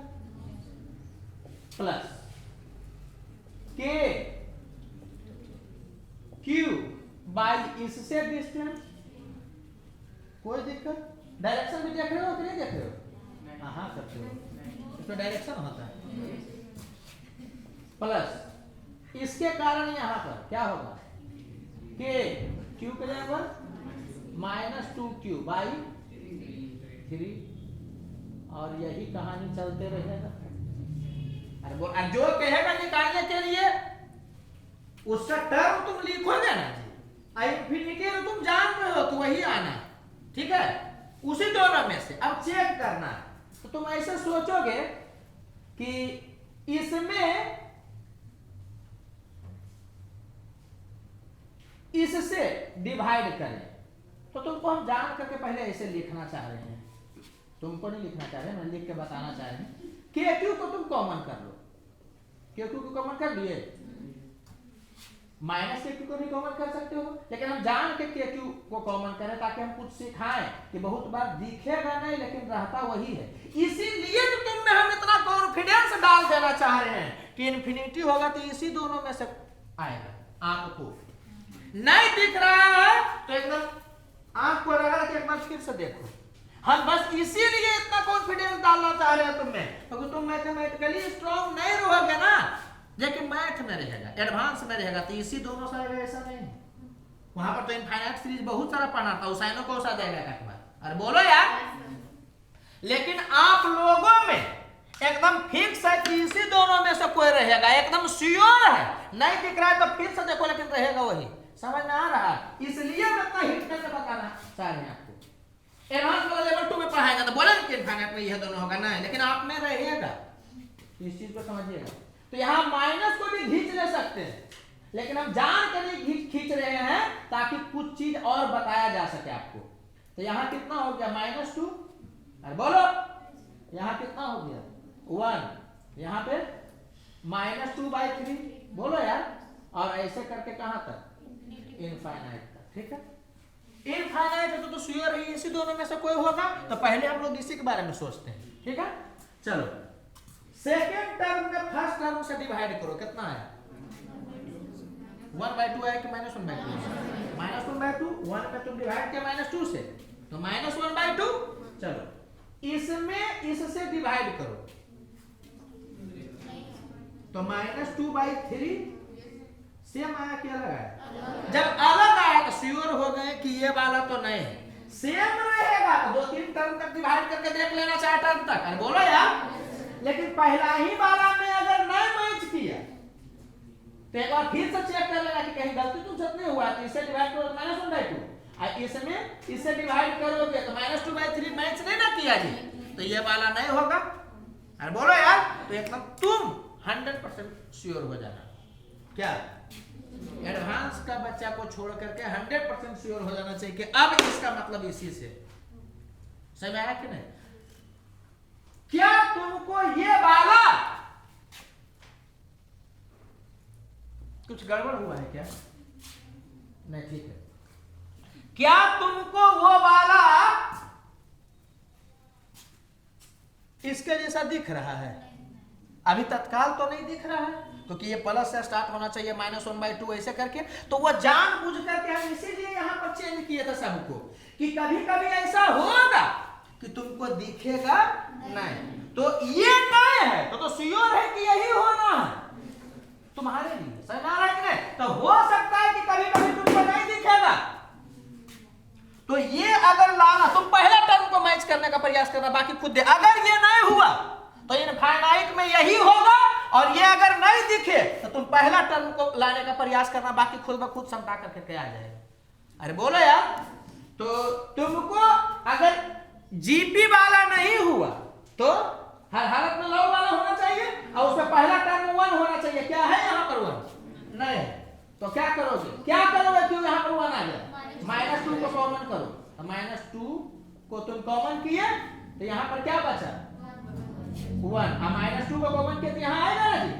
प्लस K Q बाई इससे डिस्टेंस, कोई दिक्कत। डायरेक्शन भी देख रहे हो कि नहीं देख रहे हो? हाँ करते हो, इसमें डायरेक्शन होता है। प्लस इसके कारण यहां पर क्या होगा? K Q के जगह -2Q बाई 3, और यही कहानी चलते रहेगा। अरे बोल, जो कहेगा निकालने के लिए उसका टर्म तुम लिखोगे ना जी, इंफिनिटी तो तुम जान रहे हो तो वही आना है, ठीक है? उसी दोनों में से अब चेक करना है। तो तुम ऐसे सोचोगे कि इसमें इससे डिवाइड करें, तो तुमको हम जान करके पहले ऐसे लिखना चाह रहे हैं, तुमको नहीं लिखना चाह रहे, मैं लिख के बताना चाह रहे हैं। के क्यू को तुम कॉमन कर लो, के क्यू को कॉमन कर लिए, माइनस के क्यू को भी कॉमन कर सकते हो, लेकिन हम जान के क्यू को कॉमन करें ताकि हम कुछ सिखाएं कि बहुत बार दिखेगा नहीं लेकिन रहता वही है। इसीलिए तो तुम में हम इतना कॉन्फिडेंस डाल देना चाह रहे हैं कि इन्फिनिटी होगा तो इसी दोनों में से आएगा। आपको नहीं दिख रहा है तो एकदम आंख को लगा के एक बार फिर से देखो। हम बस इसीलिए इतना कॉन्फिडेंस डालना चाह रहे हैं तुम में, क्योंकि तुम मैथमेटिकली स्ट्रांग नहीं रहोगे ना, लेकिन मैथ में रहेगा, एडवांस में रहेगा, तो इसी दोनों से ऐसा नहीं है। वहां पर तो इनफाइनाइट सीरीज बहुत सारा पढ़ना था, उसाइनो को उसा जाएगा एक बार। अरे बोलो यार, लेकिन आप लोगों में एकदम फिक्स है कि इसी दोनों में से कोई रहेगा, एकदम श्योर है। नहीं दिख रहा है तो फिर से देखो, लेकिन रहेगा वही। समझ में आ रहा है? इसलिए मैं इतना हिट करके बताना चाह रहे हैं आपको। एडवांस वाला लेवल 2 में पढ़ाएगा तो बोलेंगे कि इनफाइनाइट में यह दोनों होगा, नहीं, लेकिन आप में रहेगा, इस चीज को समझिएगा। तो यहाँ माइनस को भी खींच ले सकते हैं, लेकिन हम जान कर नहीं खींच रहे हैं ताकि कुछ चीज और बताया जा सके आपको। तो यहाँ कितना हो गया? -2। अरे बोलो, यहाँ कितना हो गया? 1। यहाँ पे -2/3, बोलो यार। और ऐसे करके कहां तक? इनफाइनाइट तक, ठीक है? इनफाइनाइट है तो श्योर है इसी दोनों में से कोई होगा, तो पहले हम लोग इसी के बारे में सोचते हैं, ठीक है? चलो, सेकेंड टर्म में फर्स्ट टर्म से डिवाइड करो, कितना है? 1/2 है कि -1/2? -1/2, 1 में तुम डिवाइड किया -2 से, तो -1/2। चलो, इसमें इससे डिवाइड करो, तो -2/3 सेम आया कि अलग आया? जब अलग आया तो श्योर हो गए कि ये वाला तो नहीं है। सेम रहेगा तो 2-3 टर्म तक डिवाइड करके देख लेना, 4 टर्म तक। अरे बोलो यार, लेकिन पहला ही वाला में अगर नहीं मैच किया तो एक बार फिर से चेक कर लेना कि कहीं गलती तुमसे नहीं हुआ, तो इससे डिवाइड करो 1/2, और इसमें इससे डिवाइड करोगे तो -2/3 मैच नहीं ना किया जी, तो ये वाला नहीं होगा। अरे बोलो यार, तो एकदम तुम 100% श्योर हो जाना। क्या एडवांस का बच्चा को छोड़ करके 100% श्योर हो जाना चाहिए कि अब इसका मतलब इसी से। समझ आया कि नहीं? क्या तुमको ये वाला कुछ गड़बड़ हुआ है क्या? नहीं, ठीक है। क्या तुमको वो वाला इसके जैसा दिख रहा है? अभी तत्काल तो नहीं दिख रहा है, क्योंकि ये प्लस से स्टार्ट होना चाहिए, -1/2 ऐसे करके। तो वो जानबूझ करके हम इसीलिए यहाँ पर चेंज किए थे सबको, कि कभी कभी ऐसा होगा कि तुमको दिखेगा नहीं, तो ये नहीं है तो श्योर है कि यही होना है तुम्हारे लिए। समझ आ रहा है कि नहीं? तो हो सकता है कि कभी कभी तुमको नहीं दिखेगा, तो ये अगर लाना, तुम पहला टर्म को मैच करने का प्रयास करना, बाकी खुद दे। अगर ये नहीं हुआ तो इनफाइनाइट में यही होगा, और ये अगर नहीं दिखे तो तुम पहला टर्म को लाने का प्रयास करना, बाकी खुद ब खुद समता करके आ जाएगा। अरे बोलो यार, तो तुमको अगर जीपी वाला नहीं हुआ तो हर हालत में लव वाला होना चाहिए, और उसमें पहला टर्म 1 होना चाहिए। क्या है यहाँ पर 1 नहीं, तो क्या करोगे, क्यों यहाँ पर 1 आ गया? -2 को कॉमन करो, तो -2 को तुम कॉमन किए तो यहाँ पर क्या बचा? 1। अब -2 को कॉमन किए तो यहाँ आएगा ना जी,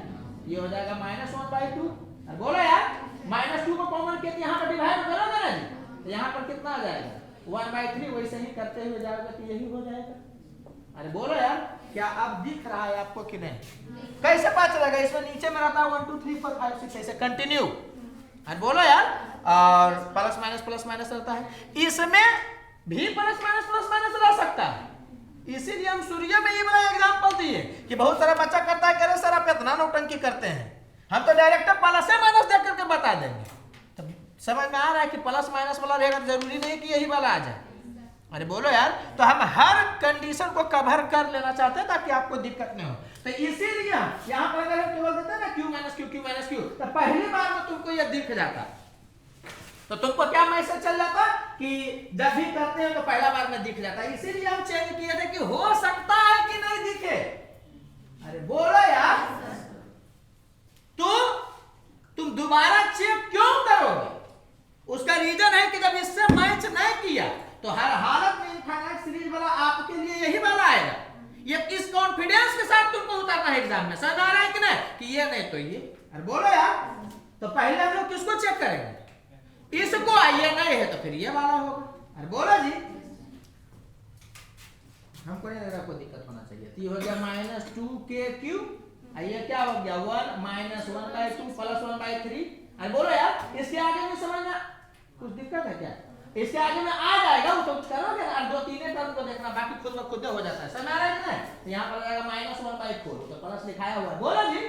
ये हो जाएगा -1/2। अब बोलो यार, -2 को कॉमन किए तो यहाँ पर डिवाइड करोगे ना जी, तो यहाँ पर कितना आ जाएगा? 1/3। वैसे ही करते हुए जाओगे तो यही हो जाएगा। अरे बोलो यार, क्या अब दिख रहा है आपको कि नहीं? कैसे पता चलेगा? इसमें नीचे में रहता है 1 2 3 4 5 6, ऐसे कंटिन्यू। अरे बोलो यार, और प्लस माइनस रहता है, इसमें भी प्लस माइनस रह सकता है। इसीलिए हम सूर्य में ये बड़ा एग्जांपल दिए कि बहुत सारा बच्चा करता है, कह रहे सर आप इतना नौटंकी करते हैं, हम तो डायरेक्ट प्लस माइनस देख करके बता देंगे। तो समझ में आ रहा है कि प्लस माइनस वाला रहेगा, जरूरी नहीं कि यही वाला आ जाए। अरे बोलो यार, तो हम हर कंडीशन को कवर कर लेना चाहते हैं ताकि आपको दिक्कत नहीं हो। तो इसीलिए यहाँ पर अगर हम केवल देते हैं ना Q - Q, तो पहली बार में तुमको ये दिख जाता, तो तुमको क्या मैसेज चल जाता कि जब भी करते हैं तो पहला बार में दिख जाता। इसीलिए हम चेक किए थे कि हो सकता है कि नहीं दिखे। अरे बोलो यार, तो तुम दोबारा चेक क्यों करोगे? उसका रीजन है कि जब इससे मैच नहीं किया तो हर हालत में इनफाइनाइट सीरीज वाला आपके लिए यही वाला आएगा। ये किस कॉन्फिडेंस के साथ तुमको उतारना है एग्जाम में, समझ आ रहा है कि नहीं? कि ये नहीं तो ये। अरे बोलो यार, तो पहले हम लोग किसको चेक करेंगे? इसको। ये नहीं है तो फिर ये वाला होगा। अरे बोलो जी, हमको नहीं लग रहा कोई दिक्कत होना चाहिए। तो ये हो गया -2kq, ये क्या हो गया 1 -1/2 प्लस 1/3। अरे बोलो यार, इसके आगे में समझना कुछ दिक्कत है क्या? इसके आगे में आ जाएगा, वो तो करोगे ना, 2-3 टर्म को देखना, बाकी खुद ब खुद हो जाता है। समझ आ रहा है कि नहीं? यहाँ पर आएगा -1/4, तो प्लस लिखाया हुआ है, बोलो जी,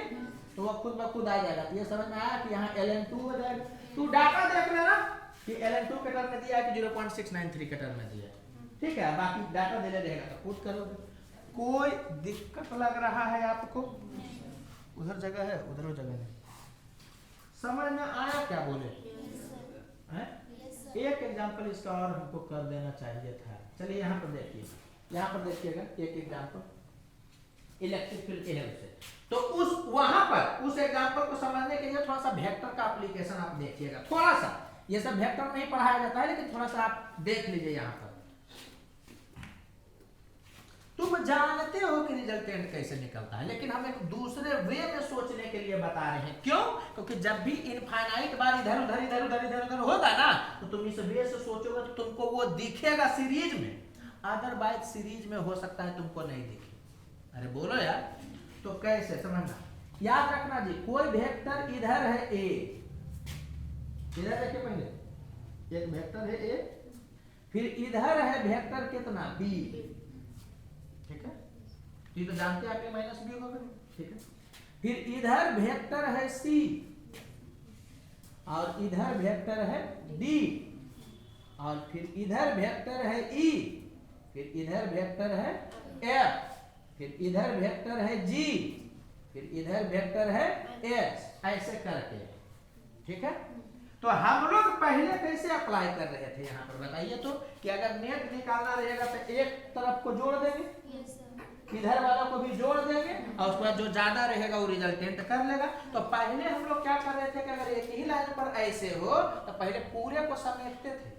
तो वो खुद ब खुद आ जाएगा। तो ये समझ में आया कि यहाँ ln2 हो जाएगा। तू डाटा देख लेना कि ln2 के टर्म में दिया है कि 0.693 के टर्म में दिया है, ठीक है? बाकी डाटा दे रहेगा तो पुट करोगे। कोई दिक्कत लग रहा है आपको? उधर जगह है, उधर जगह नहीं। समझ में आया क्या बोले? एक एग्जांपल इसका और हमको कर देना चाहिए था। चलिए यहाँ पर देखिए, यहाँ पर देखिएगा एक एग्जांपल इलेक्ट्रिक फील्ड के हेल्प से। तो उस वहां पर उस एग्जांपल को समझने के लिए थोड़ा सा वेक्टर का एप्लीकेशन आप देखिएगा। थोड़ा सा, ये सब वेक्टर में ही पढ़ाया जाता है, लेकिन थोड़ा सा आप देख लीजिए। यहाँ पर तुम जानते हो कि रिजल्टेंट कैसे निकलता है, लेकिन हम एक दूसरे वे में सोचने के लिए बता रहे हैं। क्यों? क्योंकि जब भी इनफाइनाइट बार इधर उधर होगा ना, तो तुम इस वे से सोचोगे तो तुमको वो दिखेगा सीरीज में, अदरवाइज सीरीज में हो सकता है तुमको नहीं दिखे। अरे बोलो यार, तो कैसे समझना? याद रखना जी, कोई वेक्टर इधर है a, इधर देखिए पहले एक वेक्टर है a, फिर इधर है वेक्टर कितना b, ठीक है? ये तो जानते हैं आपके -b होगा, ठीक है? फिर इधर वेक्टर है c और इधर वेक्टर है d, और फिर इधर वेक्टर है e, फिर इधर वेक्टर है f, फिर इधर वेक्टर है g, फिर इधर वेक्टर है h, ऐसे करके, ठीक है? तो हम लोग पहले कैसे अप्लाई कर रहे थे यहाँ पर बताइए तो, कि अगर नेट निकालना रहेगा तो एक तरफ को जोड़ देंगे, इधर वाला को भी जोड़ देंगे, और उसके बाद जो ज्यादा रहेगा वो रिजल्टेंट कर लेगा। तो पहले हम लोग क्या कर रहे थे कि अगर एक ही लाइन पर ऐसे हो तो पहले पूरे को समेटते थे,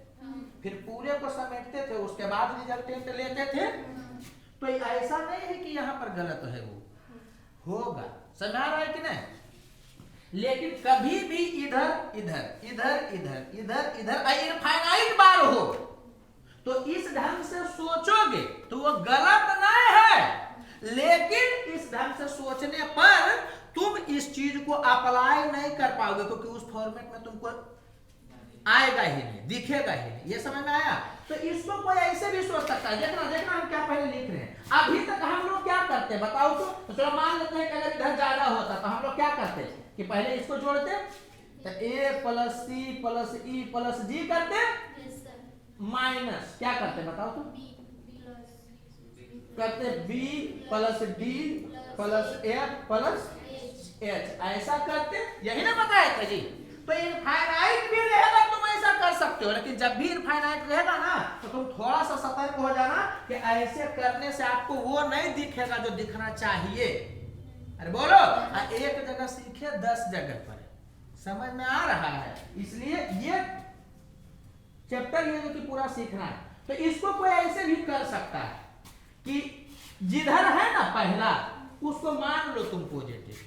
फिर पूरे को समेटते थे, उसके बाद रिजल्टेंट लेते थे। तो ऐसा नहीं है कि यहाँ पर गलत है, वो होगा, समझ आ रहा है कि नहीं? लेकिन कभी भी इधर इधर इधर इधर इधर इधर इनफाइनाइट बार हो तो इस ढंग से सोचोगे तो वो गलत नहीं है, लेकिन इस ढंग से सोचने पर तुम इस चीज को अप्लाई नहीं कर पाओगे, क्योंकि उस फॉर्मेट में तुमको आएगा ही नहीं, दिखेगा ही नहीं। ये समझ में आया? तो इसको कोई ऐसे भी सोच सकता है। देखना हम क्या पहले लिख रहे हैं। अभी तक हम लोग क्या करते हैं बताओ तो चलो मान लेते हैं कि अगर इधर ज्यादा होता तो हम लोग क्या करते कि पहले इसको जोड़ते, तो a + c + e + g करते, माइनस क्या करते बताओ तुम? करते b plus d plus f plus h, ऐसा करते, यही ना बताया था जी। तो इनफाइनाइट भी रहेगा तुम ऐसा कर सकते हो, लेकिन जब भी इनफाइनाइट रहेगा ना तो तुम थोड़ा सा सतर्क हो जाना कि ऐसे करने से आपको वो नहीं दिखेगा जो दिखना चाहिए। अरे बोलो, एक जगह सीखे 10 जगह पर, समझ में आ रहा है? इसलिए ये चैप्टर ये जो कि पूरा सीखना है, तो इसको कोई ऐसे भी कर सकता है कि जिधर है ना पहला उसको मान लो तुम पॉजिटिव,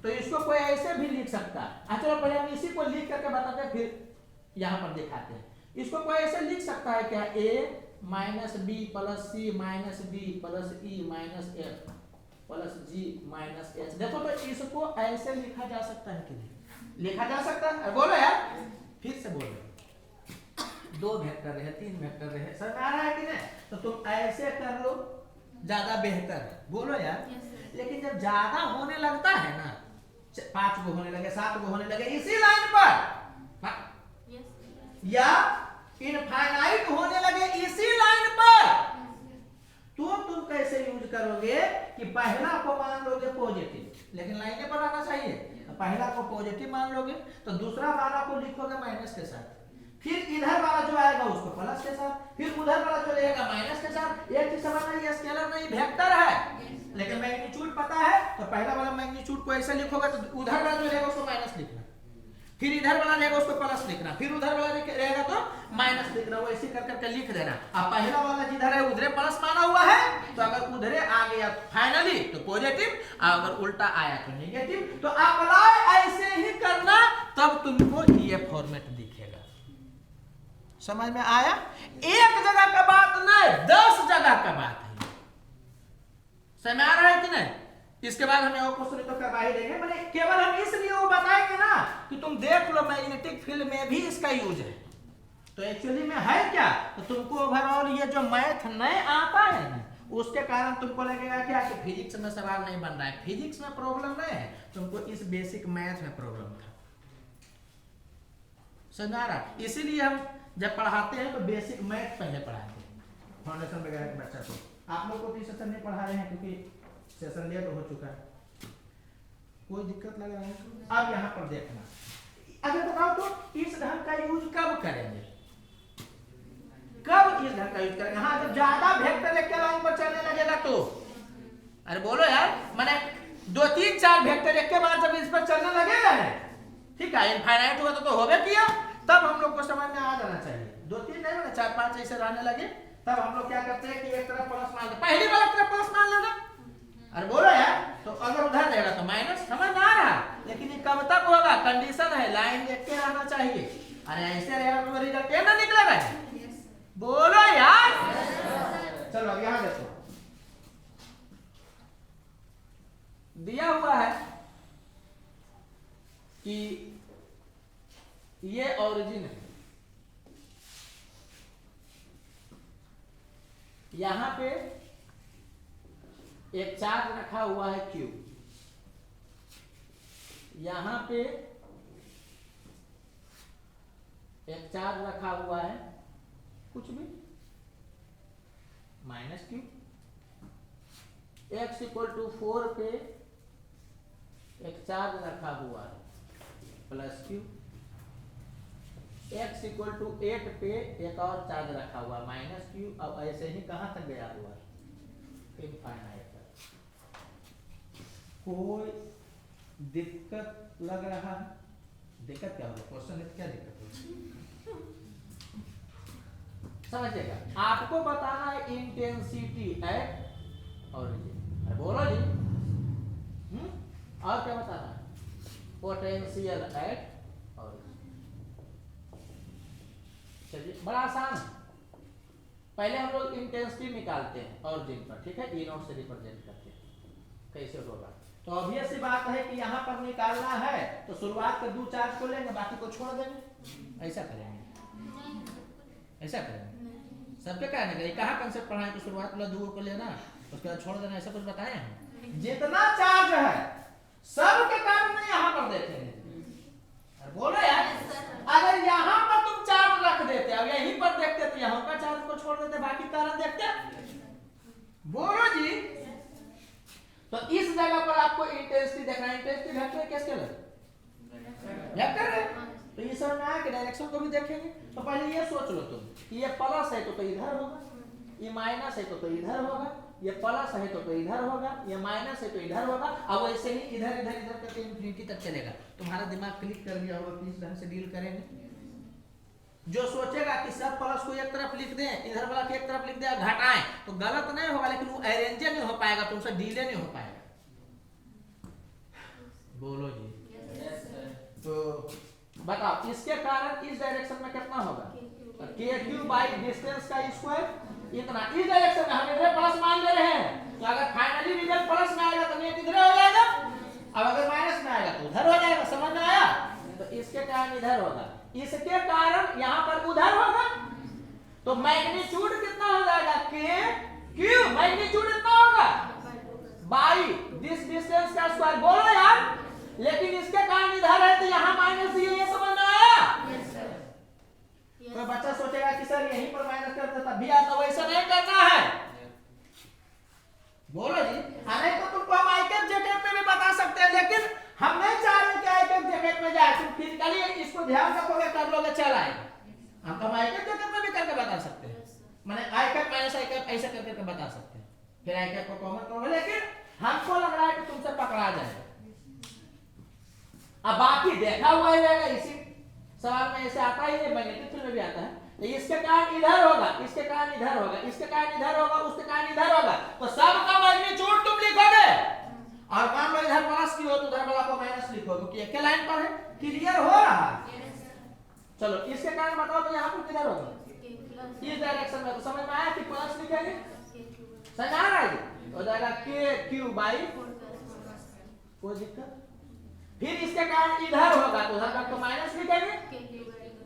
तो इसको कोई ऐसे भी लिख सकता है। चलो पहले हम इसी को लिख करके बताते हैं, फिर यहां पर दिखाते हैं। इसको कोई ऐसे लिख सकता है क्या? a minus b plus c minus d plus e minus f plus g minus h. देखो तो इसको ऐसे लिखा जा सकता है कि नहीं लिखा जा सकता है? बोलो यार, फिर से बोलो। 2 वेक्टर रहे, 3 वेक्टर रहे, समझ आ रहा है कि नहीं? तो तुम ऐसे कर लो, ज्यादा बेहतर है। बोलो यार। लेकिन जब ज्यादा होने लगता है ना, 5 को होने लगे, 7 को होने लगे इसी लाइन पर, या इनफाइनाइट होने लगे इसी लाइन पर, तो तुम कैसे यूज करोगे कि पहला को मान लोगे पॉजिटिव, लेकिन लाइनें पर आना चाहिए। पहला को पॉजिटिव मान लोगे तो दूसरा वाला को लिखोगे माइनस के साथ, फिर इधर वाला जो आएगा उसको प्लस के साथ, फिर उधर वाला जो रहेगा माइनस के साथ। एक चीज समझना, ये स्केलर नहीं वेक्टर है, लेकिन मैग्नीट्यूड पता है तो पहला वाला मैग्नीट्यूड को ऐसे लिखोगे तो उधर वाला जो रहेगा उसको माइनस लिखना, फिर इधर वाला रहेगा उसको प्लस लिखना, फिर उधर वाला रहेगा तो माइनस लिखना। वो ऐसे कर करके लिख देना। अब पहला वाला जिधर है उधरे प्लस माना हुआ है, तो अगर उधरे आ गया फाइनली तो पॉजिटिव, अगर उल्टा आया तो नेगेटिव। तो अप्लाई ऐसे ही करना, तब तुमको ये फॉर्मेट दिखेगा। समझ में आया? एक जगह का बात नहीं, 10 जगह का बात है। समझ आ रहा है कि नहीं? इसके बाद हमें और क्वेश्चन तो करवा ही देंगे, मैंने केवल हम इसलिए वो बताएंगे ना कि तुम देख लो मैग्नेटिक फील्ड में भी इसका यूज है। तो एक्चुअली में है क्या, तो तुमको ओवरऑल ये जो मैथ नहीं आता है ना, उसके कारण तुमको लगेगा क्या कि फिजिक्स में सवाल नहीं बन रहा है। फिजिक्स में प्रॉब्लम नहीं है, तुमको इस बेसिक मैथ में प्रॉब्लम था। समझ आ रहा? इसीलिए हम जब पढ़ाते हैं तो बेसिक मैथ पहले पढ़ाते हैं, फाउंडेशन वगैरह के बच्चा को। आप लोग को भी सेशन नहीं पढ़ा रहे हैं क्योंकि सेशन लेट हो चुका है। कोई दिक्कत लग रहा है? अब यहाँ पर देखना, अगर बताओ तो इस ढंग का यूज कब करेंगे? कब इस ढंग का यूज करेंगे? हाँ, जब ज्यादा वेक्टर एक लाइन पर चलने लगेगा तो। अरे बोलो यार, मैंने 2 3 4 वेक्टर एक के बाद जब इस पर चलने लगेगा ना, ठीक है, इनफाइनाइट होगा तो होगा किया, तब हम लोग को समझ में आ जाना चाहिए। 2 3 नहीं होगा, 4 5 ऐसे रहने लगे, तब हम लोग क्या करते हैं कि एक तरफ प्लस मान लेते, पहली वाला तरफ प्लस मान लेना। अरे बोलो यार, तो अगर उधर रहेगा तो माइनस, समझ में आ रहा है? लेकिन ये कब तक होगा? कंडीशन है लाइन देख के रहना चाहिए। अरे ऐसे रहेगा तो रिजल्ट ये ना निकलेगा। बोलो यार। चलो अब यहां देखो, दिया हुआ है कि ये ओरिजिन है, यहां पे एक चार्ज रखा हुआ है Q, यहां पे एक चार्ज रखा हुआ है कुछ भी -Q, x=4 पे एक चार्ज रखा हुआ है +Q, x=8 पे एक और चार्ज रखा हुआ -Q। अब ऐसे ही कहां तक गया हुआ है? इनफाइनाइट तक। कोई दिक्कत लग रहा है? दिक्कत क्या होगा? क्वेश्चन में क्या दिक्कत होगी? समझिएगा, आपको बताना है इंटेंसिटी एट ओरिजिन। बोलो जी। और क्या बताना है? Potential at origin. चलिए, बड़ा आसान है। पहले हम लोग इंटेंसिटी निकालते हैं ओरिजिन पर, ठीक है, E0 से रिप्रेजेंट करते हैं। कैसे होगा? तो ऑब्वियस सी बात है कि यहाँ पर निकालना है तो शुरुआत के 2 चार्ज को लेंगे, बाकी को छोड़ देंगे। ऐसा करेंगे, ऐसा करेंगे। सबके कहने का कहा कंसेप्ट पढ़ाएं कि शुरुआत वाला 2 को लेना, उसके बाद छोड़ देना, ऐसा कुछ बताए हैं? जितना चार्ज है सब के कारण में यहाँ पर देखेंगे। बोलो यार, अगर यहाँ पर तुम चार्ज रख देते, अब यहीं पर देखते छोड़ देते, बाकी कारण देखते। बोलो जी। तो इस जगह पर आपको इंटेंसिटी देखना है। इंटेंसिटी वेक्टर किस स्केलर वेक्टर है। तो ये समझ में आया कि डायरेक्शन को भी देखेंगे। तो पहले ये सोच लो तुम कि ये प्लस है तो इधर होगा, ये माइनस है तो इधर होगा, ये प्लस है तो इधर होगा, ये माइनस है तो इधर होगा। अब वैसे ही इधर इधर इधर करके इंफिनिटी तक चलेगा। तुम्हारा दिमाग क्लिक कर दिया होगा कि इस ढंग से डील करेंगे। जो सोचेगा कि सब प्लस को एक तरफ लिख दें, इधर वाला को एक तरफ लिख दें, घटाएं, तो गलत नहीं होगा, लेकिन वो अरेंज नहीं हो पाएगा, तुमसे डीले नहीं हो पाएगा। बोलो जी। तो बताओ इसके कारण इस डायरेक्शन में कितना होगा? KQ बाई डिस्टेंस का स्क्वायर इतना। इस डायरेक्शन में हम इधर प्लस मान ले रहे हैं, तो अगर फाइनली रिजल्ट प्लस में आएगा तो नेट इधर हो जाएगा, अब अगर माइनस में आएगा तो उधर हो जाएगा। समझ में आया? तो इसके कारण इधर होगा, इसके कारण यहाँ पर उधर होगा। तो मैग्नीट्यूड कितना हो जाएगा? KQ मैग्नीट्यूड कितना होगा? बाई दिस डिस्टेंस का स्क्वायर। बोलो यार। लेकिन इसके कारण इधर है तो यहाँ माइनस, ये समझ में आया? कोई बच्चा सोचेगा कि सर यहीं पर माइनस करते तब भी आता, वैसा नहीं करना है। बोलो जी। हमें तो तुमको हम आईकेप जेकेप में भी बता सकते हैं, लेकिन हम नहीं चाह रहे कि आईकेप जेकेप में जाए। तुम फिजिकली इसको ध्यान रखोगे, कर लोगे, चल आएगा। हम तो आईकेप जेकेप में भी करके बता सकते हैं, माने आईकेप माइनस आईकेप ऐसा करके बता सकते हैं, फिर आईकेप को कॉमन करोगे। लेकिन हमको लग रहा है कि तुमसे पकड़ा जाएगा। अब बाकी देखा हुआ ही रहेगा, इसी सवाल में ऐसे आता ही है, मैग्नेटिक में भी आता है। तो इसके कारण इधर होगा, इसके कारण इधर होगा, इसके कारण इधर होगा, उसके कारण इधर होगा। तो सबका मैग्नीट्यूड तुम लिखोगे, और मान लो इधर प्लस की हो तो उधर वाला को माइनस लिखोगे, क्योंकि एक लाइन पर है। क्लियर हो रहा है? चलो इसके कारण बताओ तो यहाँ पर किधर होगा? इस डायरेक्शन में। तो समझ में आया कि प्लस लिखेंगे? समझ आ रहा है? हो जाएगा KQ बाई, कोई दिक्कत? फिर इसके कारण इधर होगा तो उधर तो माइनस लिखेंगे,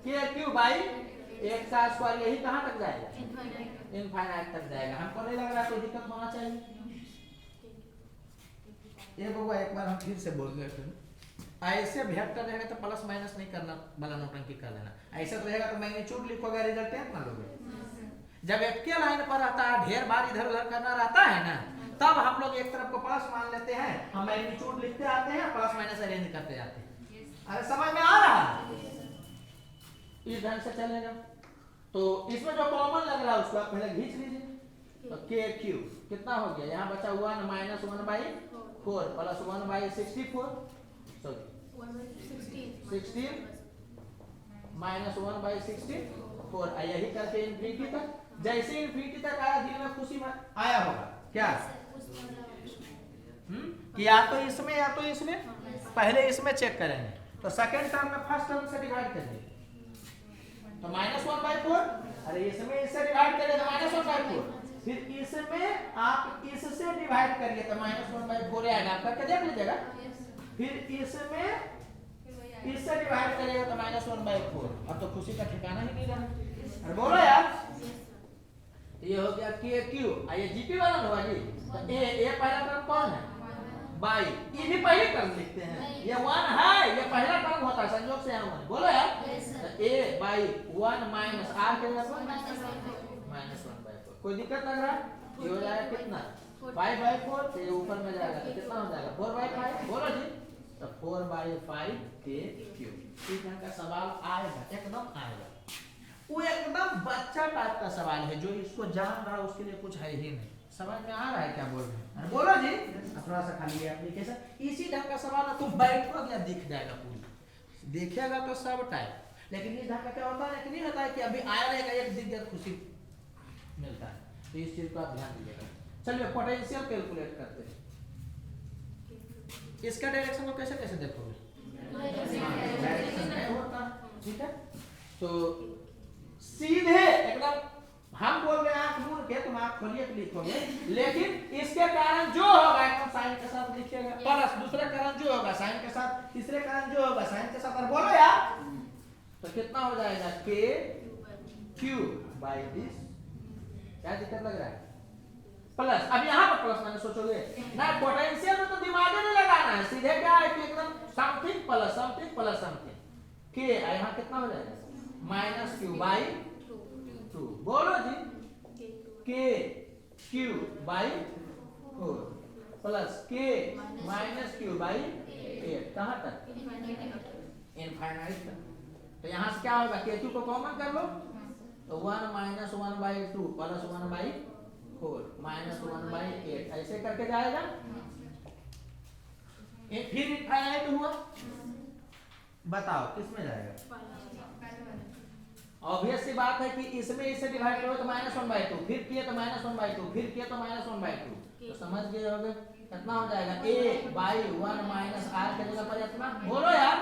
KQ बाई एक का स्क्वायर। यही कहां तक जाएगा? इनफाइनाइट तक जाएगा। हमको नहीं लग रहा कोई दिक्कत होना चाहिए। ये बबुआ एक बार हम फिर से बोल रहे थे, ऐसे वेक्टर रहेगा तो प्लस माइनस नहीं करना वाला नोटंकी कर लेना। ऐसा तो रहेगा तो मैग्नीट्यूड लिखोगे, रिजल्ट ना लोगे। जब एक के लाइन पर रहता है, ढेर बार इधर उधर करना रहता है ना, तब हम लोग एक तरफ को प्लस मान लेते हैं, हम मैग्नीट्यूड लिखते आते हैं, प्लस माइनस अरेंज करते जाते हैं। अरे समझ में आ रहा है? इस ढंग से चलेगा। तो इसमें जो कॉमन लग रहा है उसको आप पहले खींच लीजिए। तो KQ कितना हो गया? यहाँ बचा 1 माइनस 1/4 प्लस 1/64, सॉरी 16 माइनस 1/64। यही करके इनफिनिटी तक, जैसे इनफिनिटी तक आया दिल में खुशी में आया होगा क्या? कि या तो इसमें या तो इसमें। पहले इसमें चेक करेंगे, तो सेकंड टर्म में फर्स्ट टर्म से डिवाइड करिए तो -1/4। अरे इसमें इससे डिवाइड करिए तो -1/4। फिर इसमें आप इससे डिवाइड करिए तो -1/4 आएगा, आप करके देख लीजिएगा। फिर इसमें इससे डिवाइड करिएगा तो -1/4। अब तो खुशी का ठिकाना ही नहीं रहा। अरे बोलो यार। ये हो गया KQ। ये GP वाला होगा जी। तो ए पहला टर्म कौन है? बाई। ये भी पहले टर्म लिखते हैं, ये 1 है, ये पहला टर्म होता है, संयोग से यहाँ 1। बोलो यार। तो A/1 माइनस R के जगह -1/4। कोई दिक्कत लग रहा है? ये हो जाएगा कितना? 5/4। तो ये ऊपर में जाएगा तो कितना हो जाएगा? 4/5। बोलो जी। तो 4/5 KQ। इस ढंग का सवाल आएगा, एकदम आएगा। वो एकदम बच्चा टाइप का सवाल है, जो इसको जान रहा है उसके लिए कुछ है ही नहीं। समझ में आ रहा है क्या बोल रहे हैं? बोलो जी। थोड़ा सा खाली एप्लीकेशन, इसी ढंग का सवाल है, तुम बैठोगे दिख जाएगा पूरी, देखेगा तो सब टाइप। लेकिन इस ढंग का क्या होता है कि नहीं होता है कि अभी आया रहेगा, एक दिग्गज खुशी मिलता है। तो इस चीज को आप ध्यान दीजिएगा। चलिए पोटेंशियल कैलकुलेट करते हैं। इसका डायरेक्शन को कैसे कैसे देखोगे? डायरेक्शन नहीं होता, ठीक है। तो सीधे एकदम हम बोल रहे हैं आंख मूंद के, तुम आंख खोलिए तो लिखोगे। लेकिन इसके कारण जो होगा एकदम साइन के साथ लिखिएगा, प्लस दूसरे कारण जो होगा साइन के साथ, तीसरे कारण जो होगा साइन के साथ। और बोलो यार। तो कितना हो जाएगा? KQ by this. क्या दिक्कत लग रहा है? प्लस। अब यहाँ पर प्लस मैंने सोचोगे ना, पोटेंशियल में तो दिमाग नहीं लगाना है, सीधे क्या है कि एकदम something plus something plus something. K यहाँ कितना हो जाएगा? -Q/2। बोलो जी। के क्यू बाई 4 प्लस के माइनस क्यू बाई 8 कहाँ तक इनफाइनाइट तक। तो यहाँ से क्या होगा के क्यू को कॉमन कर लो तो 1 minus 1 by 2 plus 1 by 4 minus 1 by 8 ऐसे करके जाएगा। फिर इनफाइनाइट हुआ, बताओ किसमें जाएगा। ऑब्वियस सी बात है कि इसमें इसे डिवाइड करो तो -1/2 फिर किए तो -1/2 फिर किए तो -1/2 तो समझ गए होगे कितना हो जाएगा a बाई 1 माइनस r के जगह पर इतना बोलो यार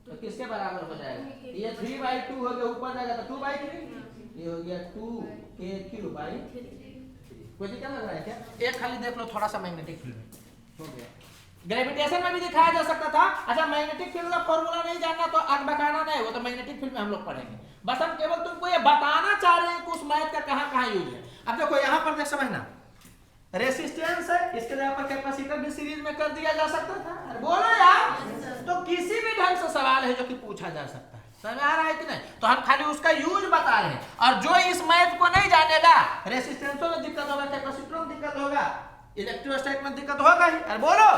तो किसके बराबर हो जाएगा। ये 3/2 हो गया ऊपर जाएगा तो 2/3 ये हो गया 2k³ बाई 3। कोई दिक्कत लग रहा है क्या। एक खाली देख लो थोड़ा सा मैग्नेटिक फील्ड हो गया। ग्रेविटेशन में भी दिखाया जा सकता था। अच्छा मैग्नेटिक फील्ड का फॉर्मूला नहीं जानना तो अकबकाना नहीं, वो तो मैग्नेटिक फील्ड में हम लोग पढ़ेंगे। बस हम केवल तुमको ये बताना चाह रहे हैं कि उस मैथ का कहां यूज है। अब देखो यहाँ पर देख समझना रेसिस्टेंस है, इसके जगह पर कैपेसिटर भी सीरीज में कर दिया जा सकता था। अरे बोलो यार तो किसी भी ढंग से सवाल है जो कि पूछा जा सकता है। समझ आ रहा है कि नहीं। तो हम खाली उसका यूज बता रहे हैं। और जो इस मैथ को नहीं जानेगा रेसिस्टेंसों में दिक्कत होगा, कैपेसिटरों में दिक्कत होगा, इलेक्ट्रोस्टैटिक में दिक्कत होगा ही। अरे बोलो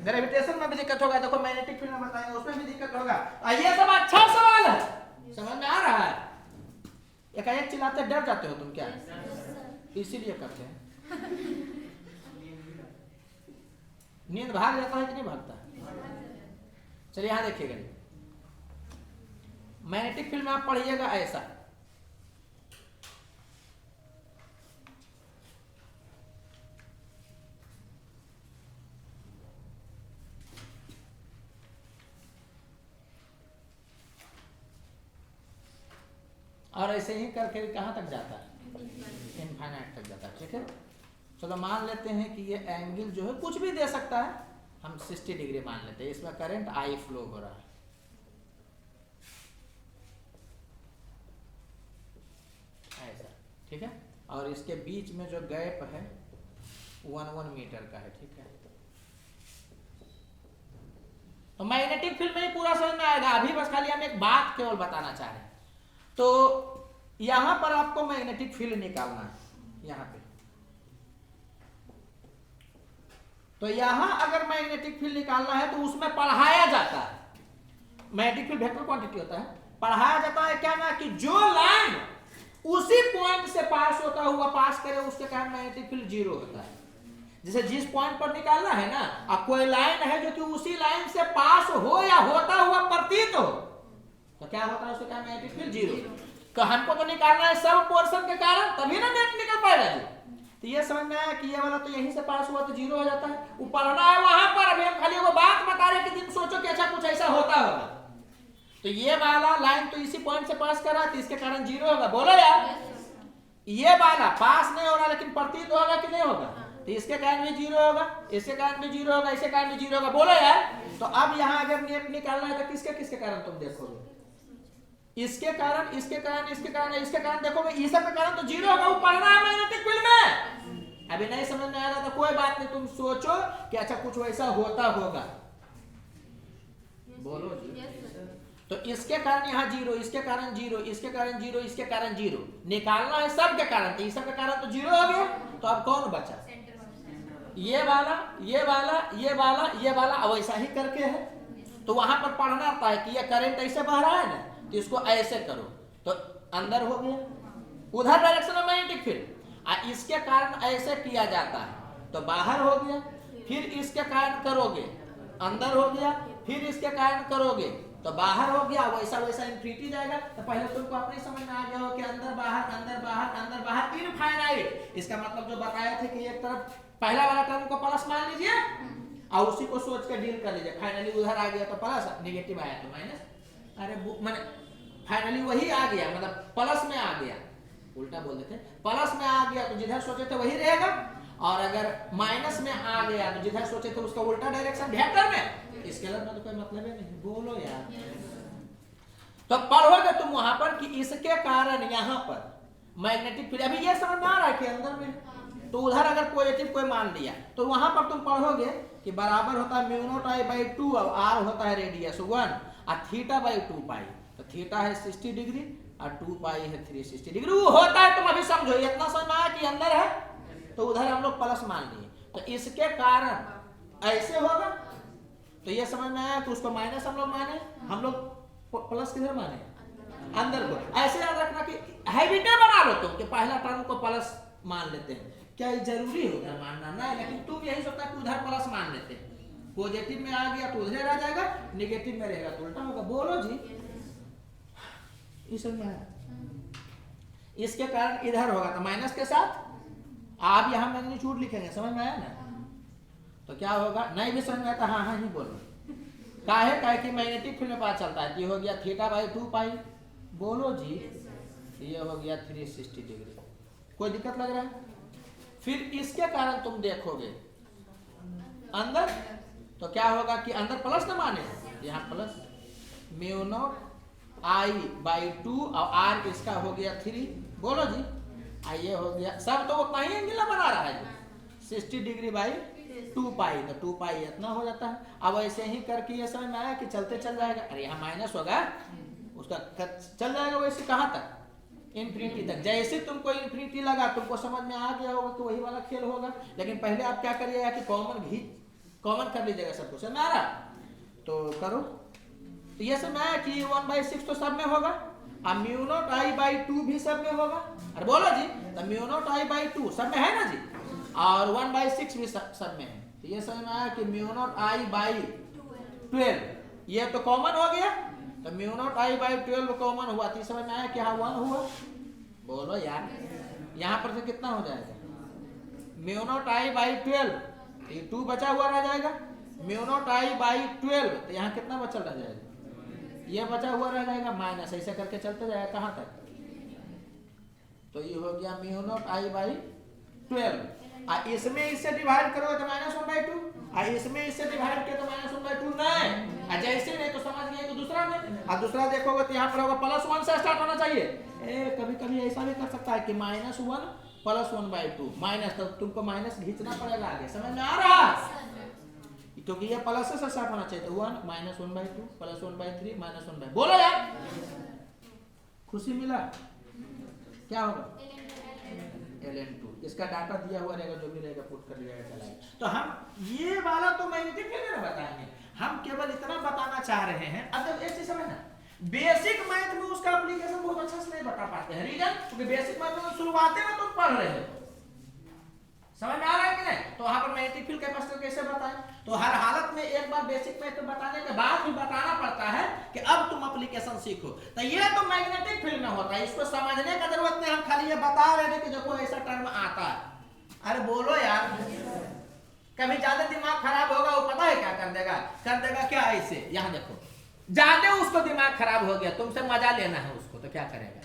ग्रेविटेशन में भी दिक्कत होगा, देखो मैग्नेटिक फील्ड में बताएंगे उसमें भी दिक्कत होगा। ये सब अच्छा सवाल है, समझ में आ रहा है। एक चिल्लाते डर जाते हो तुम क्या, इसीलिए करते हैं। नींद भाग जाता है कि नहीं भागता। चलिए यहां देखिएगा मैग्नेटिक फील्ड में आप पढ़िएगा ऐसा और ऐसे ही करके कहां तक जाता है इनफाइनाइट तक जाता है। ठीक है चलो मान लेते हैं कि ये एंगल जो है कुछ भी दे सकता है, हम 60 डिग्री मान लेते हैं। इसमें करंट आई फ्लो हो रहा है ऐसा। ठीक है और इसके बीच में जो गैप है 1 मीटर का है। ठीक है तो मैग्नेटिक फील्ड में ही पूरा समझ में आएगा। अभी बस खाली हम एक बात केवल बताना चाह रहे हैं। तो यहां पर आपको मैग्नेटिक फील्ड निकालना है यहां पे। तो यहां अगर मैग्नेटिक फील्ड निकालना है तो उसमें पढ़ाया जाता है। मैग्नेटिक फील्ड वेक्टर क्वांटिटी होता है, पढ़ाया जाता है क्या ना कि जो लाइन उसी पॉइंट से पास होता हुआ पास करे उसके कारण मैग्नेटिक फील्ड 0 होता है। जैसे जिस पॉइंट पर निकालना है ना, अब कोई लाइन है जो कि उसी लाइन से पास हो या होता हुआ प्रतीत हो तो क्या होता है उसके कारण मैग्नेटिक फील्ड 0। तो हमको तो निकालना है सब पोर्शन के कारण, तभी ना नेट निकल पाएगा जी। तो ये समझ में आया कि ये वाला तो यहीं से पास हुआ तो 0 हो जाता है। वो पढ़ना है वहां पर। अभी हम खाली वो बात बता रहे कि तुम सोचो कि अच्छा कुछ ऐसा होता होगा। तो ये वाला लाइन तो इसी पॉइंट से पास कर रहा है तो इसके कारण 0 होगा। बोलो यार ये वाला पास नहीं हो रहा लेकिन प्रतीत होगा कि नहीं होगा, तो इसके कारण भी 0 होगा, इसके कारण भी 0 होगा, इसके कारण भी 0 होगा। बोलो यार तो अब यहाँ अगर नेट निकालना है तो किसके किसके कारण तुम देखोगे, इसके कारण, इसके कारण, इसके कारण, इसके कारण देखोगे, ये सब के कारण तो 0 होगा। वो पढ़ना है मैग्नेटिक फील्ड में। अभी नहीं समझ में आ रहा तो कोई बात नहीं, तुम सोचो कि अच्छा कुछ वैसा होता होगा। बोलो जी तो इसके कारण यहाँ 0, इसके कारण 0, इसके कारण 0, इसके कारण 0 निकालना है सब के कारण। तो ये सब के कारण तो 0 हो गया। तो अब कौन बचा, ये वाला, ये वाला, ये वाला, ये वाला वैसा ही करके है। तो वहां पर पढ़ना आता है कि ये करंट ऐसे बह रहा है ना तो इसको ऐसे करो तो अंदर हो गया, उधर डायरेक्शन में मैग्नेटिक फील्ड। इसके कारण ऐसे किया जाता है तो बाहर हो गया, फिर इसके कारण करोगे अंदर हो गया, फिर इसके कारण करोगे तो बाहर हो गया। वैसा वैसा इनफिनिटी जाएगा। तो पहले तुमको अपने समझ में आ गया हो कि अंदर बाहर, अंदर बाहर, अंदर बाहर इनफाइनाइट। इसका मतलब जो बताया थे कि एक तरफ पहला वाला टर्म को प्लस मान लीजिए और उसी को सोच के डील कर लीजिए। फाइनली उधर आ गया तो प्लस, नेगेटिव आया तो माइनस। अरे मैंने फाइनली वही आ गया, मतलब प्लस में आ गया, उल्टा बोल देते, प्लस में आ गया तो जिधर सोचे थे वही रहेगा। और अगर माइनस में आ गया तो जिधर सोचे थे उसका उल्टा डायरेक्शन वेक्टर में। स्केलर में तो कोई मतलब ही नहीं। बोलो यार तो पढ़ोगे तुम वहां पर कि इसके कारण यहाँ पर मैग्नेटिक फील्ड, अभी ये समझ में आ रहा है कि अंदर में तो उधर अगर पॉजिटिव कोई मान लिया तो वहां पर तुम पढ़ोगे कि बराबर होता है μ0I/2 और r होता है रेडियस 1 और θ/2 पाई। तो थीटा है 60 डिग्री, और 2 पाई है 360 डिग्री। वो होता है, तुम अभी समझो, इतना समझ में आया कि अंदर है तो उधर हम लोग प्लस मान लिए, तो इसके कारण ऐसे होगा, तो ये समझ में आया कि उसको माइनस हम लोग माने, हम लोग प्लस किधर माने, अंदर को। ऐसे याद रखना कि हैबिटे बना लो तुम कि पहला टर्म को प्लस मान लेते हैं। क्या ये जरूरी होगा मानना? नहीं, लेकिन तुम यही सोचता कि उधर प्लस मान लेते हैं, पॉजिटिव में आ गया तो उधर रह जाएगा, नेगेटिव में रहेगा तो उल्टा होगा। बोलो जी, इस में इसके कारण इधर होगा तो माइनस के साथ आप यहां मैग्नीट्यूड लिखेंगे, समझ में आया ना? तो क्या होगा, नहीं भी समझ में आता, हाँ हाँ ही बोलो। काहे कि मैग्नेटिक फील्ड में पता चलता है, ये हो गया थीटा बाई 2 पाई। बोलो जी, ये हो गया 360 डिग्री। कोई दिक्कत लग रहा है? फिर इसके कारण तुम देखोगे अंदर तो क्या होगा कि अंदर प्लस ना माने, यहाँ plus mu not I by 2 और आर इसका हो गया 3। बोलो जी, ये हो गया, सब तो उतना ही एंगल बना रहा है, 60 डिग्री बाई 2 पाई, तो 2 पाई इतना हो जाता है। अब ऐसे ही करके ये समझ में आया कि चलते चल जाएगा, अरे यहाँ माइनस होगा उसका चल जाएगा वैसे कहाँ तक, इन्फिनिटी तक। जैसे तुमको इन्फिनिटी लगा तुमको समझ में आ गया होगा कि वही वाला खेल होगा, लेकिन पहले आप क्या करिएगा कि कॉमन कर लीजिएगा सबको, समझ में आ रहा? तो करो, तो ये समझ में आया कि 1/6 तो सब में होगा, और म्यू नॉट आई बाई 2 भी सब में होगा। अरे बोलो जी, तो म्यू नॉट आई बाई 2 सब में है ना जी, और 1/6 भी सब में है। तो ये समझ में आया कि म्यू नॉट आई बाई 12 ये तो कॉमन हो गया, तो mu not I by 12 common हुआ, तो समझ में आया कि हाँ 1 हुआ। बोलो यार, यहाँ पर से कितना हो जाएगा, म्यू नॉट आई बाई 12, ये 2 बचा हुआ रह जाएगा, म्यू नॉट आई बाई 12, तो यहाँ कितना बचा रह जाएगा, ये बचा हुआ रह जाएगा माइनस, ऐसे करके चलते जाएगा कहाँ तक, तो ये हो गया म्यू नॉट आई बाई 12। इसमें इससे डिवाइड करोगे तो -1/2, इसमें इससे डिवाइड किया तो -1/2 नहीं, जैसे नहीं तो समझ गए तो दूसरा में, और दूसरा देखोगे तो यहाँ पर होगा +1 से स्टार्ट होना चाहिए। कभी कभी ऐसा भी कर सकता है कि -1 + 1/2 माइनस, तो तुमको माइनस खींचना पड़ेगा आगे, समझ में आ रहा? क्योंकि ये प्लस से स्टार्ट होना चाहिए, तो 1 -1/2 + 1/3 -1/2। बोलो यार, खुशी मिला? क्या होगा, ln2। इसका डाटा दिया हुआ रहेगा, जो भी रहेगा पुट कर लिया चलाएगा। तो हम ये वाला तो मैग्नेटिक फील्ड बताएंगे, हम केवल इतना बताना चाह रहे हैं। अब जब एक चीज समझना, बेसिक मैथ में उसका एप्लीकेशन बहुत अच्छा से नहीं बता पाते हैं, रीजन क्योंकि बेसिक मैथ में शुरुआत में तुम पढ़ रहे हो, समझ में आ रहा है कि नहीं? तो वहां पर मैग्नेटिक फील्ड कैपेसिटर कैसे बताएं, तो हर हालत में एक बार बेसिक मैथ बताने के बाद भी बताना पड़ता है कि अब तुम एप्लीकेशन सीखो। तो ये तो मैग्नेटिक फील्ड में होता है, इसको समझने का जरूरत नहीं, हम खाली ये बता रहे हैं कि देखो ऐसा टर्म आता है। अरे बोलो यार, कभी ज्यादा दिमाग खराब होगा वो पता है क्या कर देगा क्या, ऐसे यहाँ देखो, ज्यादा उसको दिमाग खराब हो गया, तुमसे मजा लेना है उसको, तो क्या करेगा,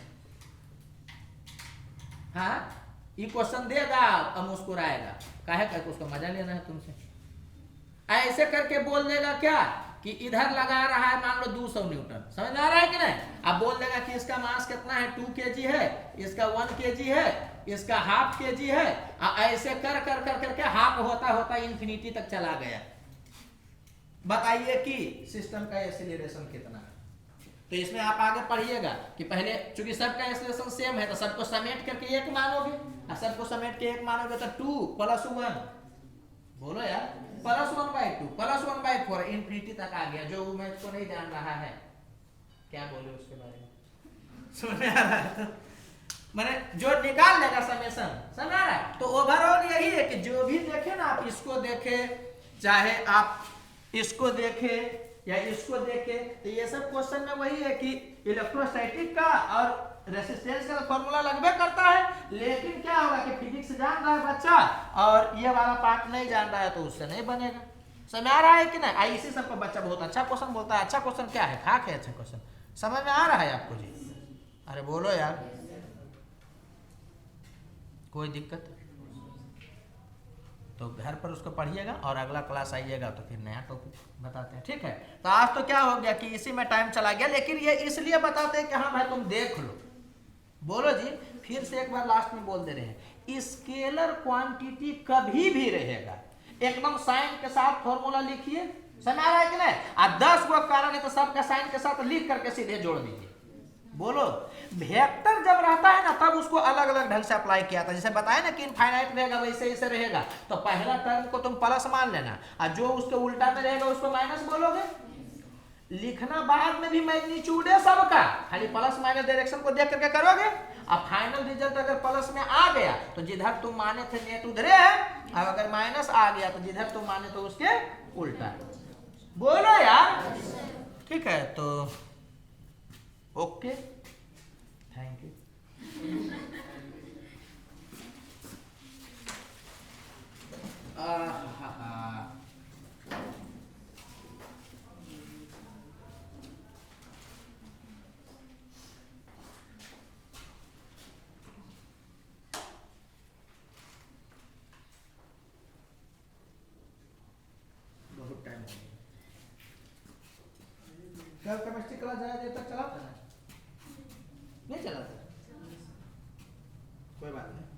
हाँ ये क्वेश्चन देगा और मुस्कुराएगा, काहे करके उसको मजा लेना है तुमसे। ऐसे करके बोल देगा क्या कि इधर लगा रहा है मान लो 200 न्यूटन, समझ आ रहा है कि नहीं? अब बोल देगा कि इसका मास कितना है, 2 kg है, इसका 1 kg है, इसका ½ kg है, ऐसे कर कर कर करके हाफ होता होता इन्फिनिटी तक चला गया। बताइए कि सिस्टम का एक्सीलरेशन कितना है। तो इसमें आप आगे पढ़िएगा कि पहले चूंकि सबका एक्सीलरेशन सेम है तो सबको समेट करके 1 मानोगे, और सबको समेट के 1 मानोगे तो 2 + 1, बोलो यार, +1/2 + 1/4 इन्फिनिटी तक आ गया। जो मैं इसको नहीं जान रहा है क्या बोले उसके बारे में, समझ आ रहा है? मैंने जो निकाल लेगा समेशन, समझ आ रहा है? तो ओवरऑल यही है कि जो भी देखे ना, आप इसको देखे चाहे आप इसको देखे या इसको देखे, तो ये सब क्वेश्चन में वही है कि इलेक्ट्रोस्टैटिक का और रेसिस्टेंस का फॉर्मूला लगभग करता है, लेकिन क्या होगा कि फिजिक्स जान रहा है बच्चा और ये वाला पार्ट नहीं जान रहा है तो उससे नहीं बनेगा। समझ आ रहा है कि नहीं? इसी सब पर बच्चा बहुत अच्छा क्वेश्चन बोलता है। अच्छा क्वेश्चन क्या है, खाक है अच्छा क्वेश्चन, समझ में आ रहा है आपको जी? अरे बोलो यार, कोई दिक्कत? तो घर पर उसको पढ़िएगा और अगला क्लास आइएगा तो फिर नया टॉपिक बताते हैं, ठीक है? तो आज तो क्या हो गया कि इसी में टाइम चला गया, लेकिन ये इसलिए बताते हैं कि हाँ भाई तुम देख लो। बोलो जी, फिर से एक बार लास्ट में बोल दे रहे हैं, स्केलर क्वांटिटी कभी भी रहेगा, एकदम साइन के साथ फॉर्मूला लिखिए, समझ आ रहा है कि नहीं? 10 गो कारण है तो सबका साइन के साथ लिख करके सीधे जोड़ दीजिए। बोलो, वेक्टर जब रहता है ना तब उसको अलग अलग ढंग से अप्लाई किया था। जैसे बताया ना कि इनफाइनाइट रहेगा वैसे ऐसे रहेगा, तो पहला टर्म को तुम प्लस मान लेना और जो उसके उल्टा में रहेगा उसको माइनस बोलोगे। लिखना बाद में भी मैग्नीट्यूड है सबका, खाली प्लस माइनस डायरेक्शन को देख करके करोगे। अब फाइनल रिजल्ट अगर प्लस में आ गया तो जिधर तुम माने थे नेट उधरे है, अब अगर माइनस आ गया तो जिधर तुम माने तो उसके उल्टा। बोलो यार, ठीक है। तो ओके, थैंक यू। बहुत टाइम हो गया। कल केमिस्ट्री क्लास ज़्यादा देर तक चला था ना? नहीं चला था, कोई बात नहीं।